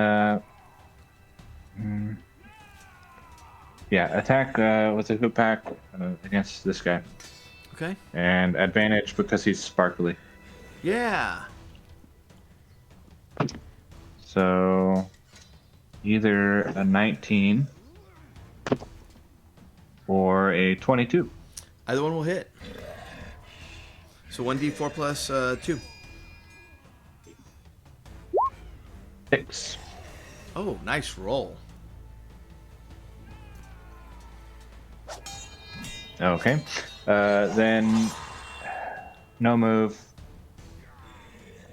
yeah, attack with a hoop pack against this guy.
Okay.
And advantage because he's sparkly.
Yeah.
So either a 19 or a 22.
Either one will hit. So 1d4 plus 2.
6.
Oh, nice roll.
Okay. Then no move.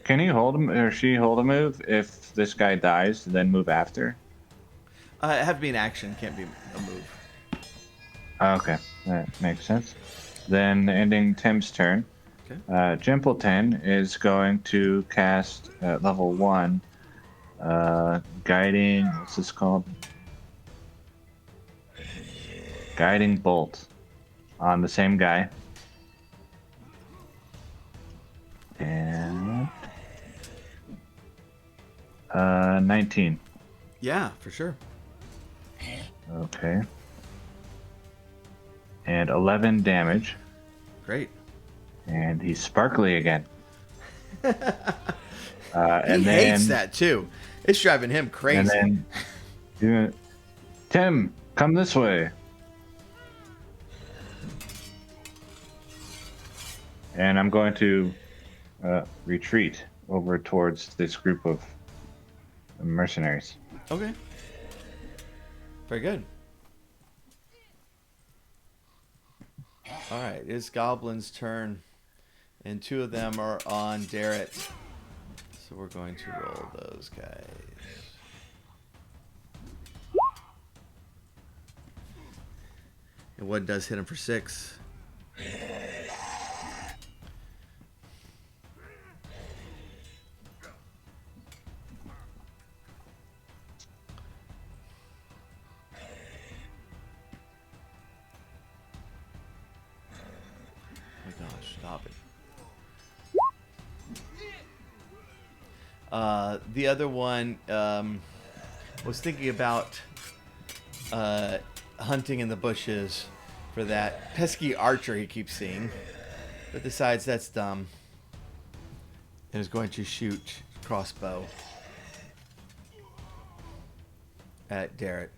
Can he hold him or she hold a move if this guy dies, then move after?
It have to be an action, can't be a move.
Okay, that makes sense. Then ending Tim's turn.
Okay.
Jimpleton is going to cast at level 1 guiding, what's this called? guiding bolt on the same guy. And 19.
Yeah, for sure.
Okay. And 11 damage.
Great.
And he's sparkly again.
He
And
hates
then,
that too. It's driving him crazy.
And then, Tim, come this way. And I'm going to retreat over towards this group of mercenaries.
Okay. Very good. All right, it's Goblin's turn, and 2 of them are on Darrett. So we're going to roll those guys. And one does hit him for 6. Oh my gosh, stop it. The other one was thinking about hunting in the bushes for that pesky archer he keeps seeing, but decides that's dumb and is going to shoot crossbow at Darrett.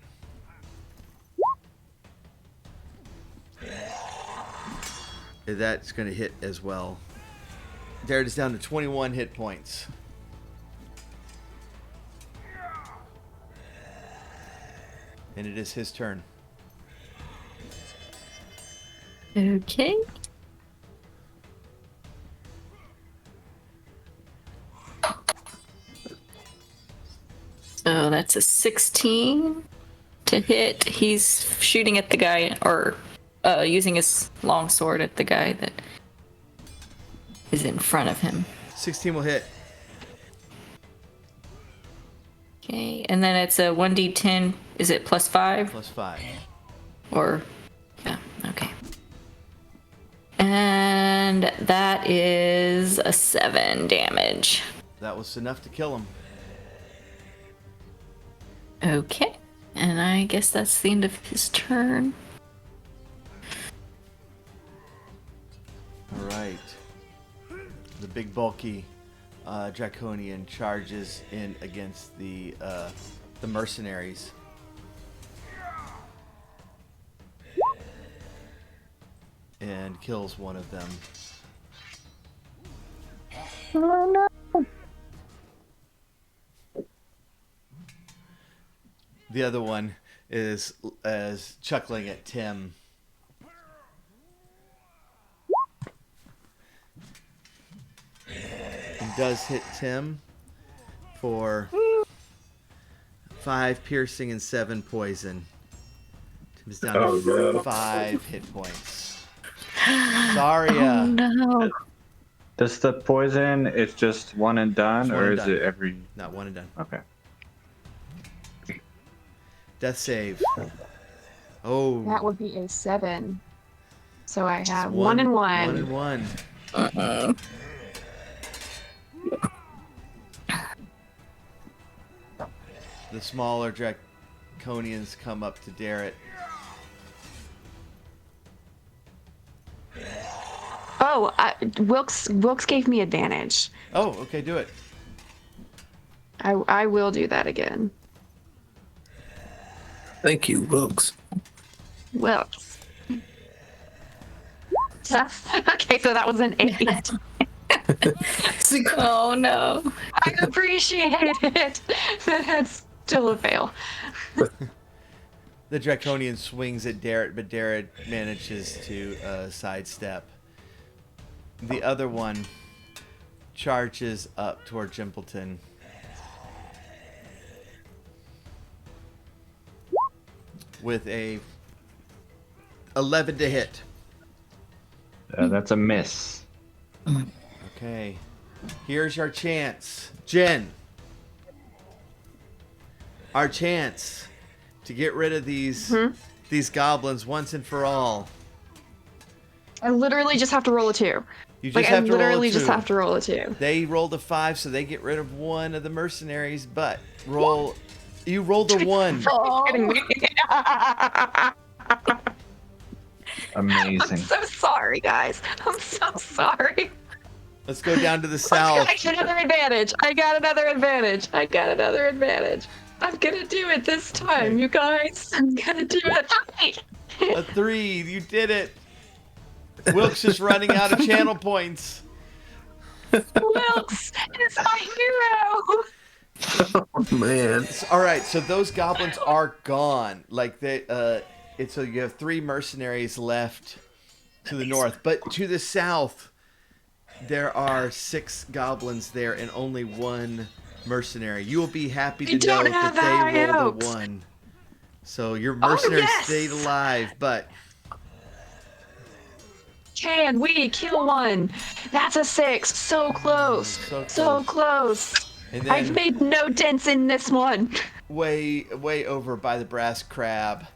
That's going to hit as well. Darrett is down to 21 hit points. And it is his turn.
Okay. So that's a 16 to hit. He's shooting at the guy, or using his longsword at the guy that is in front of him.
16 will hit.
Okay, and then it's a 1d10. Is it +5?
+5.
Or, yeah, okay. And that is a 7 damage.
That was enough to kill him.
Okay, and I guess that's the end of his turn.
All right. The big bulky Draconian charges in against the mercenaries. And kills one of them.
Oh no!
The other one is chuckling at Tim. And does hit Tim for 5 piercing and 7 poison. Tim's down to 5 hit points. Sorry.
Oh no!
Does the poison, it's just one and done,
One
or
and
is
done.
it every...
Not one and done.
Okay.
Death save. Oh.
That would be a 7. So I have
one
1 and 1.
1 and 1.
Uh-oh.
The smaller Draconians come up to Darrett.
Oh, Wilkes gave me advantage.
Oh, okay, do it.
I will do that again.
Thank you, Wilkes.
Wilkes. Okay, so that was an 8.
Oh no!
I appreciate it. That's still a fail.
The Draconian swings at Darrett, but Darrett manages to sidestep. The other one charges up toward Jimpleton. With a 11 to hit.
That's a miss.
Okay. Here's our chance. Jen. Our chance to get rid of these these goblins once and for all.
I literally just have to roll a 2.
You just
Like, I
have to roll a
literally just
2.
have to roll a 2.
They rolled a 5, so they get rid of one of the mercenaries. But you rolled a 1.
Oh. Kidding me.
Amazing.
I'm so sorry, guys. I'm so sorry.
Let's go down to the south.
I got another advantage. I got another advantage. I'm gonna do it this time, you guys. I'm gonna do it.
A 3. You did it. Wilkes is running out of channel points.
Wilkes is my hero.
Oh, man.
All right, so those goblins are gone. Like so you have 3 mercenaries left to the north, but to the south, there are 6 goblins there and only 1 mercenary. You will be happy to know that they rolled a 1. So your mercenaries stayed alive, but
Can we kill one? That's a 6. So close. So close.
And then,
I've made no dents in this one.
way over by the brass crab,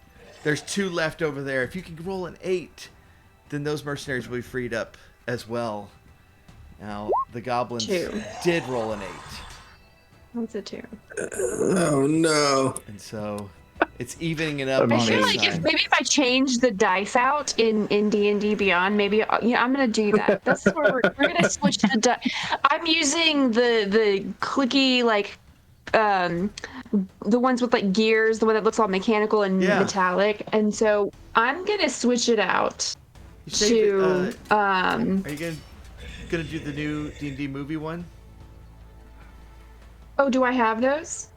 there's 2 left over there. If you can roll an 8, then those mercenaries will be freed up as well. Now the goblins
2.
did roll an 8,
That's a 2.
Oh, no.
and so it's evening it up.
I
on
feel
this
like
side.
if I change the dice out in D&D Beyond, maybe I'm gonna do that. That's where we're gonna switch the dice. I'm using the clicky the ones with like gears, the one that looks all mechanical and metallic, and so I'm gonna switch it out to
Are you gonna do the new D&D movie one?
Oh, do I have those?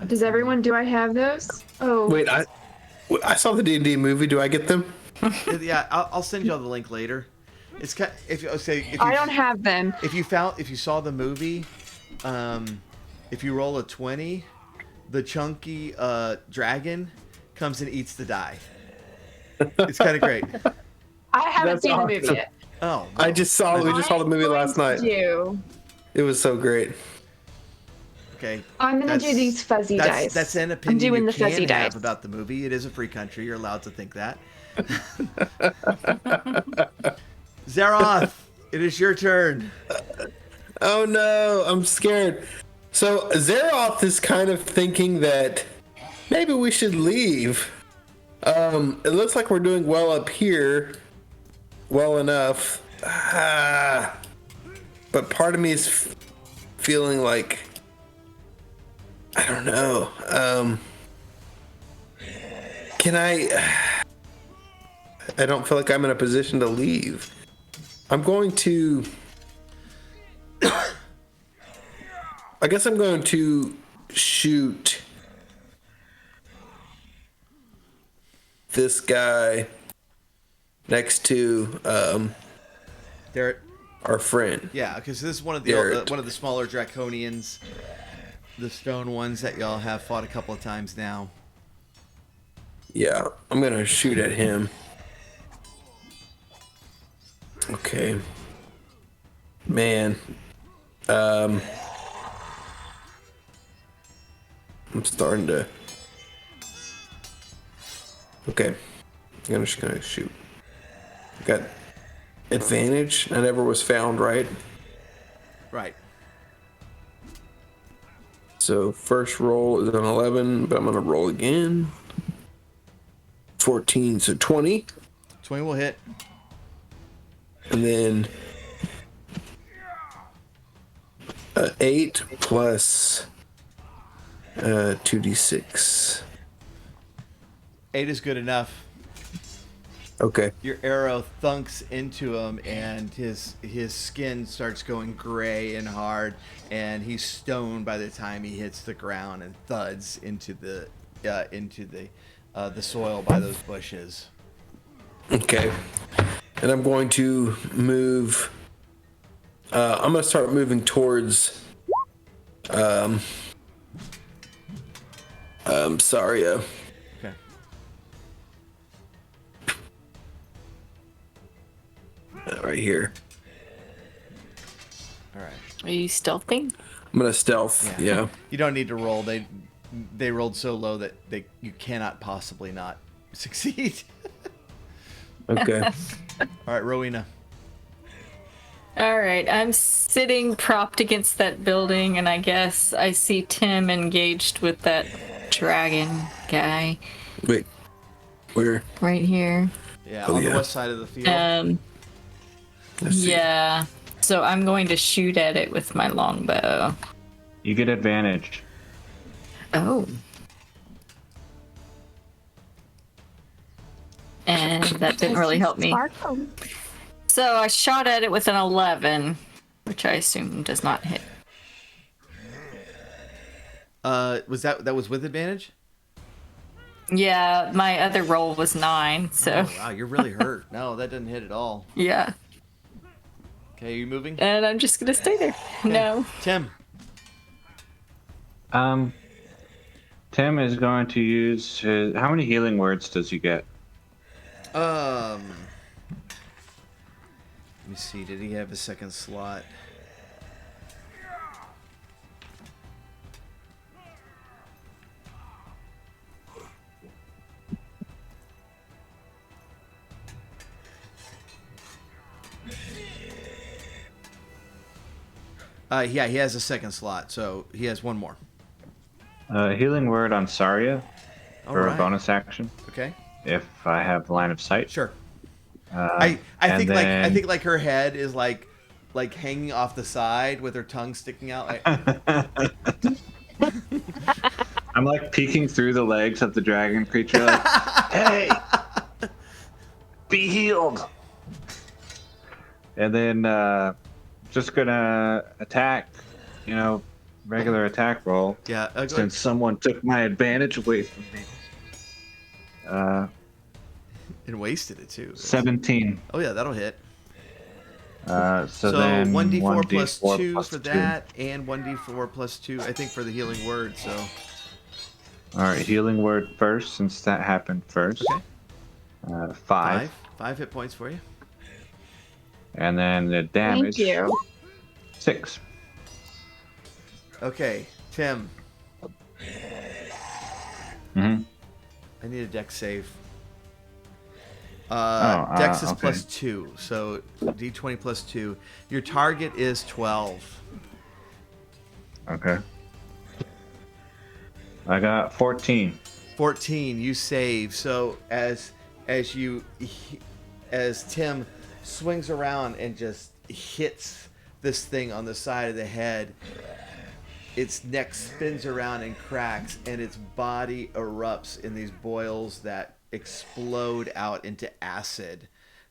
Does everyone? Do I have those? Oh,
Wait, I saw the D&D movie. Do I get them?
Yeah, I'll send you all the link later. It's kind if
I don't have them.
If you saw the movie, if you roll a 20, the chunky dragon comes and eats the die. It's kind of great.
I haven't
That's
seen the movie
awesome.
yet.
Oh,
We just saw the movie last night. It was so great.
okay.
I'm gonna do these fuzzy dice.
That's an
I'm
opinion
doing
you
the fuzzy
can have
dice.
about the movie. It is a free country. You're allowed to think that. Zeroth, it is your turn.
Oh no, I'm scared. So Zeroth is kind of thinking that maybe we should leave. It looks like we're doing well up here, well enough. But part of me is feeling like, I don't know. Can I don't feel like I'm in a position to leave. I'm going to, I guess I'm going to shoot this guy next to
There.
our friend.
Yeah, because this is one of
Garrett.
the smaller draconians, the stone ones that y'all have fought a couple of times now.
Yeah, I'm gonna shoot at him. Okay. Man. I'm starting to. Okay. I'm just gonna shoot. Got advantage. I never was found, right?
Right.
So first roll is an 11, but I'm gonna roll again. 14, so 20.
20 will hit.
And then 8 plus 2d6.
8 is good enough.
Okay.
Your arrow thunks into him, and his skin starts going gray and hard, and he's stoned by the time he hits the ground and thuds into the soil by those bushes.
Okay. And I'm going to move. I'm going to start moving towards. Saria.
Okay.
Right here.
All right.
Are you stealthing?
I'm going to stealth. Yeah.
You don't need to roll. They rolled so low that you cannot possibly not Succeed.
Okay.
All right, Rowena.
All right, I'm sitting propped against that building, and I guess I see Tim engaged with that dragon guy
Wait. Where?
right here.
Yeah,
Oh,
on the
yeah.
west side of the field.
Let's see.
Yeah. So I'm going to shoot at it with my longbow.
You get advantage.
Oh. And that didn't really help me.
Sparkle.
So I shot at it with an 11, which I assume does not hit.
Was that was with advantage?
Yeah, my other roll was 9, so
Oh, wow, you're really hurt. No, that didn't hit at all.
yeah.
Okay, you moving?
And I'm just gonna stay there. No.
Tim.
Tim is going to use his. How many healing words does he get?
Let me see. Did he have a second slot? Yeah, he has a second slot, so he has one more.
Healing word on Saria
All
for
right.
a bonus action
Okay,
if I have line of sight.
sure.
Uh,
I
and
think
then-
I think like her head is like hanging off the side with her tongue sticking out. Like,
I'm like peeking through the legs of the dragon creature, like, hey, be healed. And then just gonna attack, regular attack roll.
yeah, go ahead.
Since someone took my advantage away from me.
And wasted it too.
17.
Oh yeah, that'll hit.
So then
1d4 plus 2
plus
for
2.
that, and 1d4 plus 2, I think, for the healing word. So
All right, healing word first, since that happened first.
okay,
5.
5 hit points for you.
And then the damage.
Thank you.
6.
Okay, Tim,
Mm-hmm.
I need a dex save.
Oh,
Dex is
okay.
plus 2, so d20 plus 2. Your target is 12.
Okay. I got 14.
14, you save. So as Tim swings around and just hits this thing on the side of the head, its neck spins around and cracks, and its body erupts in these boils that explode out into acid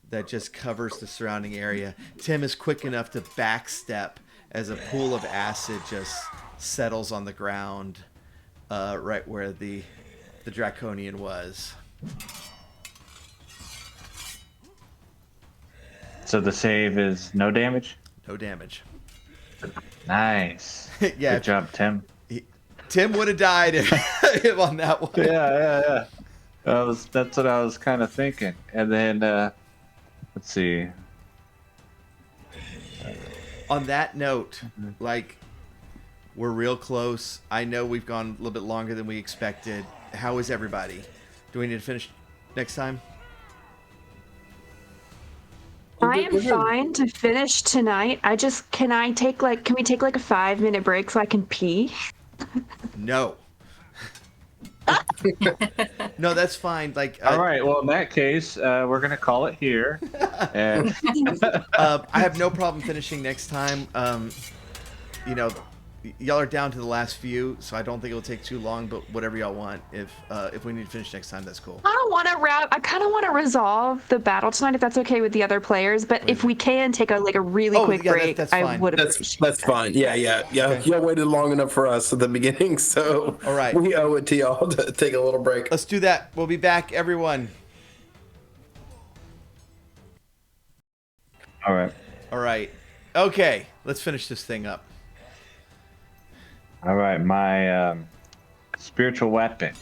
that just covers the surrounding area. Tim is quick enough to backstep as a pool of acid just settles on the ground right where the Draconian was.
So the save is no damage?
No damage.
Nice.
Yeah.
Good job, Tim.
Tim would have died if on that one.
Yeah. That's what I was kind of thinking. And then, let's see.
On that note, like, we're real close. I know we've gone a little bit longer than we expected. How is everybody? Do we need to finish next time?
I am fine to finish tonight. Can we take like a 5-minute break so I can pee?
No. No, that's fine. Like,
All right. Well, in that case, we're gonna call it here. And
I have no problem finishing next time. Y'all are down to the last few, so I don't think it'll take too long. But whatever y'all want, if we need to finish next time, that's cool.
I kind of want to resolve the battle tonight, if that's okay with the other players. But if we can take a really quick break,
that's
I
fine.
would appreciate.
That's fine. Yeah.
Okay.
Y'all waited long enough for us at the beginning, so
All right.
we owe it to y'all to take a little break.
Let's do that. We'll be back, everyone.
all right.
All right. Okay, let's finish this thing up.
All right. My spiritual weapon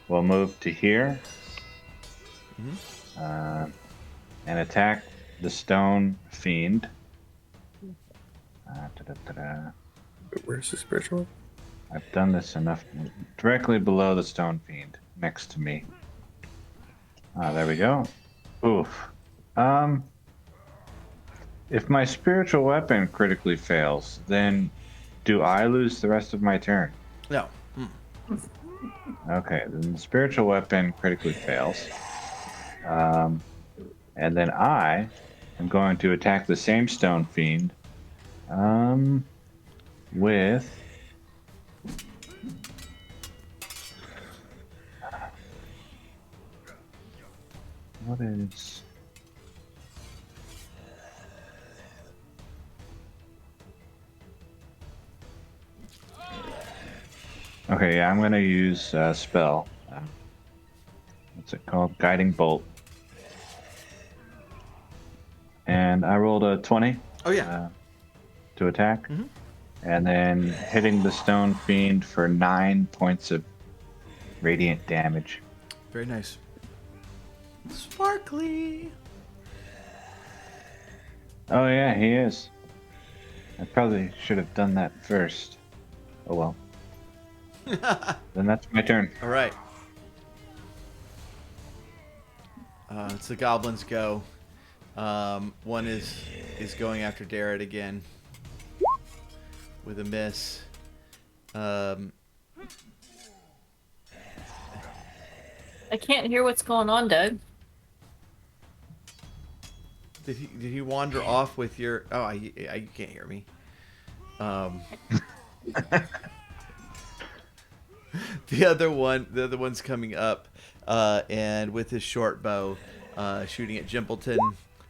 will move to here. And attack the stone fiend.
Where's the spiritual?
I've done this enough. Directly below the stone fiend, next to me. There we go. Oof. If my spiritual weapon critically fails, then do I lose the rest of my turn?
No.
Okay, then the spiritual weapon critically fails. And then I am going to attack the same stone fiend with what is okay, yeah, I'm gonna use a spell. What's it called? Guiding Bolt. And I rolled a 20.
Oh yeah.
To attack.
Mhm.
And then hitting the stone fiend for 9 points of radiant damage.
Very nice. Sparkly.
Oh yeah, he is. I probably should have done that first. Oh well. Then that's my turn.
All right. It's the goblins go. One is going after Darrett again with a miss.
I can't hear what's going on, Doug.
Did he wander off with your? Oh, you can't hear me. The other one's coming up, and with his short bow, shooting at Jimpleton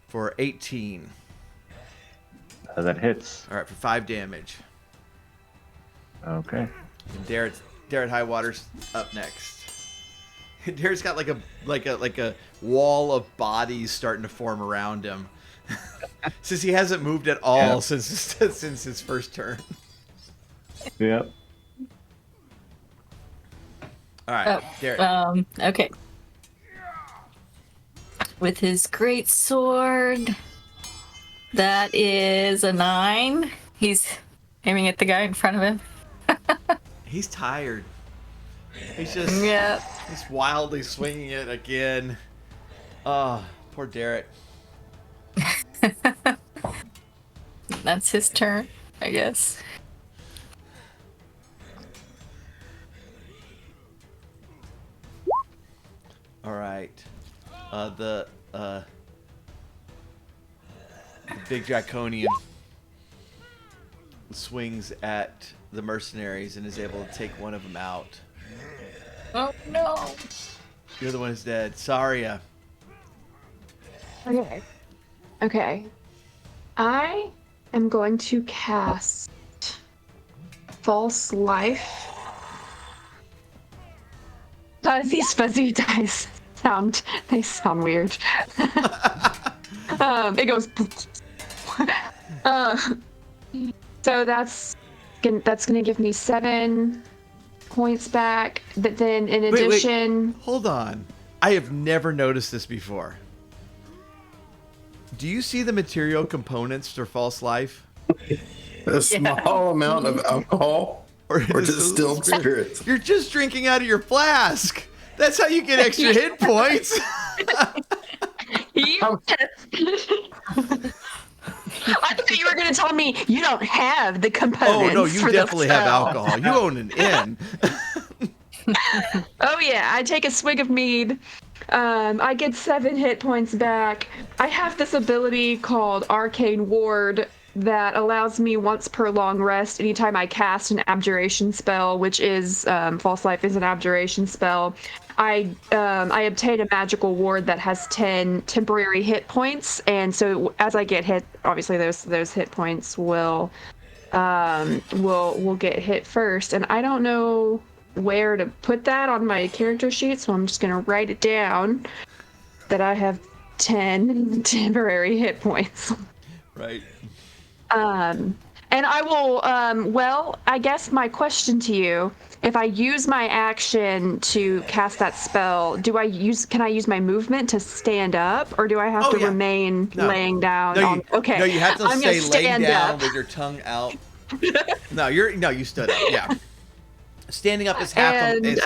for 18.
That hits.
All right, for 5 damage.
Okay.
And Darrett Highwater's up next. Darrett's got like a wall of bodies starting to form around him, since he hasn't moved at all since his first turn.
Yep.
All right, Darrett.
Okay. With his great sword, that is a 9. He's aiming at the guy in front of him.
He's tired. He's just he's wildly swinging it again. Oh, poor Darrett.
That's his turn, I guess.
All right. The big draconian swings at the mercenaries and is able to take one of them out.
Oh no!
The other one is dead. Saria.
Okay. I am going to cast False Life. These fuzzy dice sound weird. It goes. So that's gonna give me 7 points back. But then in addition,
Wait. Hold on. I have never noticed this before. Do you see the material components for False Life?
A small amount of alcohol or distilled spirits.
You're just drinking out of your flask. That's how you get extra hit points.
I thought you were going to tell me you don't have the components.
Oh no, you definitely have alcohol. You own an inn.
Oh yeah, I take a swig of mead. I get 7 hit points back. I have this ability called Arcane Ward that allows me once per long rest anytime I cast an abjuration spell, which is False Life is an abjuration spell. I obtain a magical ward that has 10 temporary hit points, and so as I get hit, obviously those hit points will get hit first, and I don't know where to put that on my character sheet, so I'm just gonna write it down that I have 10 temporary hit points.
Right.
And I will, well, I guess my question to you, if I use my action to cast that spell, can I use my movement to stand up, or do I have to remain laying down? Okay.
No, you have to
I'm gonna
stay laying
stand
down
up.
with your tongue out. You stood up, yeah. Standing up is half movement.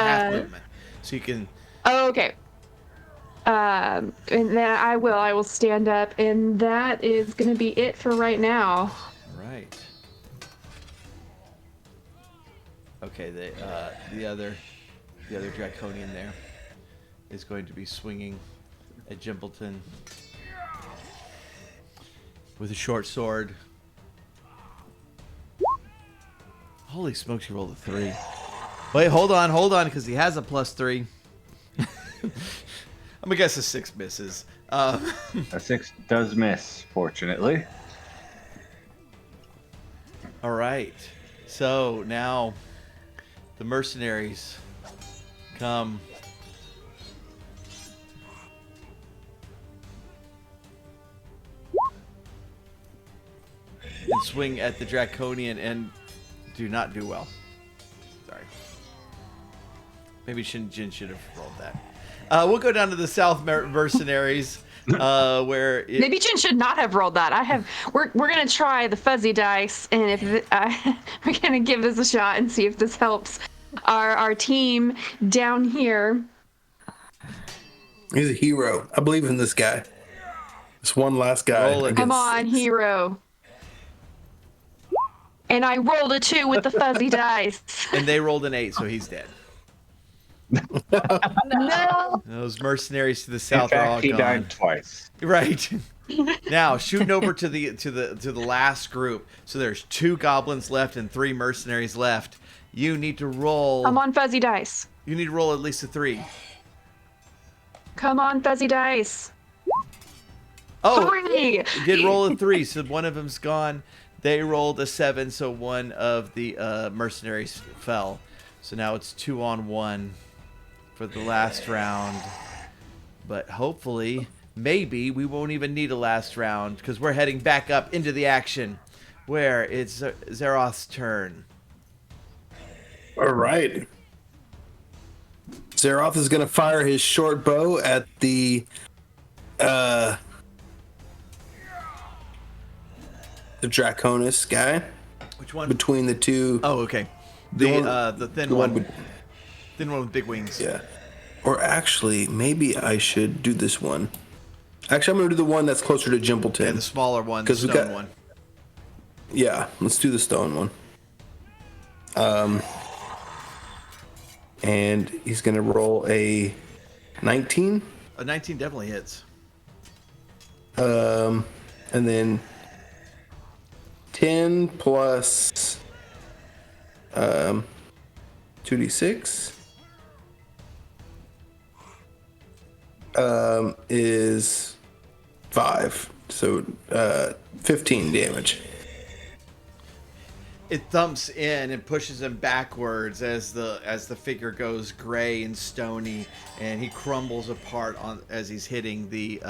So you can
Oh, okay. And then I will stand up, and that is going to be it for right now.
Right. Okay, the other Draconian there is going to be swinging at Jimpleton with a short sword. Holy smokes, you rolled a 3. Wait, hold on, because he has a +3. I'm gonna guess a 6 misses.
A 6 does miss, fortunately.
All right. So now the mercenaries come. And swing at the Draconian and do not do well. Sorry. Maybe Jin should have rolled that. We'll go down to the South mercenaries. Where
Maybe Jin should not have rolled that. We're gonna try the fuzzy dice, and if we're gonna give this a shot and see if this helps our team down here.
He's a hero. I believe in this guy. This one last guy.
Roll it.
Come on, hero. And I rolled a 2 with the fuzzy dice.
and they rolled an 8, so he's dead.
No.
Those mercenaries to the
In
south are all
fact, he
gone.
died twice.
Right. Now shooting over to the last group. So there's 2 goblins left and 3 mercenaries left. You need to roll.
I'm on fuzzy dice.
You need to roll at least a 3.
Come on, fuzzy dice.
Oh,
3.
you did roll a 3, so one of them's gone. They rolled a 7, so one of the mercenaries fell. So now it's 2-on-1 for the last round. But hopefully, maybe we won't even need a last round because we're heading back up into the action where it's Zeroth's turn.
All right. Zeroth is going to fire his short bow at the Draconis guy.
Which one?
Between the two.
Oh, okay. The thin one. Thin one with big wings.
Yeah. Or actually, maybe I should do this one. Actually, I'm going to do the one that's closer to Jimpleton.
And the smaller one, the stone one.
Yeah, let's do the stone one. And he's going to roll a 19.
A 19 definitely hits.
And then 10 plus 2d6 is 5. So 15 damage.
It thumps in and pushes him backwards as the figure goes gray and stony, and he crumbles apart as he's hitting the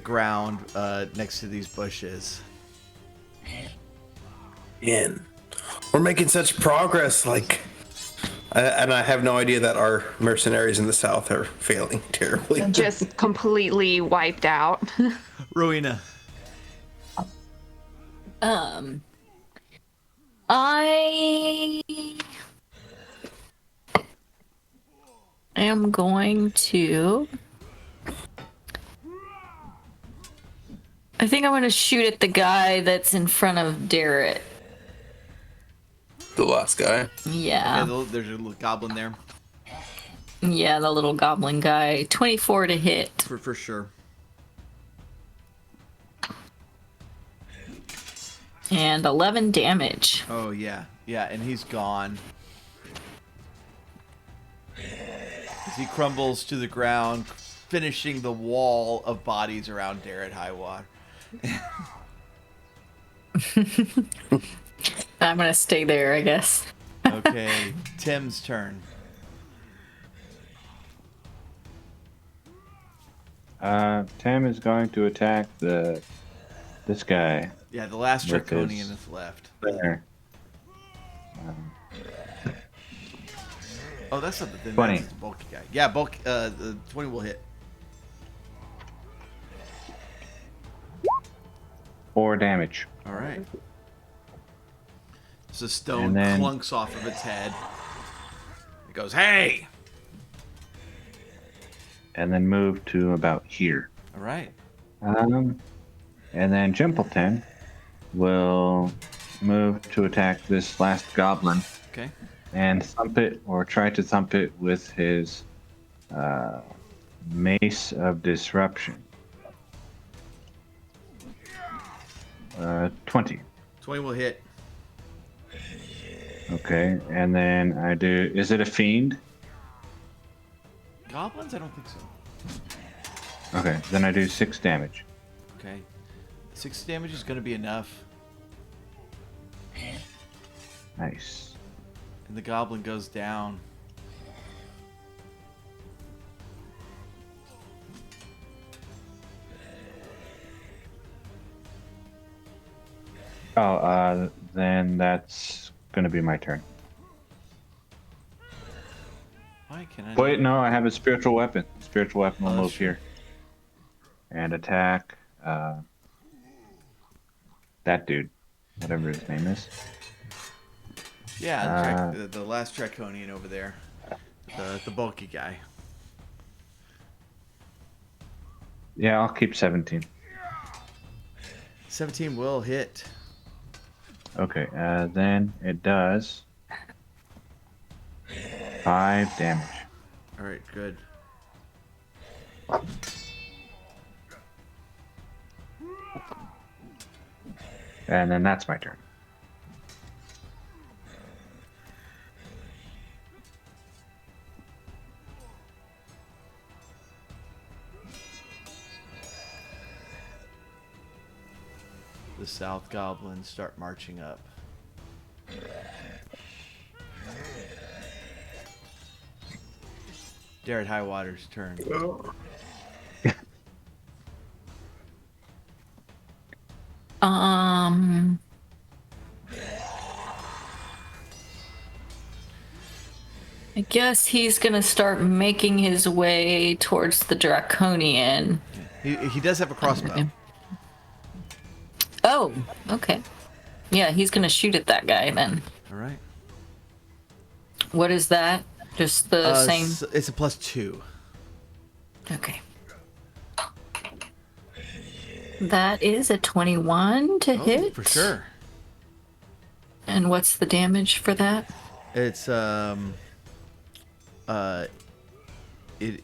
ground next to these bushes.
Man, we're making such progress. And I have no idea that our mercenaries in the south are failing terribly.
Just completely wiped out.
Rowena.
I am going to. I think I'm going to shoot at the guy that's in front of Darrett.
The last guy.
Yeah.
There's a little goblin there.
Yeah, the little goblin guy. 24 to hit.
For sure.
And 11 damage.
Oh, yeah. Yeah, and he's gone. As he crumbles to the ground, finishing the wall of bodies around Darrett Highwater.
I'm going to stay there, I guess.
Okay, Tim's turn.
Tim is going to attack this guy.
Yeah, the last
With
Draconian
his-
is left.
There.
Oh, that's not the thin
20.
That's the bulky guy. Yeah, the 20 will hit.
4 damage.
All right. So stone
And then-
clunks off of its head. It goes, hey!
and then move to about here.
All right.
And then Jimpleton will move to attack this last goblin
Okay.
and thump it, or try to thump it with his Mace of Disruption. 20.
20 will hit.
Okay, and then I do. Is it a fiend?
Goblins? I don't think so.
Okay, then I do 6 damage.
Okay. 6 damage is going to be enough.
Nice.
And the goblin goes down.
Oh, then that's gonna be my turn.
Why can I?
Wait, no, I have a spiritual weapon. Spiritual weapon will
Oh, that's
move here and attack that dude, whatever his name is.
Yeah, the last Draconian over there. The bulky guy.
Yeah, I'll keep 17.
17 will hit.
Okay, then it does 5 damage.
All right, good.
And then that's my turn.
The South Goblins start marching up. Darren Highwater's turn.
Um. I guess he's gonna start making his way towards the Draconian.
He does have a crossbow.
Oh, okay. Yeah, he's gonna shoot at that guy then.
All right.
What is that? Just the same.
It's a +2.
Okay. That is a 21 to hit.
For sure.
And what's the damage for that?
It's it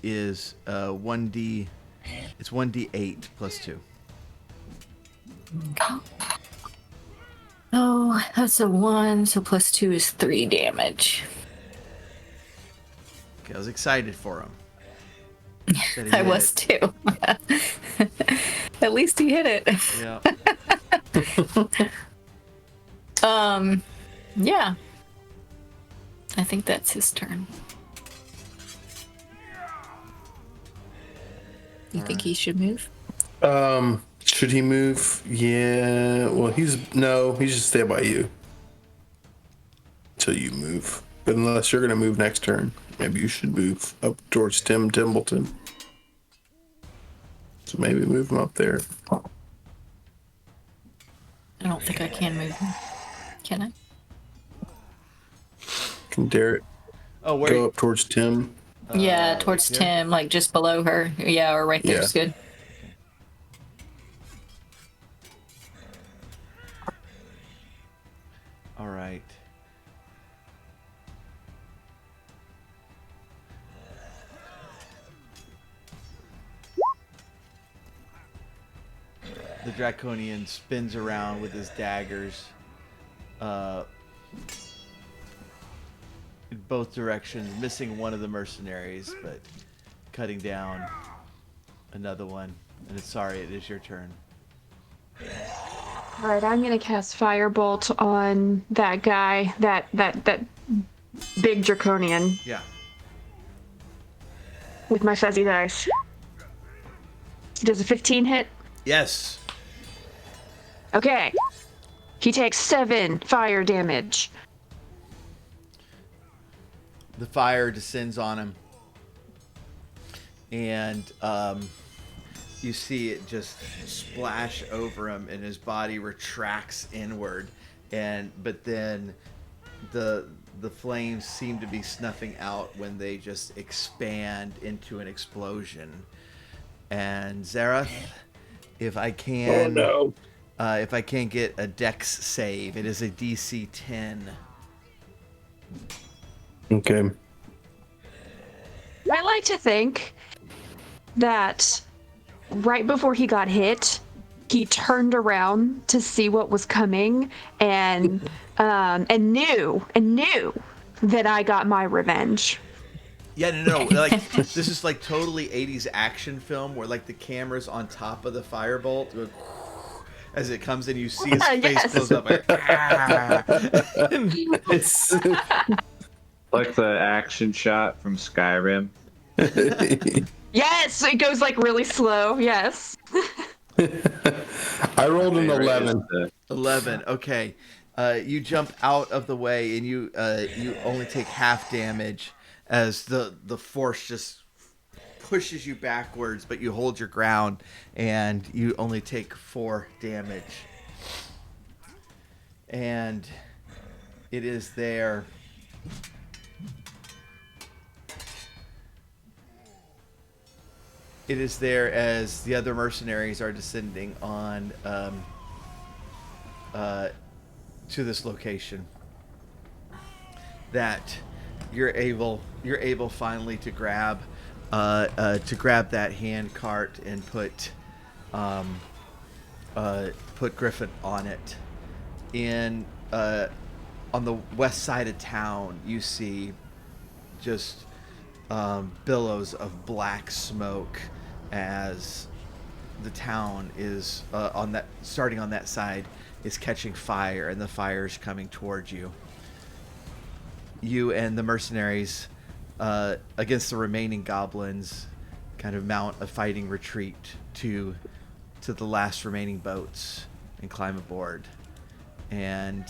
is 1d. It's 1d8 +2.
Oh, that's a 1, so +2 is 3 damage.
Okay, I was excited for him. That he
I
hit
was
it.
too. At least he hit it.
Yeah.
Yeah. I think that's his turn. You think he should move?
Should he move? Yeah. Well, he should stay by you until you move. But unless you're gonna move next turn, maybe you should move up towards Tim Timbleton. So maybe move him up there.
I don't think I can move him. Can I?
Can Derek
Oh, where?
go up towards Tim?
Yeah, towards
here?
Tim, like just below her. Yeah, or right there's
Yeah.
good.
All right. The Draconian spins around with his daggers in both directions, missing one of the mercenaries, but cutting down another one. And sorry, it is your turn.
All right, I'm gonna cast Firebolt on that guy, that big Draconian
Yeah.
with my fuzzy dice. Does a 15 hit?
Yes.
Okay. He takes 7 fire damage.
The fire descends on him, and you see it just splash over him, and his body retracts inward. But then the the flames seem to be snuffing out when they just expand into an explosion. And Zareth, if I can, if I can get a Dex save, it is a DC 10.
Okay.
I like to think that right before he got hit, he turned around to see what was coming and knew that I got my revenge.
Yeah, no, like this is like totally 80s action film where like the camera's on top of the firebolt going, as it comes in, you see his face
Yes.
close up. Like, ah.
It's
Like the action shot from Skyrim.
Yes, it goes like really slow. Yes.
I rolled an
Favorite is
11.
the-
11. Okay, you jump out of the way and you only take half damage as the force just pushes you backwards, but you hold your ground and you only take 4 damage. And it is there. It is there as the other mercenaries are descending on to this location. That you're able finally to grab that hand cart and put Griffin on it. In on the west side of town, you see just billows of black smoke as the town is starting on that side is catching fire, and the fire's coming towards you. You and the mercenaries against the remaining goblins kind of mount a fighting retreat to the last remaining boats and climb aboard. And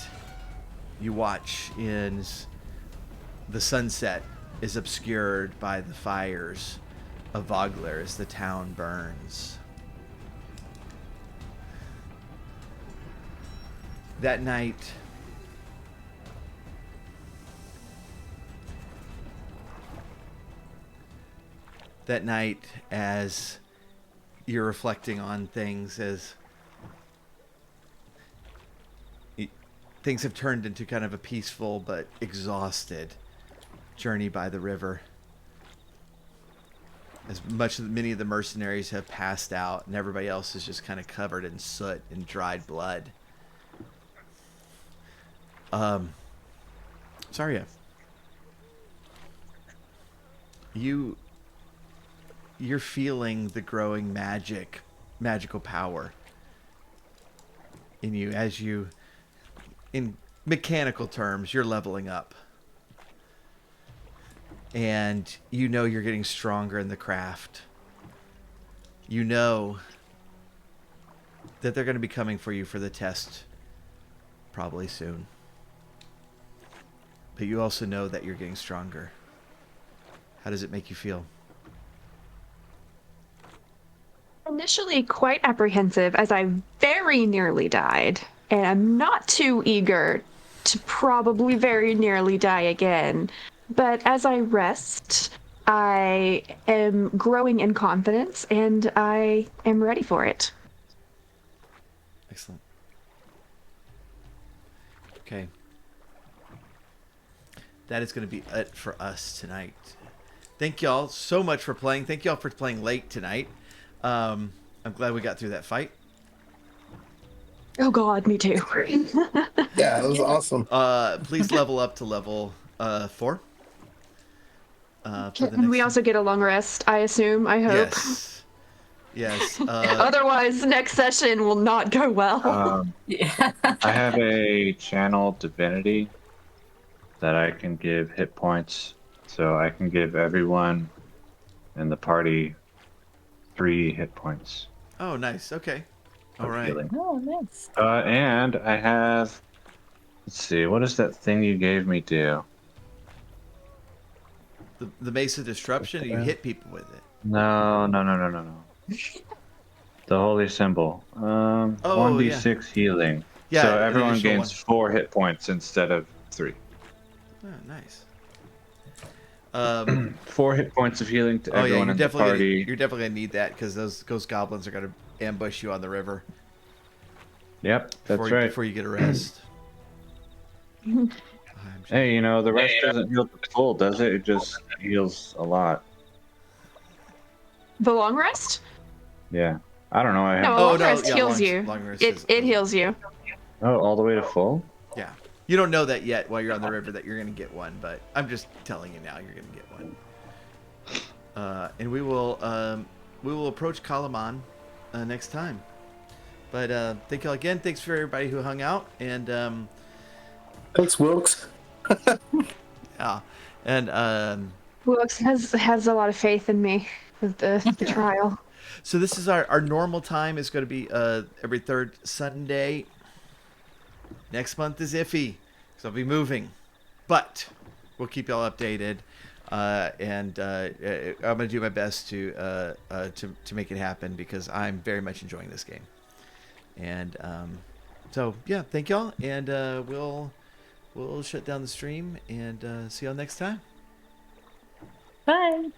you watch in the sunset is obscured by the fires of Vogler as the town burns. That night, as you're reflecting on things, as things have turned into kind of a peaceful but exhausted journey by the river, as many of the mercenaries have passed out and everybody else is just kind of covered in soot and dried blood. Zarya, you're feeling the growing magical power in you as you, in mechanical terms, you're leveling up. And you know you're getting stronger in the craft. You know that they're going to be coming for you for the test probably soon. But you also know that you're getting stronger. How does it make you feel?
Initially quite apprehensive as I very nearly died, and I'm not too eager to probably very nearly die again. But as I rest, I am growing in confidence and I am ready for it.
Excellent. Okay. That is going to be it for us tonight. Thank y'all so much for playing. Thank y'all for playing late tonight. I'm glad we got through that fight.
Oh God, me too.
Yeah, it was awesome.
Please level up to level 4. For the
And we
next
also get a long rest, I assume, I hope.
Yes.
Otherwise, next session will not go well.
Yeah.
I have a channel divinity that I can give hit points, so I can give everyone in the party 3 hit points.
Oh, nice. Okay. All
of
right.
healing.
Oh, nice.
And I have. Let's see. What does that thing you gave me do?
The Mace of Disruption, you hit people with it.
No. The holy symbol. 1d6 healing.
Yeah,
So
an
everyone
additional
gains 4 hit points instead of 3.
Oh, nice.
4 hit points of healing to everyone in the party.
You're definitely gonna need that because those ghost goblins are gonna ambush you on the river.
Yep, that's right.
Before you get a rest.
Hey, you know, the rest doesn't heal to full, does it? It just heals a lot.
The long rest?
Yeah. I don't know. I have.
No, a long rest heals you.
Long rest
It heals you.
Oh, all the way to full?
Yeah. You don't know that yet while you're on the river that you're gonna get one, but I'm just telling you now you're gonna get one. And we will approach Kalaman next time. But thank y'all again. Thanks for everybody who hung out, and
Thanks, Wilkes.
yeah, and
Wilkes has a lot of faith in me with the trial.
so this is our normal time is going to be every third Sunday. Next month is iffy, so I'll be moving, but we'll keep y'all updated, and I'm going to do my best to make it happen because I'm very much enjoying this game, and so yeah, thank y'all, and we'll shut down the stream and see y'all next time.
Bye.